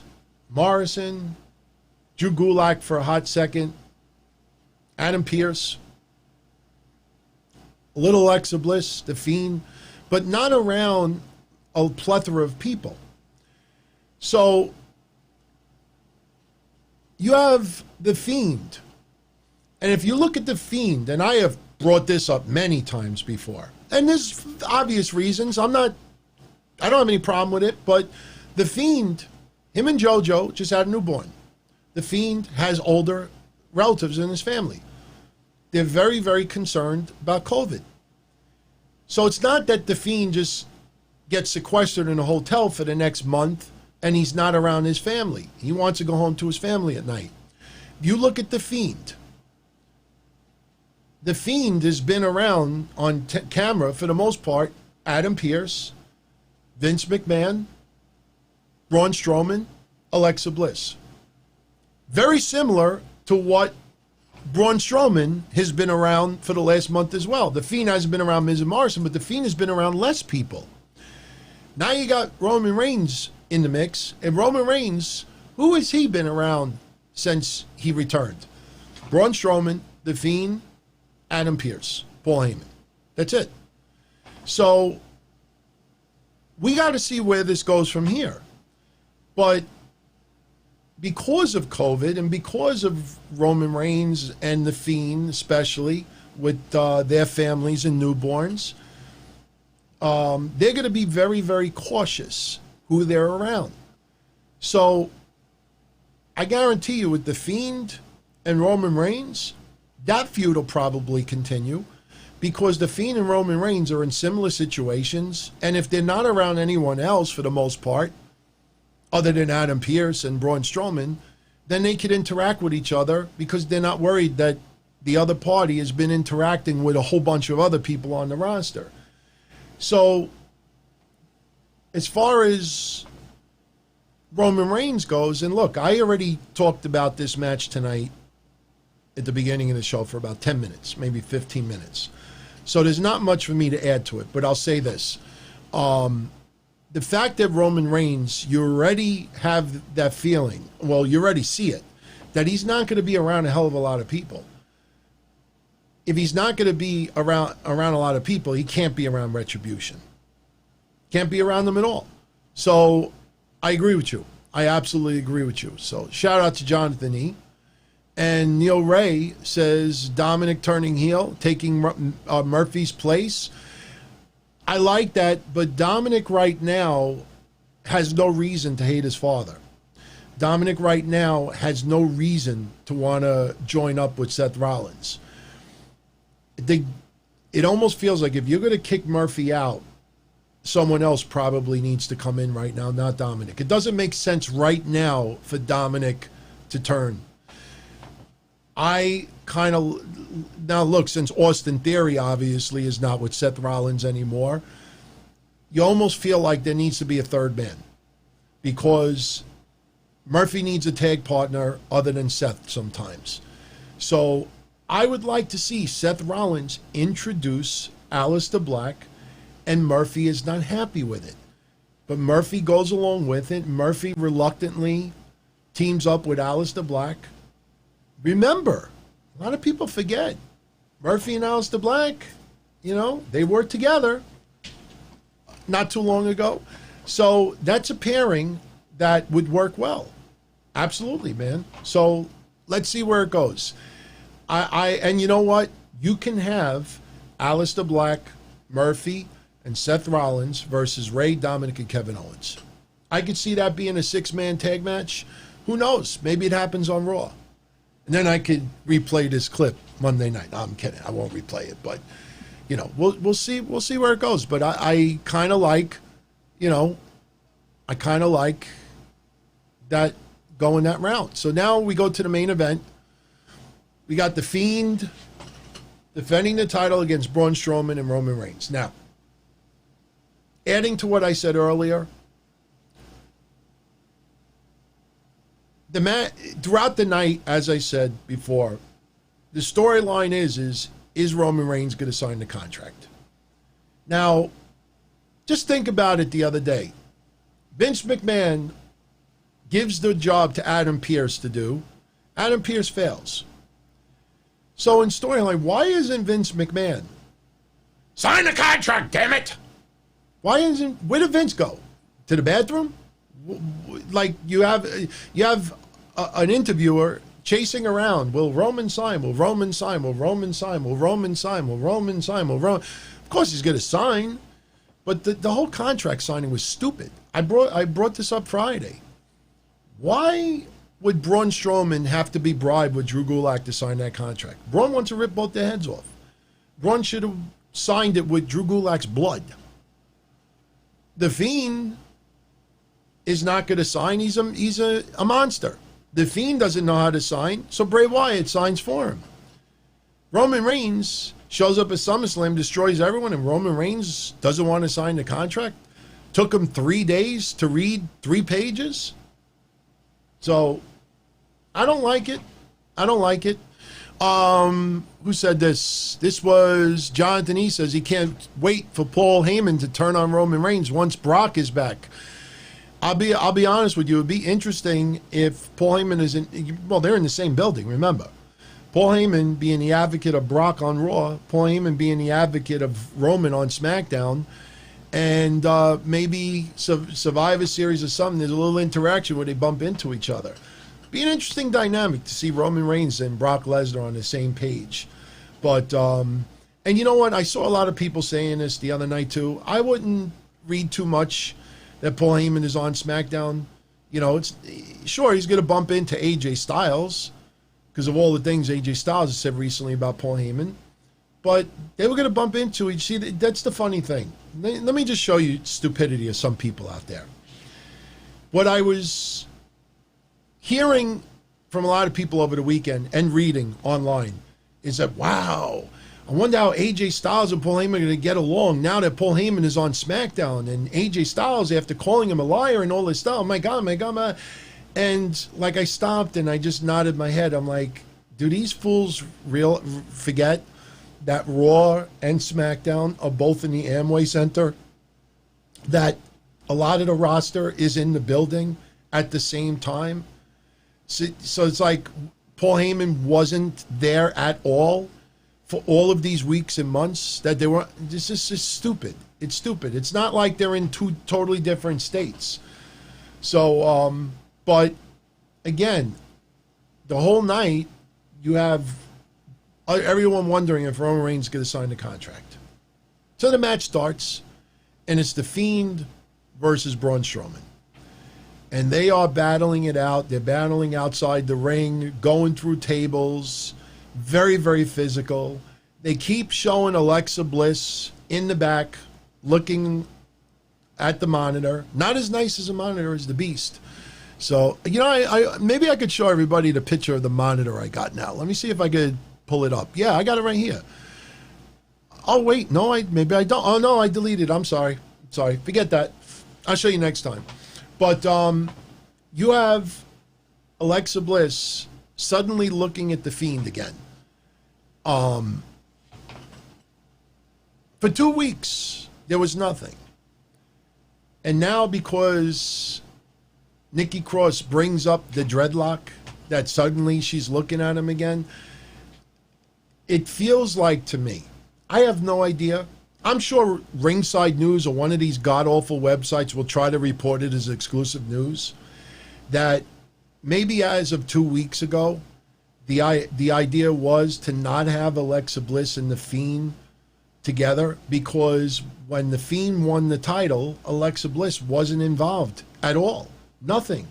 Morrison, Drew Gulak for a hot second, Adam Pearce, a little Alexa Bliss, The Fiend, but not around a plethora of people. So you have The Fiend. And if you look at The Fiend, and I have brought this up many times before, and there's obvious reasons. I don't have any problem with it, but The Fiend, him and JoJo just had a newborn. The Fiend has older relatives in his family. They're very, very concerned about COVID. So it's not that The Fiend just gets sequestered in a hotel for the next month and he's not around his family. He wants to go home to his family at night. You look at The Fiend. The Fiend has been around on camera, for the most part, Adam Pearce, Vince McMahon, Braun Strowman, Alexa Bliss. Very similar to what Braun Strowman has been around for the last month as well. The Fiend hasn't been around Miz and Morrison, but The Fiend has been around less people. Now you got Roman Reigns in the mix, and Roman Reigns, who has he been around since he returned? Braun Strowman, The Fiend, Adam Pearce, Paul Heyman. That's it. So we got to see where this goes from here. But because of COVID and because of Roman Reigns and The Fiend, especially with their families and newborns, they're going to be very, very cautious who they're around. So I guarantee you with The Fiend and Roman Reigns, that feud will probably continue because the Fiend and Roman Reigns are in similar situations, and if they're not around anyone else for the most part, other than Adam Pearce and Braun Strowman, then they could interact with each other because they're not worried that the other party has been interacting with a whole bunch of other people on the roster. So, as far as Roman Reigns goes, and look, I already talked about this match tonight at the beginning of the show for about 10 minutes, maybe 15 minutes. So there's not much for me to add to it, but I'll say this. The fact that Roman Reigns, you already have that feeling, well, you already see it, that he's not going to be around a hell of a lot of people. If he's not going to be around a lot of people, he can't be around Retribution. Can't be around them at all. So I agree with you. I absolutely agree with you. So shout out to Jonathan E. And Neil Ray says Dominik turning heel, taking Murphy's place. I like that, but Dominik right now has no reason to hate his father. Dominik right now has no reason to want to join up with Seth Rollins. It almost feels like if you're going to kick Murphy out, someone else probably needs to come in right now, not Dominik. It doesn't make sense right now for Dominik to turn. I kind of, now look, since Austin Theory obviously is not with Seth Rollins anymore, you almost feel like there needs to be a third man because Murphy needs a tag partner other than Seth sometimes. So I would like to see Seth Rollins introduce Aleister Black, and Murphy is not happy with it. But Murphy goes along with it. Murphy reluctantly teams up with Aleister Black. Remember, a lot of people forget, Murphy and Aleister Black, they worked together not too long ago. So that's a pairing that would work well. Absolutely, man. So let's see where it goes. And you know what? You can have Aleister Black, Murphy, and Seth Rollins versus Ray, Dominik, and Kevin Owens. I could see that being a 6-man tag match. Who knows? Maybe it happens on Raw. And then I could replay this clip Monday night. No, I'm kidding. I won't replay it, but we'll see where it goes. But I kind of like, that going that route. So now we go to the main event. We got the Fiend defending the title against Braun Strowman and Roman Reigns. Now, adding to what I said earlier, throughout the night, as I said before, the storyline is Roman Reigns going to sign the contract? Now, just think about it the other day. Vince McMahon gives the job to Adam Pearce to do. Adam Pearce fails. So in storyline, why isn't Vince McMahon? Sign the contract, damn it! Where did Vince go? To the bathroom? Like you have an interviewer chasing around. Will Roman sign? Will Roman sign? Will Roman sign? Will Roman sign? Will Roman sign? Will Roman? Of course he's going to sign, but the whole contract signing was stupid. I brought this up Friday. Why would Braun Strowman have to be bribed with Drew Gulak to sign that contract? Braun wants to rip both their heads off. Braun should have signed it with Drew Gulak's blood. The Fiend is not going to sign. He's a monster. The Fiend doesn't know how to sign, so Bray Wyatt signs for him. Roman Reigns shows up at SummerSlam, destroys everyone, and Roman Reigns doesn't want to sign the contract. Took him 3 days to read 3 pages. So, I don't like it. Who said this? This was Jonathan E. says he can't wait for Paul Heyman to turn on Roman Reigns once Brock is back. I'll be honest with you. It'd be interesting if Paul Heyman is in. Well, they're in the same building. Remember, Paul Heyman being the advocate of Brock on Raw, Paul Heyman being the advocate of Roman on SmackDown, and maybe Survivor Series or something. There's a little interaction where they bump into each other. Be an interesting dynamic to see Roman Reigns and Brock Lesnar on the same page. But and you know what? I saw a lot of people saying this the other night too. I wouldn't read too much that Paul Heyman is on SmackDown. It's sure he's going to bump into AJ Styles because of all the things AJ Styles has said recently about Paul Heyman. But they were going to bump into each. See, that's the funny thing. Let me just show you stupidity of some people out there. What I was hearing from a lot of people over the weekend and reading online is that, wow, I wonder how AJ Styles and Paul Heyman are going to get along now that Paul Heyman is on SmackDown, and AJ Styles, after calling him a liar and all this stuff, oh my God, my God. And like I stopped and I just nodded my head. I'm like, do these fools forget that Raw and SmackDown are both in the Amway Center? That a lot of the roster is in the building at the same time? So it's like Paul Heyman wasn't there at all for all of these weeks and months that they were. This is just stupid. It's stupid. It's not like they're in two totally different states. So, but again, the whole night you have everyone wondering if Roman Reigns is going to sign the contract. So the match starts, and it's the Fiend versus Braun Strowman. And they are battling it out. They're battling outside the ring, going through tables, very, very physical. They keep showing Alexa Bliss in the back, looking at the monitor. Not as nice as a monitor as the Beast. So, you know, I maybe I could show everybody the picture of the monitor I got now. Let me see if I could pull it up. Yeah, I got it right here. Oh, wait. No, maybe I don't. Oh, no, I deleted it. I'm sorry. Sorry. Forget that. I'll show you next time. But you have Alexa Bliss suddenly looking at the Fiend again. For 2 weeks, there was nothing. And now because Nikki Cross brings up the dreadlock, that suddenly she's looking at him again, it feels like to me, I have no idea. I'm sure Ringside News or one of these god-awful websites will try to report it as exclusive news, that maybe as of 2 weeks ago, the idea was to not have Alexa Bliss and The Fiend together because when The Fiend won the title, Alexa Bliss wasn't involved at all. Nothing.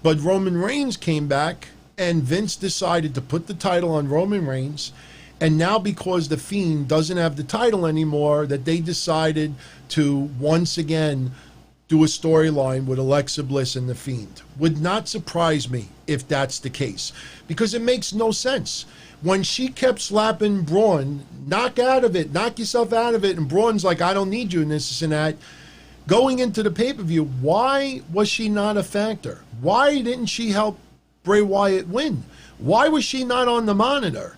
But Roman Reigns came back and Vince decided to put the title on Roman Reigns. And now because The Fiend doesn't have the title anymore, that they decided to once again do a storyline with Alexa Bliss and The Fiend. Would not surprise me if that's the case, because it makes no sense. When she kept slapping Braun, knock out of it, knock yourself out of it, and Braun's like, I don't need you in this and that. Going into the pay-per-view, why was she not a factor? Why didn't she help Bray Wyatt win? Why was she not on the monitor?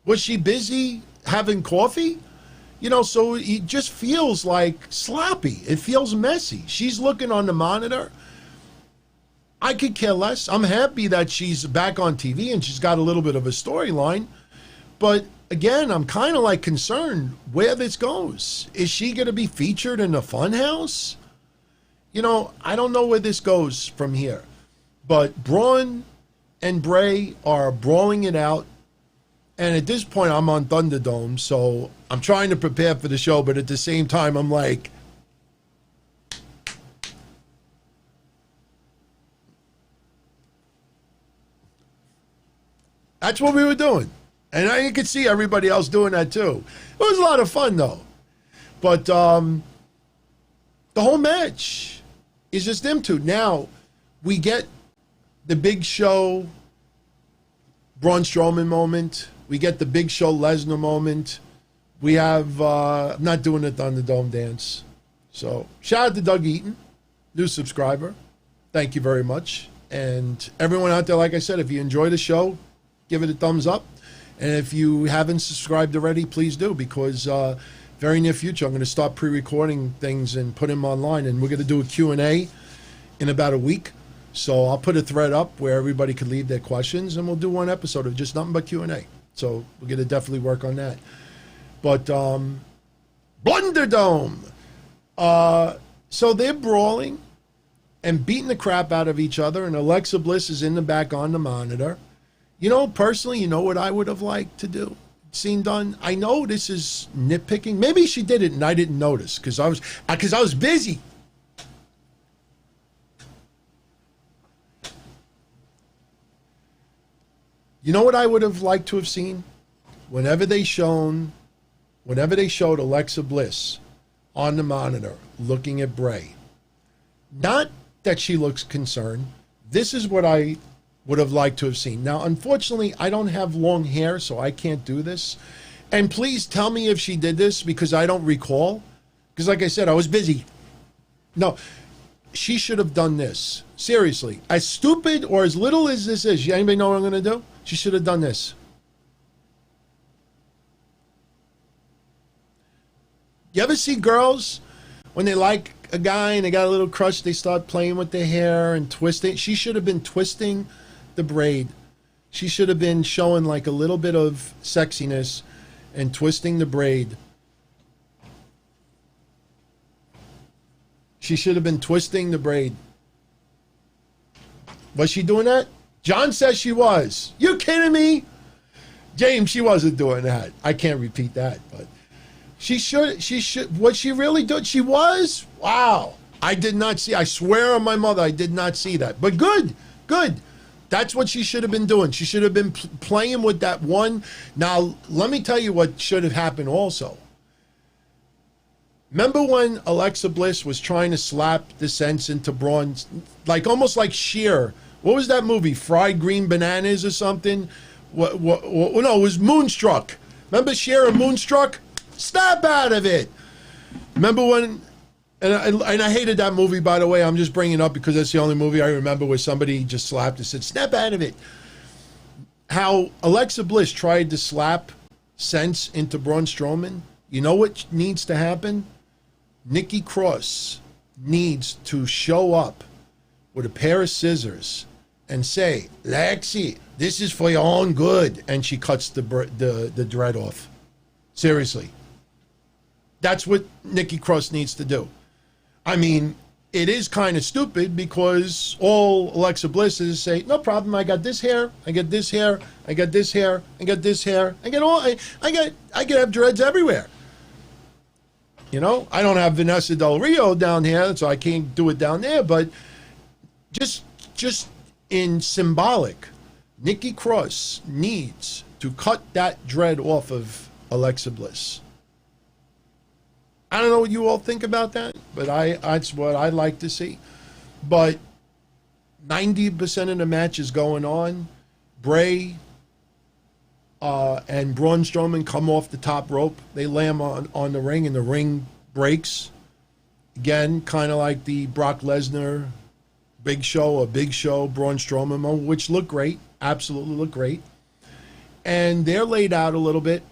Was she busy having coffee? You know, so it just feels like sloppy. It feels messy. She's looking on the monitor. I could care less. I'm happy that she's back on TV and she's got a little bit of a storyline. But again, I'm kind of like concerned where this goes. Is she going to be featured in the Funhouse? You know, I don't know where this goes from here. But Braun and Bray are brawling it out. And at this point, I'm on Thunderdome, so I'm trying to prepare for the show, but at the same time, I'm like, that's what we were doing. And you could see everybody else doing that too. It was a lot of fun, though. But the whole match is just them two. Now, we get the Big Show Braun Strowman moment. We get the Big Show Lesnar moment. We have, I'm not doing the Thunderdome dance. So shout out to Doug Eaton, new subscriber. Thank you very much. And everyone out there, like I said, if you enjoy the show, give it a thumbs up. And if you haven't subscribed already, please do, because very near future, I'm going to start pre-recording things and put them online. And we're going to do a Q&A in about a week. So I'll put a thread up where everybody can leave their questions, and we'll do one episode of just nothing but Q&A. So we're going to definitely work on that. But Blunderdome. So they're brawling and beating the crap out of each other, and Alexa Bliss is in the back on the monitor. You know, personally, you know what I would have liked to do? Seen done? I know this is nitpicking. Maybe she did it and I didn't notice because I was busy. You know what I would have liked to have seen? Whenever they shown whenever they showed Alexa Bliss on the monitor looking at Bray, not that she looks concerned. This is what I would have liked to have seen. Now, unfortunately, I don't have long hair, so I can't do this. And please tell me if she did this, because I don't recall. Because like I said, I was busy. No, she should have done this. Seriously. As stupid or as little as this is, anybody know what I'm going to do? She should have done this. You ever see girls, when they like a guy and they got a little crush, they start playing with their hair and twisting? She should have been twisting the braid. She should have been showing like a little bit of sexiness and twisting the braid. She should have been twisting the braid. Was she doing that? John says she was. You kidding me? James, she wasn't doing that. I can't repeat that, but she should. Was she really doing? She was? Wow. I did not see. I swear on my mother, I did not see that. But good. That's what she should have been doing. She should have been playing with that one. Now, let me tell you what should have happened also. Remember when Alexa Bliss was trying to slap the sense into Braun, like almost like Sheer? What was that movie? Fried Green Bananas or something? No, it was Moonstruck. Remember Sheer and Moonstruck? Snap out of it. Remember when? And I hated that movie, by the way. I'm just bringing it up because that's the only movie I remember where somebody just slapped and said, snap out of it. How Alexa Bliss tried to slap sense into Braun Strowman. You know what needs to happen? Nikki Cross needs to show up with a pair of scissors and say, Lexi, this is for your own good. And she cuts the dread off. Seriously. That's what Nikki Cross needs to do. I mean, it is kind of stupid because all Alexa Bliss is say, no problem, I got this hair, I got this hair, I got this hair, I got this hair, I can have dreads everywhere. You know, I don't have Vanessa Del Rio down here, so I can't do it down there, but just in symbolic, Nikki Cross needs to cut that dread off of Alexa Bliss. I don't know what you all think about that, but that's what I'd like to see. But 90% of the match is going on. Bray and Braun Strowman come off the top rope. They land on the ring, and the ring breaks. Again, kind of like the Brock Lesnar Big Show, Braun Strowman moment, which looked great. Absolutely looked great. And they're laid out a little bit.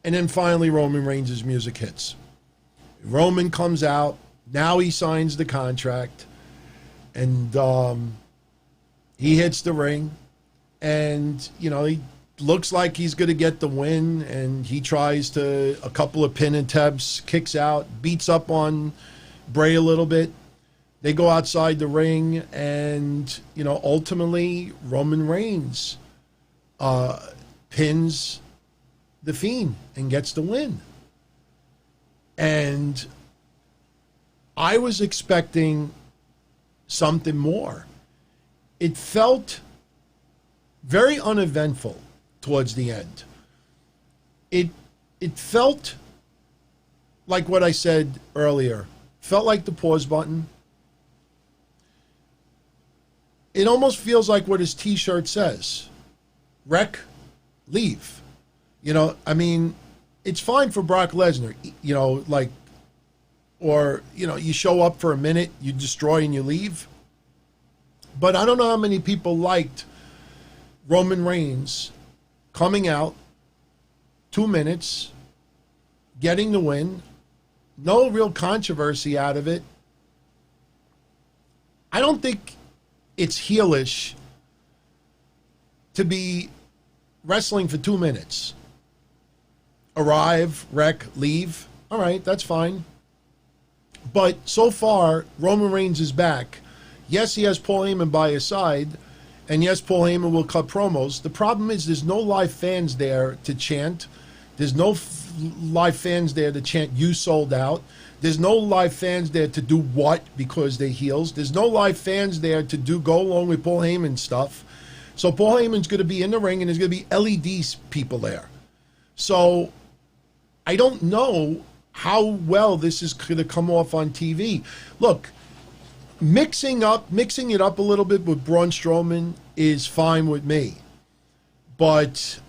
And then finally Roman Reigns' music hits. Roman comes out. Now he signs the contract. And he hits the ring. And, you know, he looks like he's going to get the win. And he tries to, a couple of pin attempts, kicks out, beats up on Bray a little bit. They go outside the ring. And, you know, ultimately Roman Reigns pins the Fiend and gets the win. And I was expecting something more. It felt very uneventful towards the end. It felt like what I said earlier. Felt like the pause button. It almost feels like what his t-shirt says. Wreck, leave. You know, I mean, it's fine for Brock Lesnar, you know, like, or, you know, you show up for a minute, you destroy and you leave. But I don't know how many people liked Roman Reigns coming out, 2 minutes, getting the win, no real controversy out of it. I don't think it's heelish to be wrestling for 2 minutes. Arrive, wreck, leave. All right, that's fine. But so far, Roman Reigns is back. Yes, he has Paul Heyman by his side. And yes, Paul Heyman will cut promos. The problem is there's no live fans there to chant. There's no live fans there to chant, you sold out. There's no live fans there to do what because they're heels. There's no live fans there to go along with Paul Heyman stuff. So Paul Heyman's going to be in the ring and there's going to be LED people there. So I don't know how well this is going to come off on TV. Look, mixing it up a little bit with Braun Strowman is fine with me. But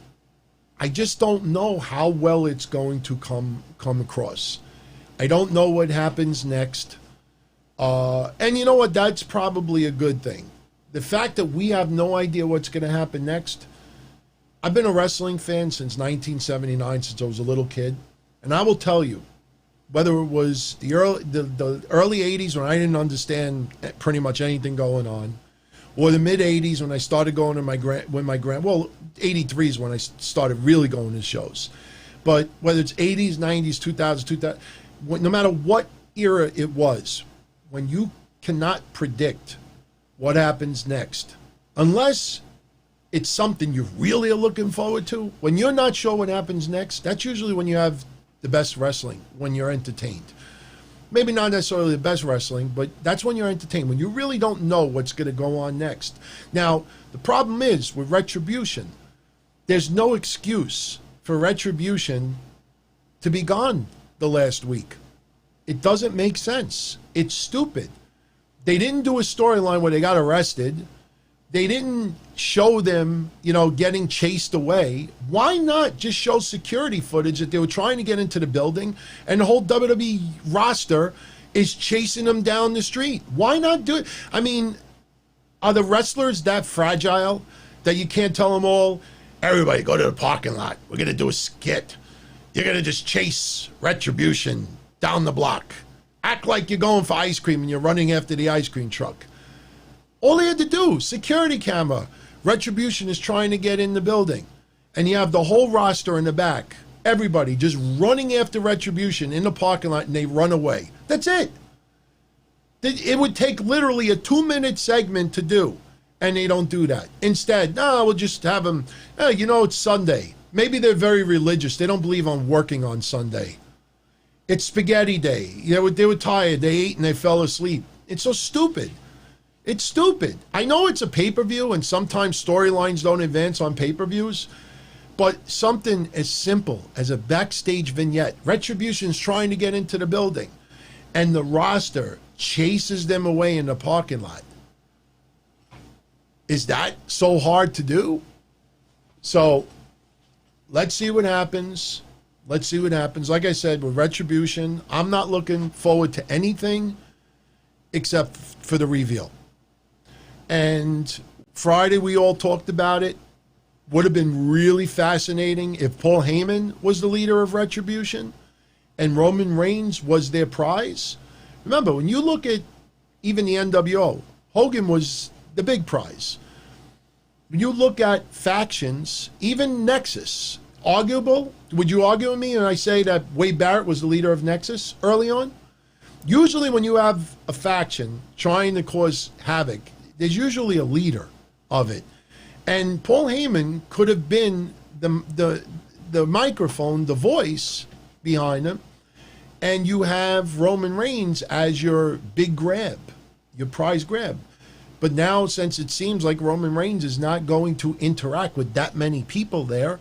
I just don't know how well it's going to come across. I don't know what happens next. And you know what? That's probably a good thing. The fact that we have no idea what's going to happen next. I've been a wrestling fan since 1979, since I was a little kid. And I will tell you, whether it was the early 80s when I didn't understand pretty much anything going on, or the mid 80s when I started going to well, 83 is when I started really going to shows. But whether it's 80s, 90s, 2000, no matter what era it was, when you cannot predict what happens next, unless it's something you really are looking forward to, when you're not sure what happens next, that's usually when you have the best wrestling, when you're entertained. Maybe not necessarily the best wrestling, but that's when you're entertained, when you really don't know what's going to go on next. Now, the problem is with Retribution, there's no excuse for Retribution to be gone the last week. It doesn't make sense. It's stupid. They didn't do a storyline where they got arrested. They didn't show them, getting chased away. Why not just show security footage that they were trying to get into the building and the whole WWE roster is chasing them down the street? Why not do it? I mean, are the wrestlers that fragile that you can't tell them all, everybody go to the parking lot. We're going to do a skit. You're going to just chase Retribution down the block. Act like you're going for ice cream and you're running after the ice cream truck. All they had to do, security camera. Retribution is trying to get in the building. And you have the whole roster in the back. Everybody just running after Retribution in the parking lot and they run away. That's it. It would take literally a 2-minute segment to do. And they don't do that. Instead, no, we'll just have them, it's Sunday. Maybe they're very religious. They don't believe on working on Sunday. It's spaghetti day. They were tired. They ate and they fell asleep. It's so stupid. It's stupid. I know it's a pay-per-view and sometimes storylines don't advance on pay-per-views, but something as simple as a backstage vignette. Retribution's trying to get into the building and the roster chases them away in the parking lot. Is that so hard to do? So let's see what happens. Let's see what happens. Like I said, with Retribution, I'm not looking forward to anything except for the reveal. And Friday, we all talked about it. Would have been really fascinating if Paul Heyman was the leader of Retribution and Roman Reigns was their prize. Remember, when you look at even the NWO, Hogan was the big prize. When you look at factions, even Nexus, arguable, would you argue with me and I say that Wade Barrett was the leader of Nexus early on? Usually when you have a faction trying to cause havoc, there's usually a leader of it. And Paul Heyman could have been the microphone, the voice behind him, and you have Roman Reigns as your big grab, your prize grab. But now, since it seems like Roman Reigns is not going to interact with that many people there,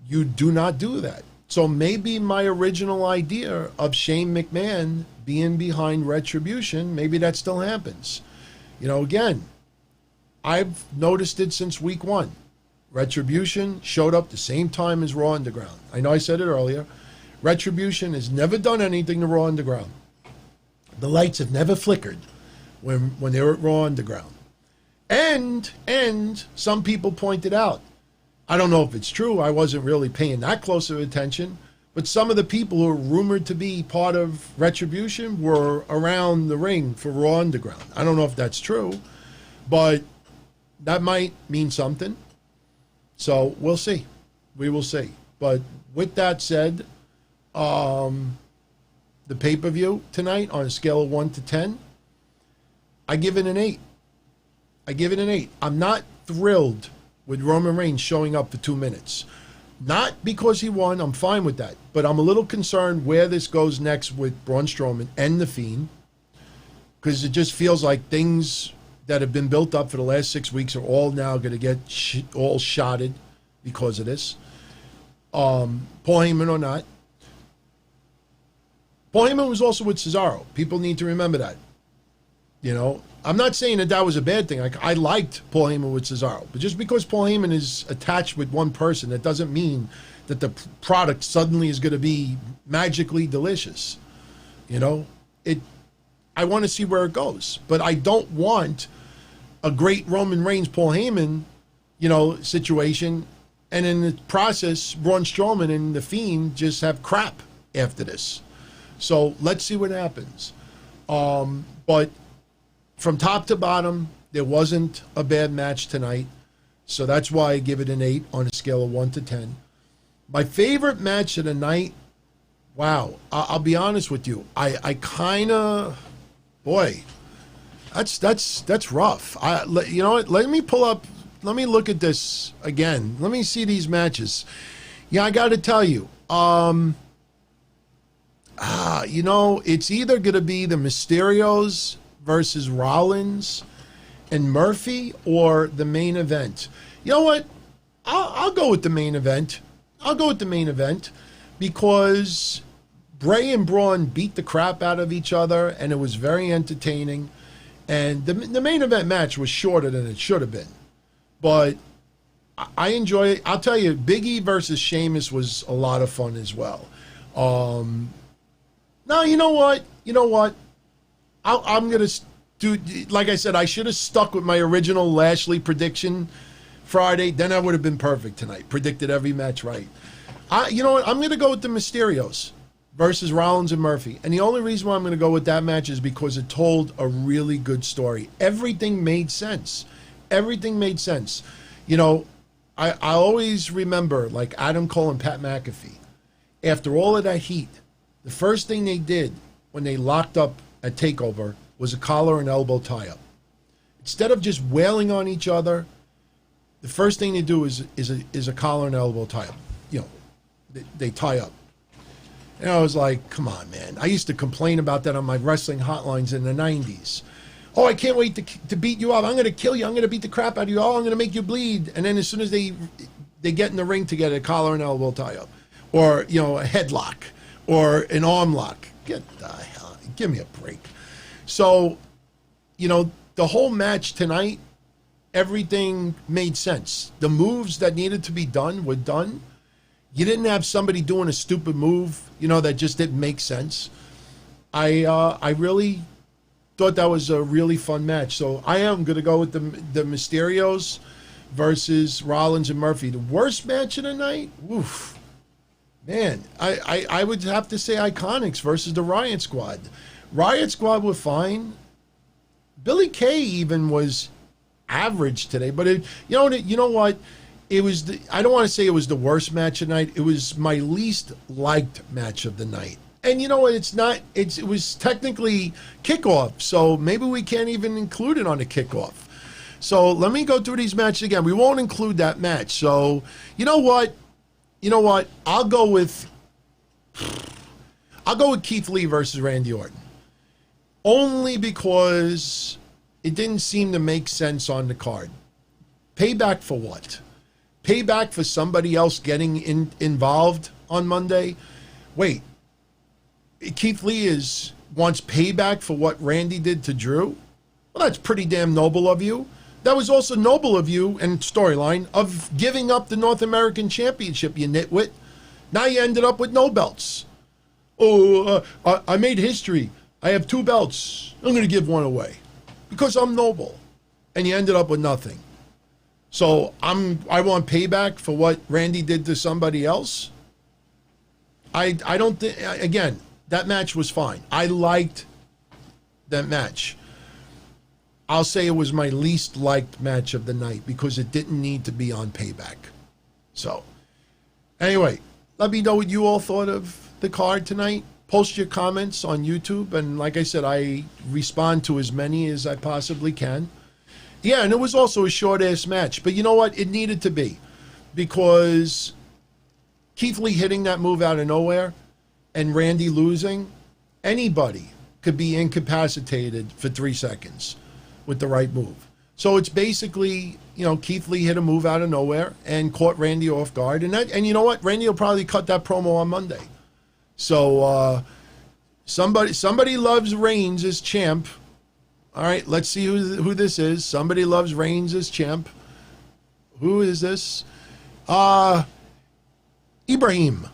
you do not do that. So maybe my original idea of Shane McMahon being behind Retribution, maybe that still happens. Again, I've noticed it since week 1. Retribution showed up the same time as Raw Underground. I know I said it earlier. Retribution has never done anything to Raw Underground. The lights have never flickered when they were at Raw Underground. And some people pointed out, I don't know if it's true, I wasn't really paying that close of attention, but some of the people who are rumored to be part of Retribution were around the ring for Raw Underground. I don't know if that's true, but that might mean something. So we'll see. We will see. But with that said, the pay-per-view tonight on a scale of 1 to 10, I give it an 8. I give it an 8. I'm not thrilled with Roman Reigns showing up for 2 minutes. Not because he won, I'm fine with that. But I'm a little concerned where this goes next with Braun Strowman and The Fiend. Because it just feels like things that have been built up for the last 6 weeks are all now going to get all shotted because of this. Paul Heyman or not. Paul Heyman was also with Cesaro. People need to remember that. You know, I'm not saying that was a bad thing. I liked Paul Heyman with Cesaro. But just because Paul Heyman is attached with one person, that doesn't mean that the product suddenly is going to be magically delicious. You know, I want to see where it goes. But I don't want a great Roman Reigns, Paul Heyman, you know, situation. And in the process, Braun Strowman and The Fiend just have crap after this. So let's see what happens. But from top to bottom, there wasn't a bad match tonight. So that's why I give it an 8 on a scale of 1 to 10. My favorite match of the night, wow, I'll be honest with you. I kind of, boy, that's rough. You know what? Let me pull up. Let me look at this again. Let me see these matches. Yeah, I got to tell you. You know, it's either going to be the Mysterios versus Rollins and Murphy or the main event. You know what? I'll go with the main event. I'll go with the main event because Bray and Braun beat the crap out of each other, and it was very entertaining. And the main event match was shorter than it should have been. But I enjoy it. I'll tell you, Big E versus Sheamus was a lot of fun as well. Now, you know what? I'm going to do, like I said, I should have stuck with my original Lashley prediction Friday. Then I would have been perfect tonight. Predicted every match right. You know what? I'm going to go with the Mysterios versus Rollins and Murphy. And the only reason why I'm going to go with that match is because it told a really good story. Everything made sense. Everything made sense. You know, I always remember, like Adam Cole and Pat McAfee, after all of that heat, the first thing they did when they locked up at TakeOver was a collar and elbow tie-up. Instead of just wailing on each other, the first thing they do is a collar and elbow tie-up. You know, they tie up. And I was like, come on, man. I used to complain about that on my wrestling hotlines in the 90s. Oh, I can't wait to beat you up. I'm going to kill you. I'm going to beat the crap out of you. Oh, I'm going to make you bleed. And then as soon as they get in the ring to get a collar and elbow tie-up, or, you know, a headlock, or an arm lock. Get the hell, give me a break. So, you know, the whole match tonight, everything made sense. The moves that needed to be done were done. You didn't have somebody doing a stupid move, you know, that just didn't make sense. I really thought that was a really fun match. So I am going to go with the Mysterios versus Rollins and Murphy. The worst match of the night? Oof. Man, I would have to say IIconics versus the Riott Squad. Riott Squad were fine. Billy Kay even was average today. But, you know what? It was I don't want to say it was the worst match of the night. It was my least liked match of the night. And you know what? It was technically kickoff, so maybe we can't even include it on the kickoff. So let me go through these matches again. We won't include that match. So you know what? I'll go with Keith Lee versus Randy Orton. Only because it didn't seem to make sense on the card. Payback for what? Payback for somebody else getting involved on Monday? Wait. Keith Lee wants payback for what Randy did to Drew? Well, that's pretty damn noble of you. That was also noble of you, and storyline, of giving up the North American Championship, you nitwit. Now you ended up with no belts. Oh, I made history. I have 2 belts. I'm going to give one away because I'm noble. And you ended up with nothing. So I want payback for what Randy did to somebody else? I don't think, again, that match was fine. I liked that match. I'll say it was my least liked match of the night because it didn't need to be on Payback. So, anyway, let me know what you all thought of the card tonight. Post your comments on YouTube. And like I said, I respond to as many as I possibly can. Yeah, and it was also a short-ass match. But you know what? It needed to be. Because Keith Lee hitting that move out of nowhere and Randy losing, anybody could be incapacitated for 3 seconds with the right move. So it's basically, Keith Lee hit a move out of nowhere and caught Randy off guard. And you know what? Randy will probably cut that promo on Monday. So Somebody loves Reigns as champ. All right, let's see who this is. Somebody loves Reigns as champ. Who is this? Ibrahim.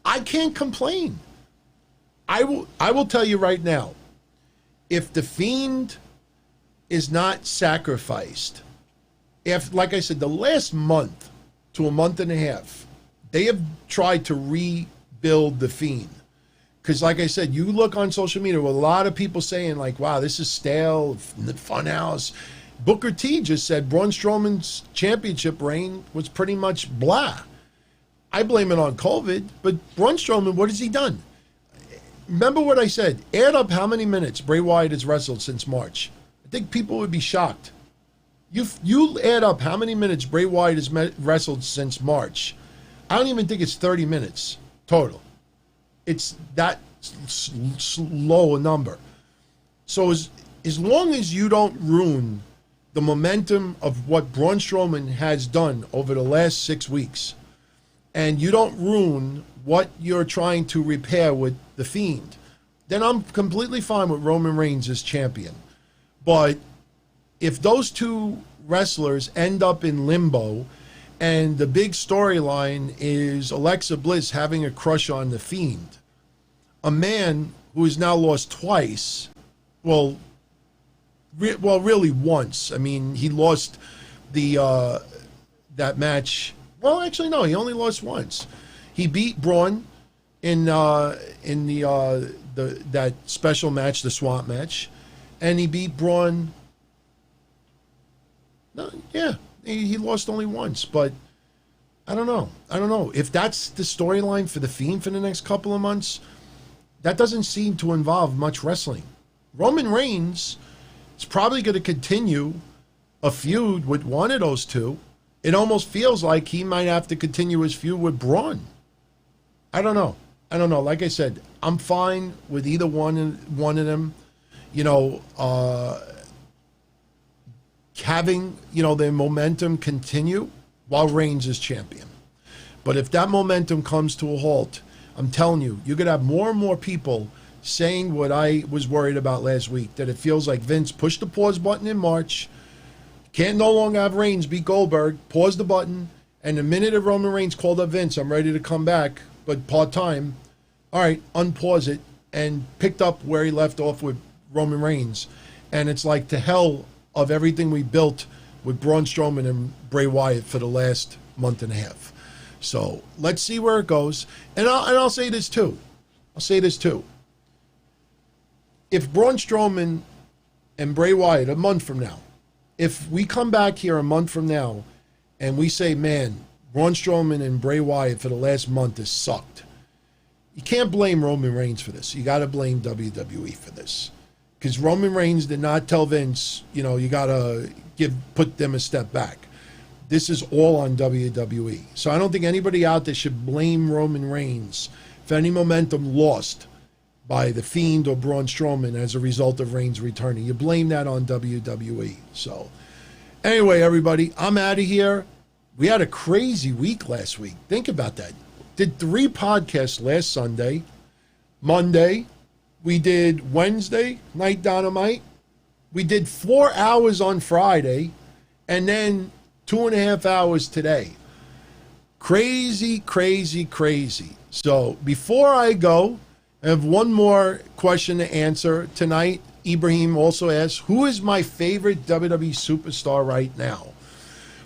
I can't complain. I will tell you right now, if the Fiend is not sacrificed, if, like I said, the last month to a month and a half, they have tried to rebuild the Fiend. Because, like I said, you look on social media with a lot of people saying, like, wow, this is stale, funhouse. Booker T just said Braun Strowman's championship reign was pretty much blah. I blame it on COVID, but Braun Strowman, what has he done? Remember what I said. Add up how many minutes Bray Wyatt has wrestled since March. I think people would be shocked. You add up how many minutes Bray Wyatt has wrestled since March. I don't even think it's 30 minutes total. It's that low a number. So as long as you don't ruin the momentum of what Braun Strowman has done over the last 6 weeks, and you don't ruin what you're trying to repair with the Fiend, then I'm completely fine with Roman Reigns as champion. But if those two wrestlers end up in limbo, and the big storyline is Alexa Bliss having a crush on the Fiend, a man who has now lost twice, well, really once. I mean, he lost the that match. Well, actually, no, he only lost once. He beat Braun in that special match, the Swamp match, and he beat Braun. No, yeah, he lost only once, but I don't know if that's the storyline for the Fiend for the next couple of months. That doesn't seem to involve much wrestling. Roman Reigns is probably going to continue a feud with one of those two. It almost feels like he might have to continue his feud with Braun. I don't know. Like I said, I'm fine with either one of them. You know, having, their momentum continue while Reigns is champion. But if that momentum comes to a halt, I'm telling you, you're going to have more and more people saying what I was worried about last week, that it feels like Vince pushed the pause button in March, can't no longer have Reigns beat Goldberg, pause the button, and the minute of Roman Reigns called up Vince, I'm ready to come back, but part-time, all right, unpause it, and picked up where he left off with Roman Reigns. And it's like, to hell of everything we built with Braun Strowman and Bray Wyatt for the last month and a half. So let's see where it goes. And I'll say this too. If Braun Strowman and Bray Wyatt a month from now, if we come back here a month from now and we say, man, Braun Strowman and Bray Wyatt for the last month has sucked, you can't blame Roman Reigns for this. You got to blame WWE for this. Because Roman Reigns did not tell Vince, you got to put them a step back. This is all on WWE. So I don't think anybody out there should blame Roman Reigns for any momentum lost by the Fiend or Braun Strowman as a result of Reigns returning. You blame that on WWE. So anyway, everybody, I'm out of here. We had a crazy week last week. Think about that. Did 3 podcasts last Sunday, Monday. We did Wednesday, Night Dynamite. We did 4 hours on Friday, and then 2.5 hours today. Crazy, crazy, crazy. So before I go, I have one more question to answer tonight. Ibrahim also asks, who is my favorite WWE superstar right now?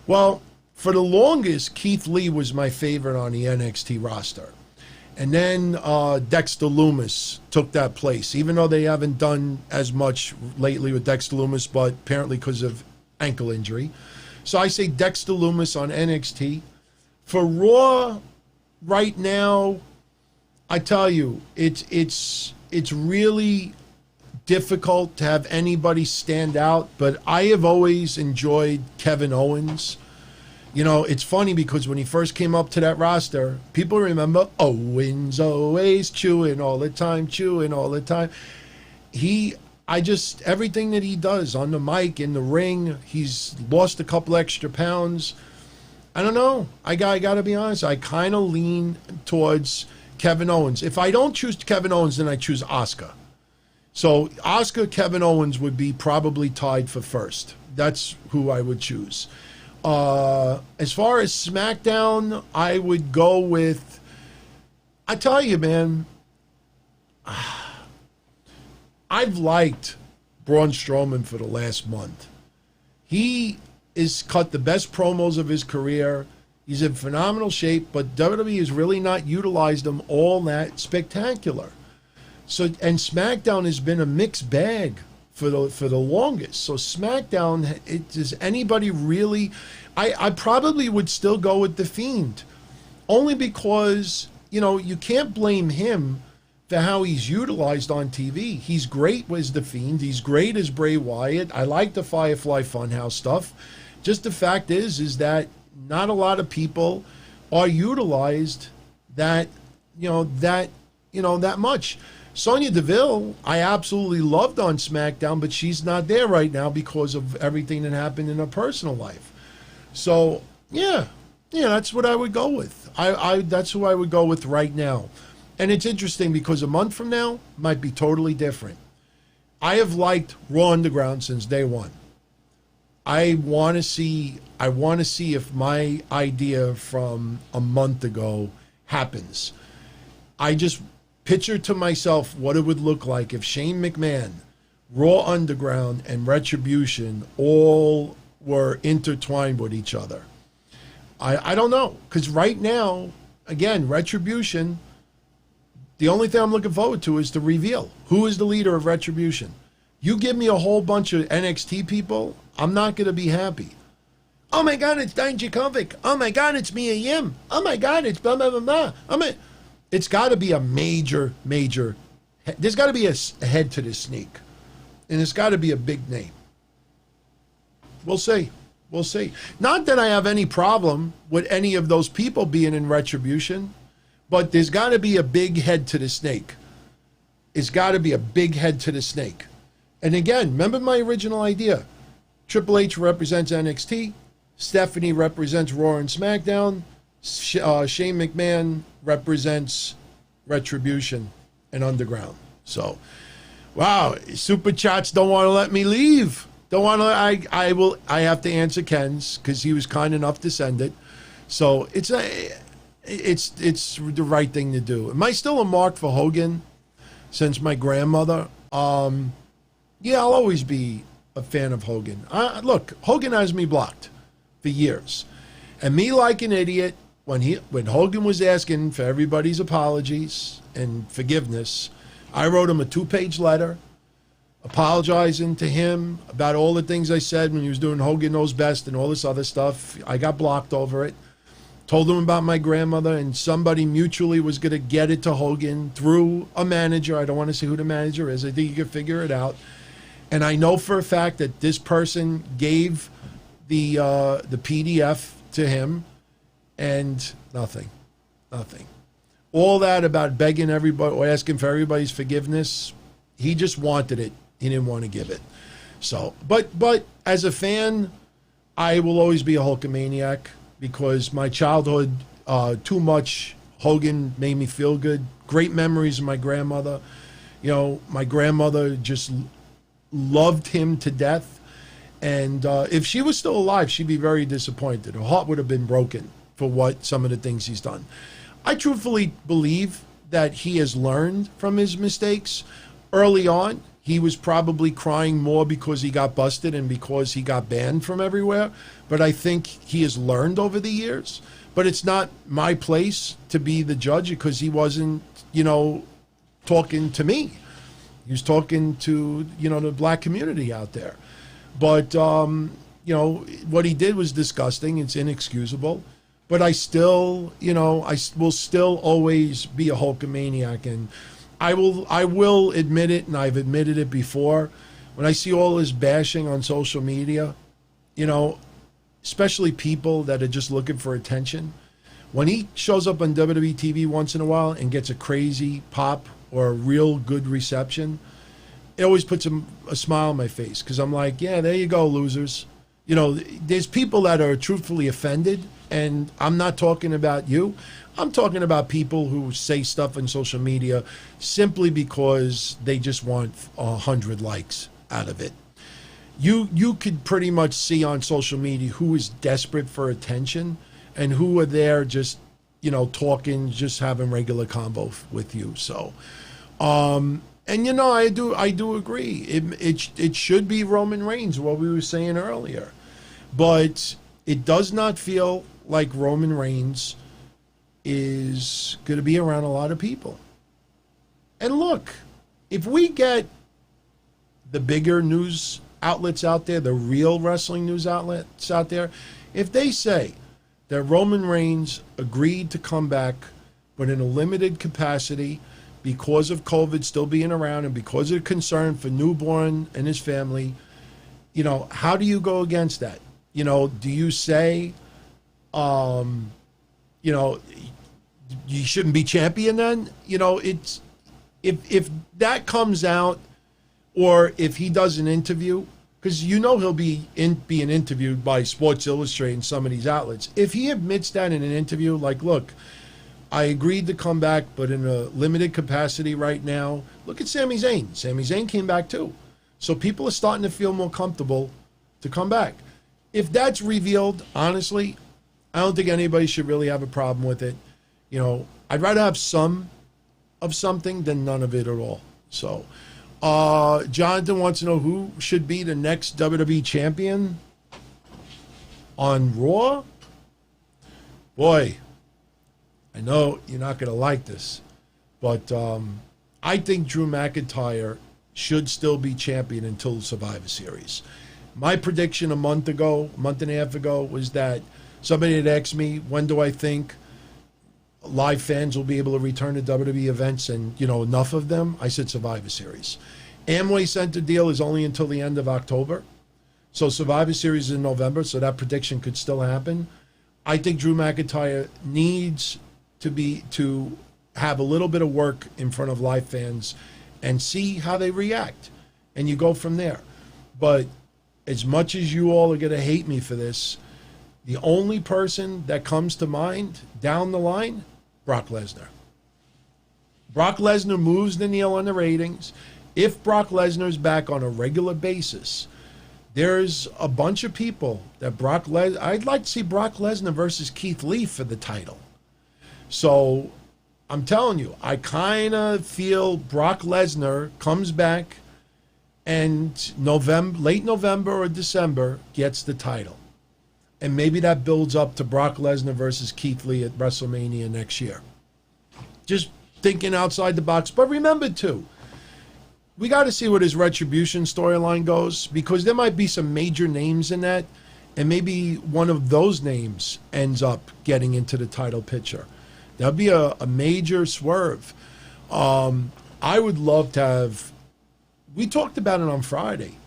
Well, for the longest, Keith Lee was my favorite on the NXT roster. And then Dexter Lumis took that place, even though they haven't done as much lately with Dexter Lumis, but apparently because of ankle injury. So I say Dexter Lumis on NXT. For Raw right now, I tell you, it's really difficult to have anybody stand out, but I have always enjoyed Kevin Owens. It's funny because when he first came up to that roster, people remember Owens always chewing all the time. Everything that he does on the mic, in the ring, he's lost a couple extra pounds. I don't know. I got to be honest. I kind of lean towards Kevin Owens. If I don't choose Kevin Owens, then I choose Asuka. So Asuka, Kevin Owens would be probably tied for first. That's who I would choose. As far as SmackDown, I would go with, I tell you, man, I've liked Braun Strowman for the last month. He has cut the best promos of his career. He's in phenomenal shape, but WWE has really not utilized him all that spectacular. So, and SmackDown has been a mixed bag for the longest. So SmackDown, does anybody really? I probably would still go with the Fiend, only because you can't blame him for how he's utilized on TV. He's great as the Fiend. He's great as Bray Wyatt. I like the Firefly Funhouse stuff. Just the fact is that not a lot of people are utilized that much. Sonya Deville, I absolutely loved on SmackDown, but she's not there right now because of everything that happened in her personal life. So, yeah, that's what I would go with. That's who I would go with right now. And it's interesting because a month from now might be totally different. I have liked Raw Underground since day one. I want to see if my idea from a month ago happens. I just picture to myself what it would look like if Shane McMahon, Raw Underground, and Retribution all were intertwined with each other. I don't know, because right now, again, Retribution, the only thing I'm looking forward to is the reveal. Who is the leader of Retribution? You give me a whole bunch of NXT people, I'm not going to be happy. Oh my God, it's Dijakovic. Oh my God, it's Mia Yim. Oh my God, it's blah, blah, blah, blah. It's got to be a major, there's got to be a head to this sneak. And it's got to be a big name. We'll see. Not that I have any problem with any of those people being in Retribution, but there's got to be a big head to the snake. It's got to be a big head to the snake. And again, remember my original idea. Triple H represents NXT. Stephanie represents Raw and SmackDown. Shane McMahon represents Retribution and Underground. So, wow, Super Chats don't want to let me leave. Don't want to. I have to answer Ken's because he was kind enough to send it. So it's the right thing to do. Am I still a mark for Hogan since my grandmother? Yeah, I'll always be a fan of Hogan. Look, Hogan has me blocked for years, and me like an idiot when Hogan was asking for everybody's apologies and forgiveness, I wrote him a 2-page letter apologizing to him about all the things I said when he was doing Hogan Knows Best and all this other stuff. I got blocked over it. Told him about my grandmother, and somebody mutually was going to get it to Hogan through a manager. I don't want to say who the manager is. I think you can figure it out. And I know for a fact that this person gave the PDF to him, and nothing. All that about begging everybody or asking for everybody's forgiveness, he just wanted it. He didn't want to give it. So, but as a fan, I will always be a Hulkamaniac because my childhood, too much Hogan made me feel good. Great memories of my grandmother. My grandmother just loved him to death. And if she was still alive, she'd be very disappointed. Her heart would have been broken for what some of the things he's done. I truthfully believe that he has learned from his mistakes. Early on, he was probably crying more because he got busted and because he got banned from everywhere. But I think he has learned over the years. But it's not my place to be the judge because he wasn't, talking to me. He was talking to, the black community out there. But, what he did was disgusting. It's inexcusable. But I still, I will still always be a Hulkamaniac. And I will admit it, and I've admitted it before, when I see all this bashing on social media, especially people that are just looking for attention, when he shows up on WWE TV once in a while and gets a crazy pop or a real good reception, it always puts a smile on my face because I'm like, yeah, there you go, losers. there's people that are truthfully offended, and I'm not talking about you. I'm talking about people who say stuff on social media simply because they just want 100 likes out of it. You could pretty much see on social media who is desperate for attention and who are there just, talking, just having regular convo with you. So, and I do agree. It should be Roman Reigns, what we were saying earlier. But it does not feel like Roman Reigns is going to be around a lot of people. And look, if we get the bigger news outlets out there, the real wrestling news outlets out there, if they say that Roman Reigns agreed to come back, but in a limited capacity because of COVID still being around and because of concern for newborn and his family, how do you go against that? Do you say, you shouldn't be champion then? It's if that comes out, or if he does an interview, because he'll be being interviewed by Sports Illustrated and some of these outlets. If he admits that in an interview, like, look, I agreed to come back, but in a limited capacity right now. Look at Sami Zayn. Sami Zayn came back too. So people are starting to feel more comfortable to come back. If that's revealed, honestly, I don't think anybody should really have a problem with it. I'd rather have some of something than none of it at all. So, Jonathan wants to know who should be the next WWE champion on Raw. Boy, I know you're not going to like this, but I think Drew McIntyre should still be champion until Survivor Series. My prediction a month and a half ago, was that somebody had asked me, when do I think live fans will be able to return to WWE events and, enough of them? I said Survivor Series. Amway Center deal is only until the end of October. So Survivor Series is in November, so that prediction could still happen. I think Drew McIntyre needs to have a little bit of work in front of live fans and see how they react. And you go from there. But as much as you all are going to hate me for this, the only person that comes to mind down the line, Brock Lesnar. Brock Lesnar moves the needle on the ratings. If Brock Lesnar's back on a regular basis, there's a bunch of people that I'd like to see Brock Lesnar versus Keith Lee for the title. So I'm telling you, I kind of feel Brock Lesnar comes back and late November or December gets the title. And maybe that builds up to Brock Lesnar versus Keith Lee at WrestleMania next year. Just thinking outside the box. But remember, too, we got to see what his Retribution storyline goes, because there might be some major names in that, and maybe one of those names ends up getting into the title picture. That would be a major swerve. I would love to have... We talked about it on Friday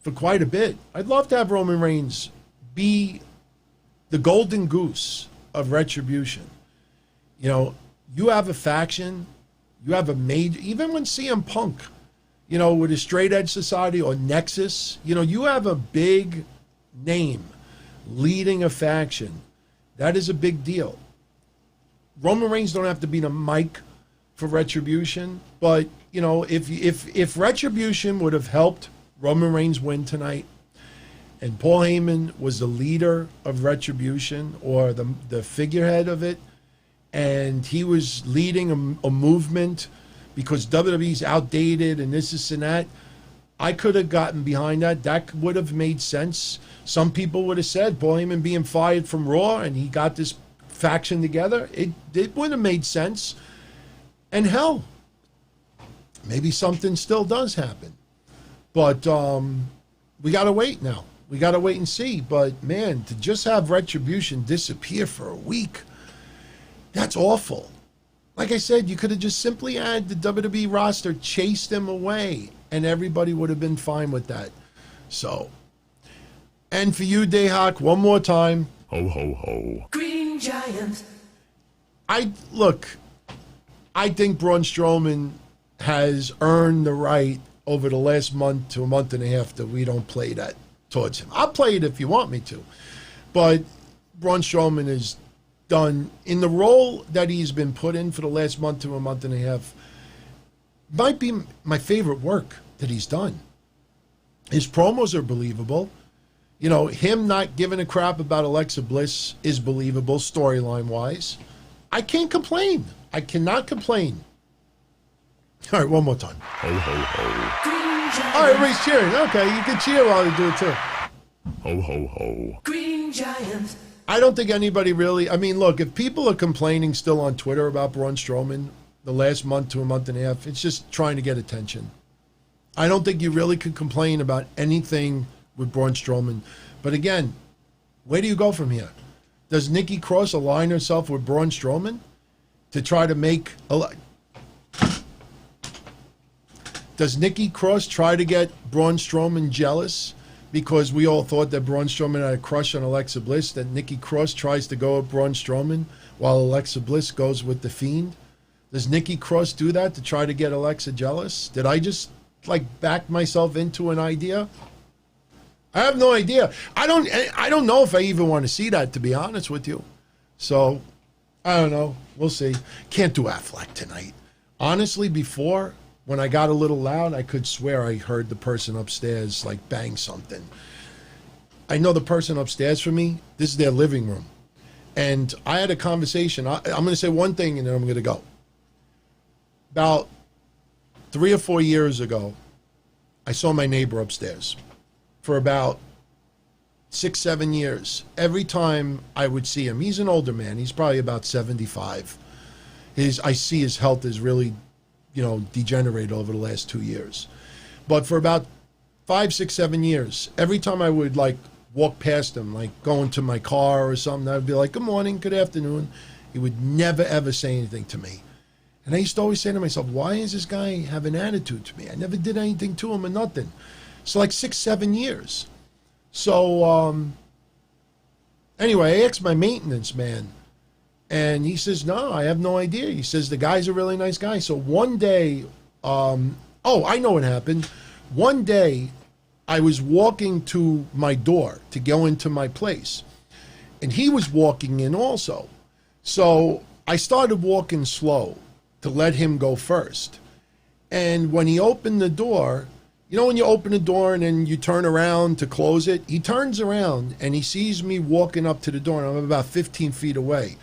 for quite a bit. I'd love to have Roman Reigns be the golden goose of Retribution. You have a faction, you have a major, even when CM Punk, with his Straight Edge Society or Nexus, you have a big name leading a faction. That is a big deal. Roman Reigns don't have to be the mic for Retribution, but, if Retribution would have helped Roman Reigns win tonight, and Paul Heyman was the leader of Retribution, or the figurehead of it, and he was leading a movement because WWE's outdated and this and that, I could have gotten behind that. That would have made sense. Some people would have said Paul Heyman being fired from Raw and he got this faction together. It would have made sense. And hell, maybe something still does happen. But we got to wait now. We got to wait and see. But, man, to just have Retribution disappear for a week, that's awful. Like I said, you could have just simply had the WWE roster chase them away, and everybody would have been fine with that. So, and for you, Dayhawk, one more time. Ho, ho, ho. Green Giant. I think Braun Strowman has earned the right over the last month to a month and a half that we don't play that towards him. I'll play it if you want me to. But Braun Strowman is done in the role that he's been put in for the last month to a month and a half. Might be my favorite work that he's done. His promos are believable. You know, him not giving a crap about Alexa Bliss is believable storyline-wise. I can't complain. I cannot complain. All right, one more time. Ho, ho, ho. All right, everybody's cheering. Okay, you can cheer while you do it, too. Ho, ho, ho. Green Giant. I don't think anybody really... I mean, look, if people are complaining still on Twitter about Braun Strowman the last month to a month and a half, it's just trying to get attention. I don't think you really could complain about anything with Braun Strowman. But again, where do you go from here? Does Nikki Cross align herself with Braun Strowman to try to make... Does Nikki Cross try to get Braun Strowman jealous because we all thought that Braun Strowman had a crush on Alexa Bliss, that Nikki Cross tries to go with Braun Strowman while Alexa Bliss goes with The Fiend? Does Nikki Cross do that to try to get Alexa jealous? Did I just, back myself into an idea? I have no idea. I don't know if I even want to see that, to be honest with you. So, I don't know. We'll see. Can't do Affleck tonight. Honestly, before... when I got a little loud, I could swear I heard the person upstairs, bang something. I know the person upstairs from me, this is their living room. And I had a conversation. I'm going to say one thing and then I'm going to go. About 3 or 4 years ago, I saw my neighbor upstairs. For about 6, 7 years, every time I would see him, he's an older man. He's probably about 75. I see his health is really... degenerated over the last 2 years. But for about 5, 6, 7 years, every time I would walk past him, going to my car or something, I'd be like, good morning, good afternoon. He would never, ever say anything to me. And I used to always say to myself, why does this guy have an attitude to me? I never did anything to him or nothing. So 6, 7 years. So anyway, I asked my maintenance man, and he says, no, I have no idea. He says, the guy's a really nice guy. So one day, I know what happened. One day, I was walking to my door to go into my place. And he was walking in also. So I started walking slow to let him go first. And when he opened the door, when you open the door and then you turn around to close it, he turns around and he sees me walking up to the door, and I'm about 15 feet away.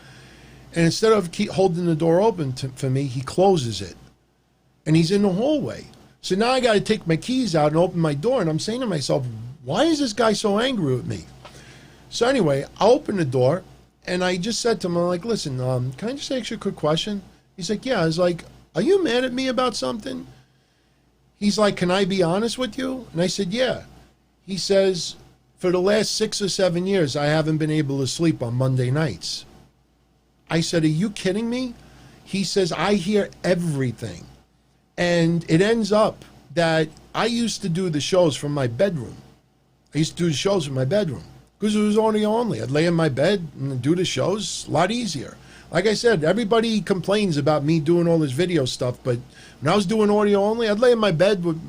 And instead of holding the door open for me, he closes it. And he's in the hallway. So now I got to take my keys out and open my door. And I'm saying to myself, why is this guy so angry with me? So anyway, I opened the door. And I just said to him, I'm like, listen, can I just ask you a quick question? He's like, yeah. I was like, are you mad at me about something? He's like, can I be honest with you? And I said, yeah. He says, for the last 6 or 7 years, I haven't been able to sleep on Monday nights. I said, are you kidding me? He says, I hear everything. And it ends up that I used to do the shows from my bedroom. I used to do the shows from my bedroom because it was audio only. I'd lay in my bed and do the shows. A lot easier. Like I said, everybody complains about me doing all this video stuff, but when I was doing audio only, I'd lay in my bed with,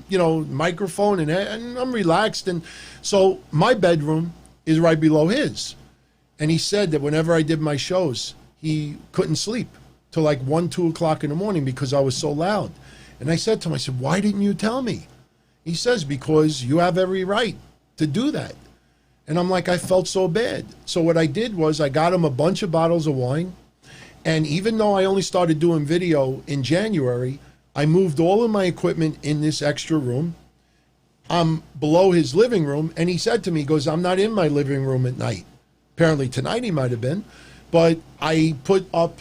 microphone and I'm relaxed. And so my bedroom is right below his. And he said that whenever I did my shows, he couldn't sleep till 1, 2 o'clock in the morning because I was so loud. And I said to him, I said, why didn't you tell me? He says, because you have every right to do that. And I'm like, I felt so bad. So what I did was I got him a bunch of bottles of wine. And even though I only started doing video in January, I moved all of my equipment in this extra room. I'm below his living room. And he said to me, he goes, I'm not in my living room at night. Apparently tonight he might have been. But I put up,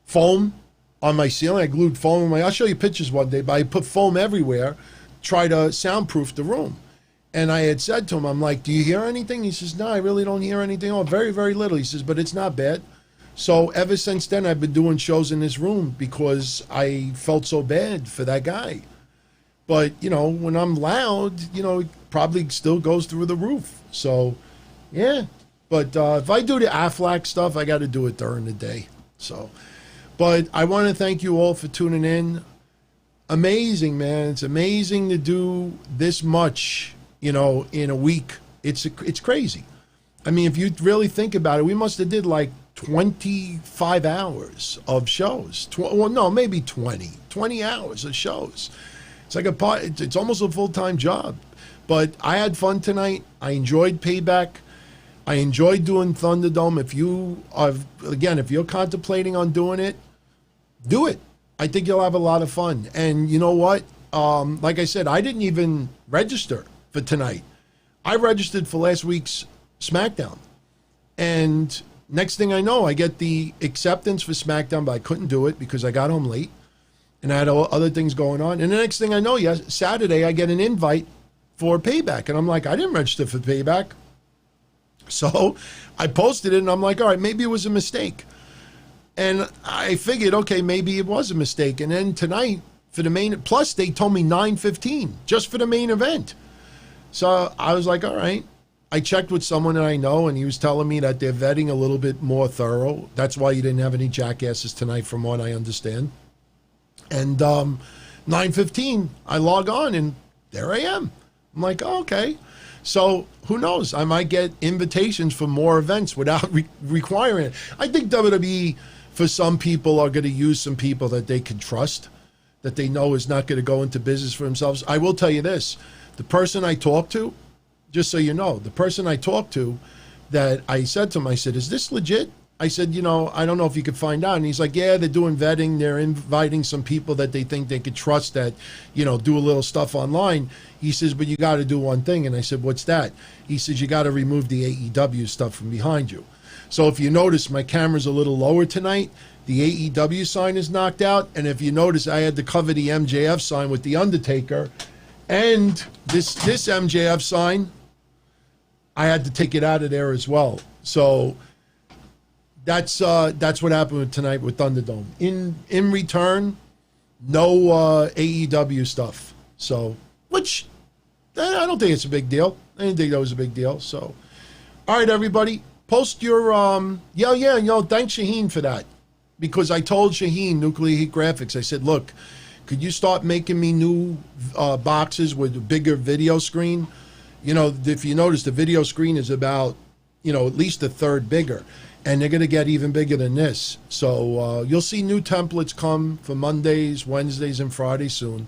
foam on my ceiling. I glued foam I'll show you pictures one day, but I put foam everywhere, try to soundproof the room. And I had said to him, I'm like, do you hear anything? He says, no, I really don't hear anything. Oh, very, very little. He says, but it's not bad. So ever since then, I've been doing shows in this room because I felt so bad for that guy. But, when I'm loud, it probably still goes through the roof. So... yeah, but if I do the Affleck stuff, I got to do it during the day. So, but I want to thank you all for tuning in. amazing, man. It's amazing to do this much, in a week. It's crazy. I mean, if you really think about it, we must have did like 25 hours of shows. Maybe 20 hours of shows. It's like it's almost a full-time job. But I had fun tonight. I enjoyed Payback. I enjoyed doing Thunderdome. If you're contemplating on doing it, do it. I think you'll have a lot of fun. And you know what? Like I said, I didn't even register for tonight. I registered for last week's Smackdown. And next thing I know, I get the acceptance for Smackdown, but I couldn't do it because I got home late. And I had other things going on. And the next thing I know, Saturday, I get an invite for Payback. And I'm like, I didn't register for Payback. So I posted it, and I'm like, all right, maybe it was a mistake. And I figured, okay, maybe it was a mistake. And then tonight, for the main, plus they told me 9:15 just for the main event. So I was like, all right. I checked with someone that I know, and he was telling me that they're vetting a little bit more thorough. That's why you didn't have any jackasses tonight, from what I understand. And 9:15, I log on, and there I am. I'm like, oh, okay. So who knows? I might get invitations for more events without requiring it. I think WWE, for some people, are going to use some people that they can trust, that they know is not going to go into business for themselves. I will tell you this. The person I talked to, just so you know, the person I talked to, that I said to him, I said, is this legit? I said, I don't know if you could find out. And he's like, yeah, they're doing vetting. They're inviting some people that they think they could trust that, do a little stuff online. He says, but you got to do one thing. And I said, what's that? He says, you got to remove the AEW stuff from behind you. So if you notice, my camera's a little lower tonight. The AEW sign is knocked out. And if you notice, I had to cover the MJF sign with The Undertaker. And this MJF sign, I had to take it out of there as well. So that's what happened tonight with Thunderdome. In return, no AEW stuff. So, which I don't think it's a big deal. I didn't think that was a big deal. So, all right, everybody, post your thanks Shaheen for that, because I told Shaheen, Nuclear Heat Graphics, I said, look, could you start making me new boxes with a bigger video screen? If you notice, the video screen is about, at least a third bigger. And they're going to get even bigger than this. So you'll see new templates come for Mondays, Wednesdays, and Fridays soon,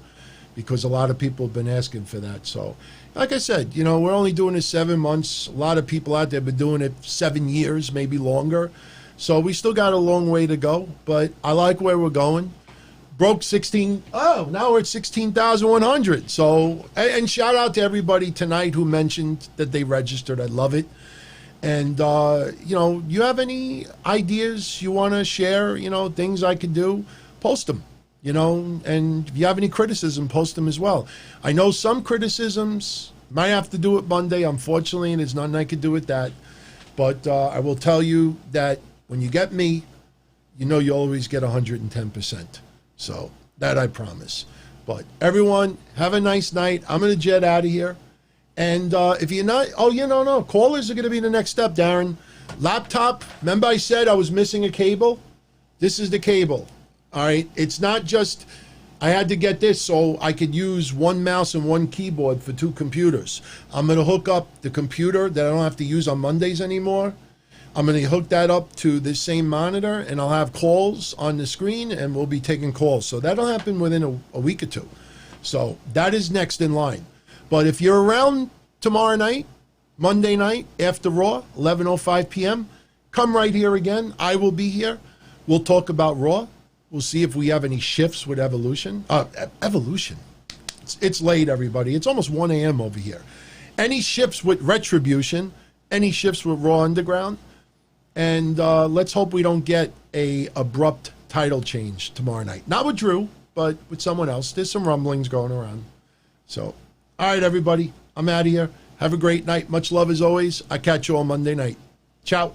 because a lot of people have been asking for that. So, like I said, we're only doing this 7 months. A lot of people out there have been doing it 7 years, maybe longer. So we still got a long way to go, but I like where we're going. Broke 16. Oh, now we're at 16,100. So, and shout out to everybody tonight who mentioned that they registered. I love it. And, you have any ideas you want to share, things I could do, post them, and if you have any criticism, post them as well. I know some criticisms might have to do it Monday, unfortunately, and there's nothing I could do with that. But I will tell you that when you get me, you always get 110%. So that I promise. But everyone, have a nice night. I'm going to jet out of here. And if you're not, no, callers are going to be the next step, Darren. Laptop, remember I said I was missing a cable? This is the cable, all right? It's not just, I had to get this so I could use one mouse and one keyboard for 2 computers. I'm going to hook up the computer that I don't have to use on Mondays anymore. I'm going to hook that up to the same monitor, and I'll have calls on the screen, and we'll be taking calls. So that'll happen within a week or 2. So that is next in line. But if you're around tomorrow night, Monday night, after Raw, 11:05 p.m., come right here again. I will be here. We'll talk about Raw. We'll see if we have any shifts with Evolution. Evolution. It's late, everybody. It's almost 1 a.m. over here. Any shifts with Retribution, any shifts with Raw Underground. And let's hope we don't get a abrupt title change tomorrow night. Not with Drew, but with someone else. There's some rumblings going around. So, all right, everybody. I'm out of here. Have a great night. Much love as always. I'll catch you on Monday night. Ciao.